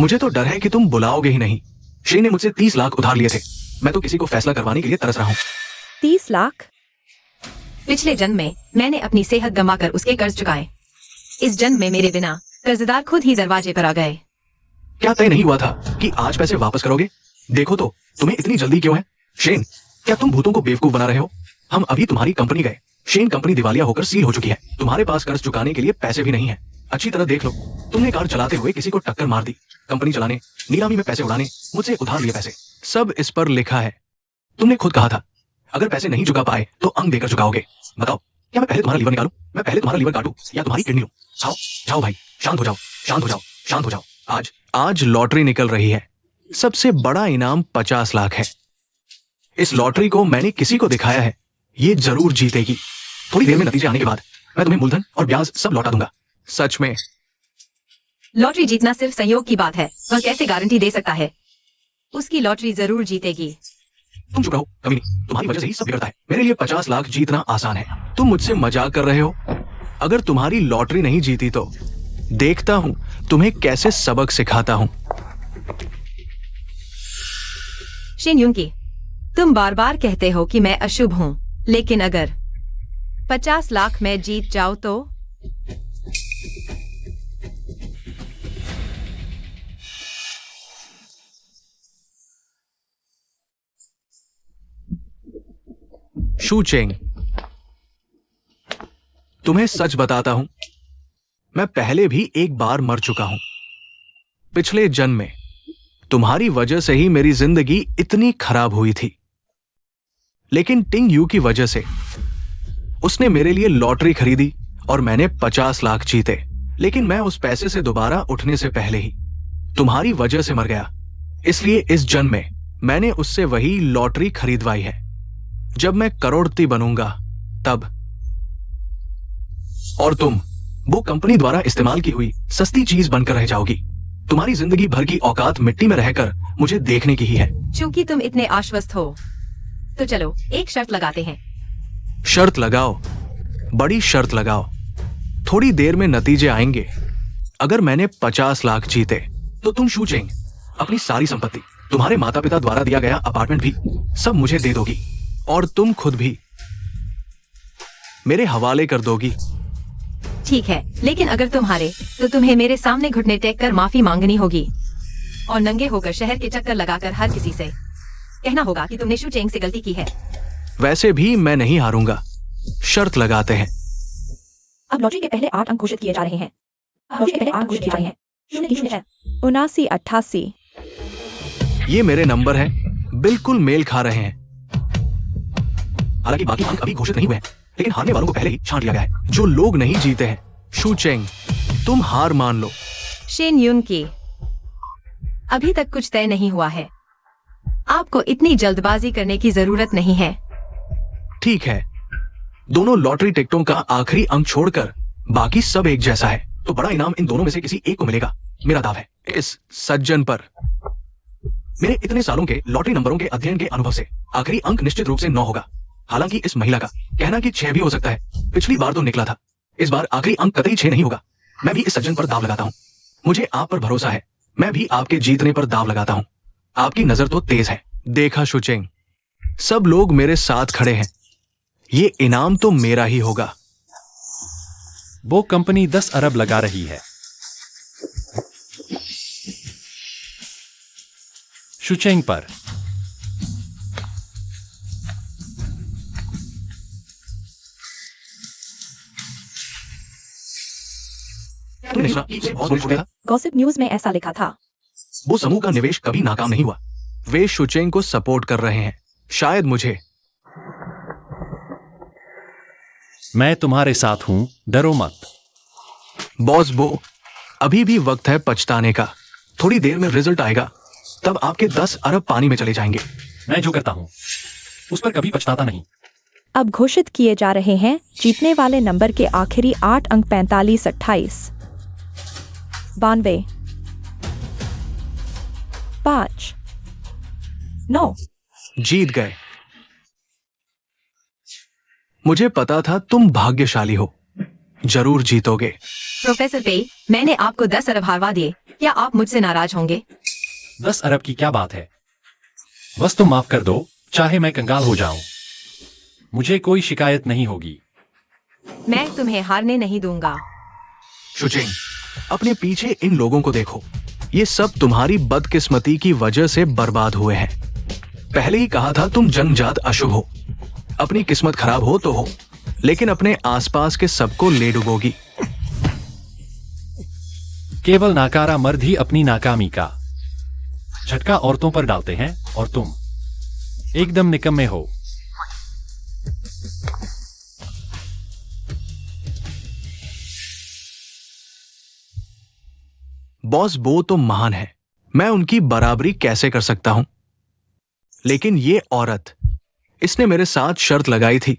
मुझे तो डर है कि तुम बुलाओगे ही नहीं। शेन ने मुझसे 30 लाख उधार लिए थे। मैं तो किसी को फैसला करवाने के लिए तरस रहा हूँ। 30 लाख? पिछले जन्म में मैंने अपनी सेहत गंवाकर उसके कर्ज चुकाए। इस जन्म में मेरे बिना कर्जदार खुद ही दरवाजे पर आ गए। क्या तय नहीं हुआ था कि आज पैसे वापस करोगे? देखो तो, तुम्हें इतनी जल्दी क्यों है? शेन, क्या तुम भूतों को बेवकूफ बना रहे हो? हम अभी तुम्हारी कंपनी गए। शेन कंपनी दिवालिया होकर सील हो चुकी है। तुम्हारे पास कर्ज चुकाने के लिए पैसे भी नहीं है। अच्छी तरह देख लो, तुमने कार चलाते हुए किसी को टक्कर मार दी, कंपनी चलाने, नीलामी में पैसे उड़ाने, मुझसे उधार लिए पैसे, सब इस पर लिखा है। तुमने खुद कहा था अगर पैसे नहीं चुका पाए तो अंग देकर चुकाओगे। बताओ, क्या मैं पहले तुम्हारा लीवर निकालूं? मैं पहले तुम्हारा लीवर काटूं या तुम्हारी किडनी लूं? जाओ जाओ भाई, शांत हो जाओ, शांत हो जाओ, शांत हो जाओ। आज लॉटरी निकल रही है। सबसे बड़ा इनाम 50 लाख है। इस लॉटरी को मैंने किसी को दिखाया है, ये जरूर जीतेगी। थोड़ी देर में नतीजे आने के बाद मैं तुम्हें मूलधन और ब्याज सब लौटा दूंगा। सच में। लॉटरी जीतना सिर्फ संयोग की बात है, वह कैसे गारंटी दे सकता है? उसकी लॉटरी जरूर जीतेगी। तुम चुप रहो कमीनी, तुम्हारी वजह से ही सब बिगड़ता है। मेरे लिए 50 लाख जीतना आसान है। तुम मुझसे मजाक कर रहे हो? अगर तुम्हारी लॉटरी नहीं जीती तो देखता हूं तुम्हें कैसे सबक सिखाता हूं। शिन यूंकी, तुम बार बार कहते हो कि मैं अशुभ हूं, लेकिन अगर 50 लाख मैं जीत जाऊं तो? शू चेंग, तुम्हें सच बताता हूं, मैं पहले भी एक बार मर चुका हूं। पिछले जन्म में तुम्हारी वजह से ही मेरी जिंदगी इतनी खराब हुई थी, लेकिन टिंग यू की वजह से उसने मेरे लिए लॉटरी खरीदी और मैंने 50 लाख जीते। लेकिन मैं उस पैसे से दोबारा उठने से पहले ही तुम्हारी वजह से मर गया। इसलिए इस जन्म में मैंने उससे वही लॉटरी खरीदवाई है। जब मैं करोड़पति बनूंगा तब, और तुम वो कंपनी द्वारा इस्तेमाल की हुई सस्ती चीज बनकर रह जाओगी। तुम्हारी जिंदगी भर की औकात मिट्टी में रहकर मुझे देखने की ही है। चूंकि तुम इतने आश्वस्त हो, तो चलो एक शर्त लगाते हैं। शर्त लगाओ, बड़ी शर्त लगाओ। थोड़ी देर में नतीजे आएंगे। अगर मैंने 50 लाख जीते तो तुम शू चेंग अपनी सारी संपत्ति, तुम्हारे माता पिता द्वारा दिया गया अपार्टमेंट भी सब मुझे दे दोगी, और तुम खुद भी मेरे हवाले कर दोगी। ठीक है, लेकिन अगर तुम हारे तो तुम्हें मेरे सामने घुटने टेक कर माफी मांगनी होगी और नंगे होकर शहर के चक्कर लगाकर हर किसी से कहना होगा कि तुमने शू चेंग से गलती की है। वैसे भी मैं नहीं हारूंगा। शर्त लगाते हैं। अब लॉटरी के पहले 8 अंक घोषित किए जा रहे हैं। लॉटरी के पहले 8 घोषित किए जा रहे हैं। 79 88। ये मेरे नंबर हैं, बिल्कुल मेल खा रहे हैं। हालांकि बाकी अंक अभी घोषित नहीं हुए हैं, लेकिन हारने वालों को पहले ही छांट लिया गया है। जो लोग नहीं जीते हैं, शू चेंग तुम हार मान लो। शिन यूंकी, अभी तक कुछ तय नहीं हुआ है। आपको इतनी जल्दबाजी करने की जरूरत नहीं है। ठीक है, दोनों लॉटरी टिकटों का आखिरी अंक छोड़कर बाकी सब एक जैसा है, तो बड़ा इनाम इन दोनों में से किसी एक को मिलेगा। मेरा दाव है इस सज्जन पर। मेरे इतने सालों के लॉटरी नंबरों के अध्ययन के अनुभव से आखिरी अंक निश्चित रूप से 9 होगा। हालांकि इस महिला का कहना कि 6 भी हो सकता है। पिछली बार तो निकला था, इस बार आखिरी अंक कतई 6 नहीं होगा। मैं भी इस सज्जन पर दाव लगाता हूं। मुझे आप पर भरोसा है। मैं भी आपके जीतने पर दाव लगाता हूं। आपकी नजर तो तेज है। देखा शू चेंग, सब लोग मेरे साथ खड़े हैं। ये इनाम तो मेरा ही होगा। वो कंपनी 10 अरब लगा रही है। शू चेंग पर। तुमने सुना कि उसे बहुत बड़ी चुटकी था? गॉसिप न्यूज में ऐसा लिखा था। वो समूह का निवेश कभी नाकाम नहीं हुआ। वे शू चेंग को सपोर्ट कर रहे हैं। शायद मुझे। मैं तुम्हारे साथ हूं, डरो मत। बॉस बो, अभी भी वक्त है पछताने का। थोड़ी देर में रिजल्ट आएगा, तब आपके 10 अरब पानी में चले जाएंगे। मैं जो करता हूं उस पर कभी पछताता नहीं। अब घोषित किए जा रहे हैं जीतने वाले नंबर के आखिरी 8 अंक 45 28 92 5 9। जीत गए। मुझे पता था तुम भाग्यशाली हो, जरूर जीतोगे। प्रोफेसर पे, मैंने आपको 10 अरब हारवा दिए। क्या आप मुझसे नाराज होंगे? 10 अरब की क्या बात है? बस तुम माफ कर दो, चाहे मैं कंगाल हो जाऊं, मुझे कोई शिकायत नहीं होगी। मैं तुम्हें हारने नहीं दूंगा। शू चेंग, अपने पीछे इन लोगों को देखो। ये सब तुम्हारी बदकिस्मती की वजह से बर्बाद हुए हैं। पहले ही कहा था तुम जन्मजात अशुभ हो। अपनी किस्मत खराब हो तो हो, लेकिन अपने आसपास के सबको ले डुबोगी। केवल नाकारा मर्द ही अपनी नाकामी का झटका औरतों पर डालते हैं और तुम एकदम निकम्मे हो। बॉस बो तो महान है, मैं उनकी बराबरी कैसे कर सकता हूं? लेकिन ये औरत, इसने मेरे साथ शर्त लगाई थी,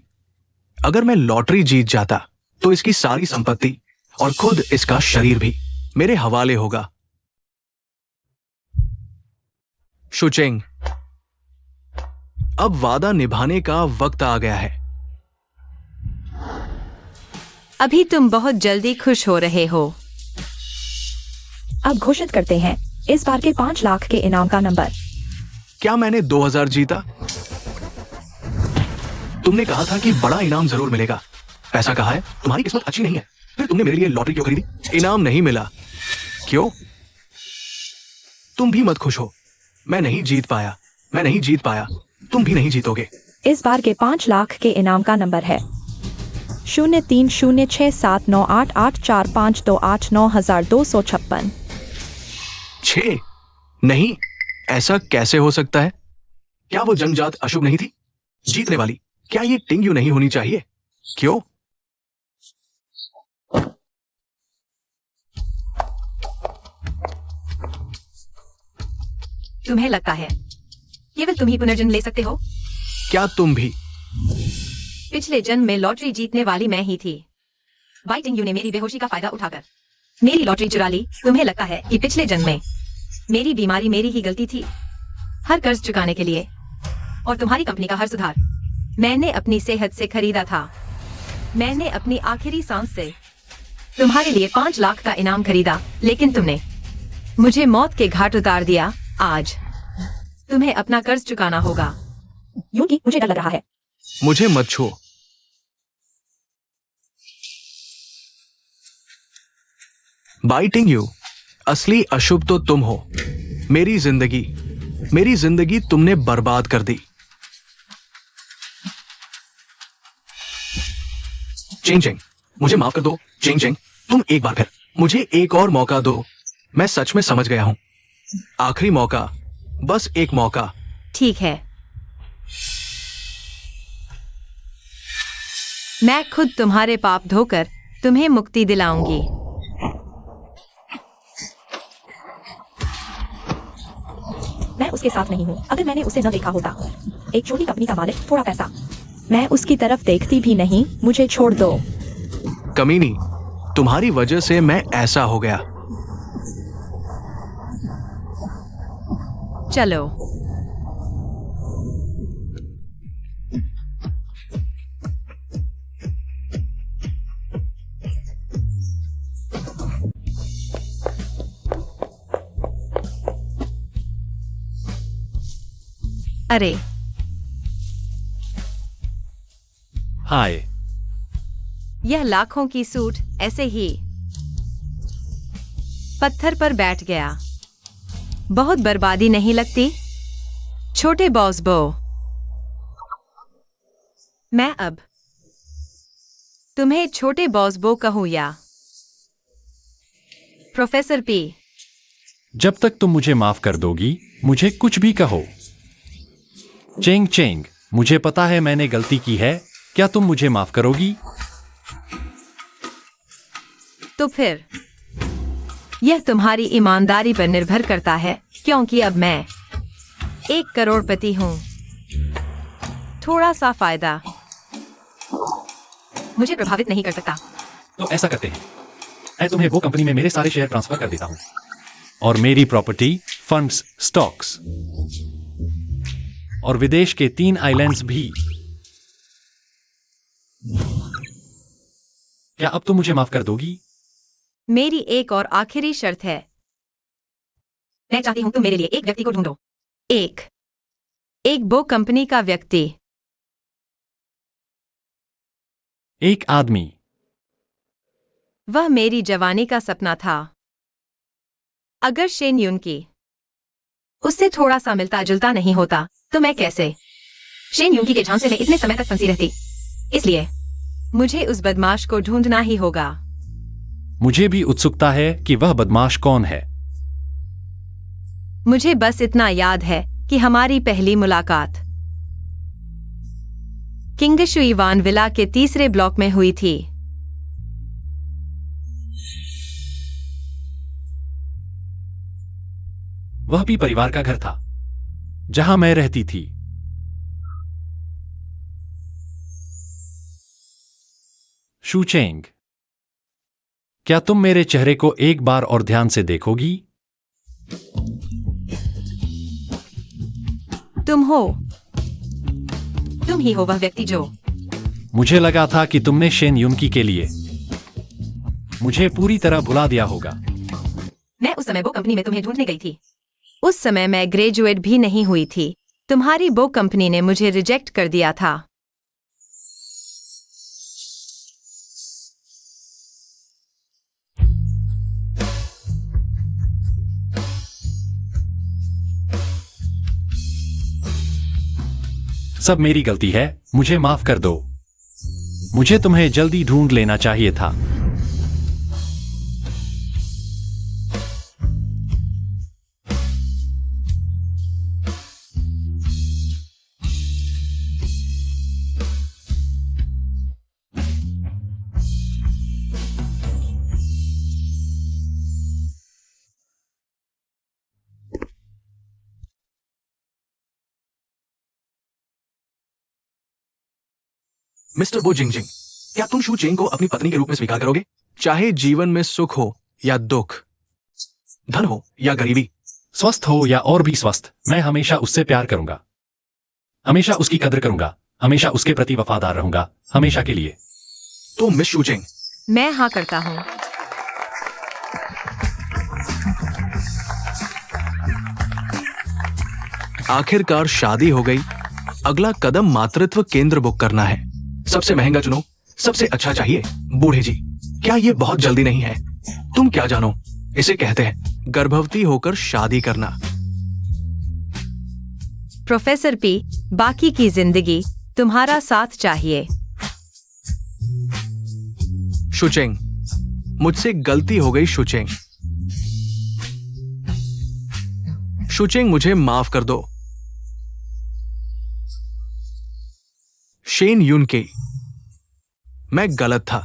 अगर मैं लॉटरी जीत जाता तो इसकी सारी संपत्ति और खुद इसका शरीर भी मेरे हवाले होगा। शुचेंग, अब वादा निभाने का वक्त आ गया है। अभी तुम बहुत जल्दी खुश हो रहे हो। अब घोषित करते हैं इस बार के 5 लाख के इनाम का नंबर। क्या मैंने 2000 जीता? तुमने कहा था कि बड़ा इनाम जरूर मिलेगा। पैसा कहाँ है? तुम्हारी किस्मत अच्छी नहीं है। फिर तुमने मेरे लिए लॉटरी क्यों खरीदी? इनाम नहीं मिला। क्यों? तुम भी मत खुश हो। मैं नहीं जीत पाया। तुम भी नहीं जीतोगे। इस बार के 5 लाख के इनाम का नंबर है 0306798845289256। 6? नहीं, ऐसा कैसे हो सकता है? क्या वो जंगजात अशुभ नहीं थी जीतने वाली? क्या ये टिंग्यू नहीं होनी चाहिए? क्यों? तुम्हें लगता है केवल तुम ही पुनर्जन्म ले सकते हो? क्या तुम भी? पिछले जन्म में लॉटरी जीतने वाली मैं ही थी। वाइटिंग यू ने मेरी बेहोशी का फायदा उठाकर मेरी लॉटरी चुरा ली। तुम्हें लगता है कि पिछले जन्म में मेरी बीमारी मेरी ही गलती थी? हर कर्ज चुकाने के लिए और तुम्हारी कंपनी का हर सुधार मैंने अपनी सेहत से खरीदा था। मैंने अपनी आखिरी सांस से तुम्हारे लिए 5 लाख का इनाम खरीदा, लेकिन तुमने मुझे मौत के घाट उतार दिया। आज तुम्हें अपना कर्ज चुकाना होगा। यूंगी, मुझे डर लग रहा है। मुझे मत छुओ। बाइटिंग यू, असली अशुभ तो तुम हो। मेरी जिंदगी तुमने बर्बाद कर दी। चिंग चिंग, मुझे माफ कर दो। चिंग चिंग, तुम एक बार फिर मुझे एक और मौका दो। मैं सच में समझ गया हूं। आखिरी मौका, बस एक मौका। ठीक है, मैं खुद तुम्हारे पाप धोकर तुम्हें मुक्ति दिलाऊंगी। मैं उसके साथ नहीं हूँ। अगर मैंने उसे न देखा होता, एक छोटी कंपनी का मालिक, थोड़ा पैसा, मैं उसकी तरफ देखती भी नहीं। मुझे छोड़ दो। कमीनी, तुम्हारी वजह से मैं ऐसा हो गया। चलो, अरे हाय। यह लाखों की सूट ऐसे ही पत्थर पर बैठ गया। बहुत बर्बादी नहीं लगती? छोटे बॉस बो, मैं अब तुम्हें छोटे बॉस बो कहूं या प्रोफेसर पी? जब तक तुम मुझे माफ कर दोगी, मुझे कुछ भी कहो। चेंग चेंग, मुझे पता है मैंने गलती की है। क्या तुम मुझे माफ करोगी? तो फिर यह तुम्हारी ईमानदारी पर निर्भर करता है, क्योंकि अब मैं 1 करोड़पति हूं। थोड़ा सा फायदा मुझे प्रभावित नहीं कर सकता। तो ऐसा करते हैं, मैं तुम्हें वो कंपनी में मेरे सारे शेयर ट्रांसफर कर देता हूं और मेरी प्रॉपर्टी, फंड्स, स्टॉक्स और विदेश के 3 आइलैंड्स भी। क्या अब तुम मुझे माफ कर दोगी? मेरी एक और आखिरी शर्त है। मैं चाहती हूं तुम मेरे लिए एक व्यक्ति को ढूंढो। एक बो कंपनी का व्यक्ति। एक आदमी। वह मेरी जवानी का सपना था। अगर शेन यून की उससे थोड़ा सा मिलता जुलता नहीं होता, तो मैं कैसे शेन यूंगी के झांसे में इतने समय तक फंसी रहती। इसलिए मुझे उस बदमाश को ढूंढना ही होगा। मुझे भी उत्सुकता है कि वह बदमाश कौन है। मुझे बस इतना याद है कि हमारी पहली मुलाकात किंगशुई वान विला के 3रे ब्लॉक में हुई थी। वह भी परिवार का घर था जहां मैं रहती थी। शुचेंग, क्या तुम मेरे चेहरे को एक बार और ध्यान से देखोगी? तुम हो, तुम ही हो वह व्यक्ति जो मुझे लगा था कि तुमने शेन युनकी के लिए मुझे पूरी तरह भुला दिया होगा। मैं उस समय वो कंपनी में तुम्हें ढूंढने गई थी। उस समय मैं ग्रेजुएट भी नहीं हुई थी। तुम्हारी वो कंपनी ने मुझे रिजेक्ट कर दिया था। सब मेरी गलती है, मुझे माफ कर दो। मुझे तुम्हें जल्दी ढूंढ लेना चाहिए था। मिस्टर बो जिंगजिंग, क्या तुम शू चेंग को अपनी पत्नी के रूप में स्वीकार करोगे? चाहे जीवन में सुख हो या दुख, धन हो या गरीबी, स्वस्थ हो या और भी स्वस्थ, मैं हमेशा उससे प्यार करूंगा, हमेशा उसकी कदर करूंगा, हमेशा उसके प्रति वफादार रहूंगा, हमेशा के लिए। तो मिस शू चेंग, मैं हाँ करता हूँ। आखिरकार शादी हो गई। अगला कदम मातृत्व केंद्र बुक करना है। सबसे महंगा चुनो, सबसे अच्छा चाहिए। बूढ़े जी, क्या ये बहुत जल्दी नहीं है? तुम क्या जानो, इसे कहते हैं गर्भवती होकर शादी करना। प्रोफेसर पी, बाकी की जिंदगी तुम्हारा साथ चाहिए। शुचेंग, मुझसे गलती हो गई शुचेंग। शुचेंग, मुझे माफ कर दो। शेन युनके, मैं गलत था।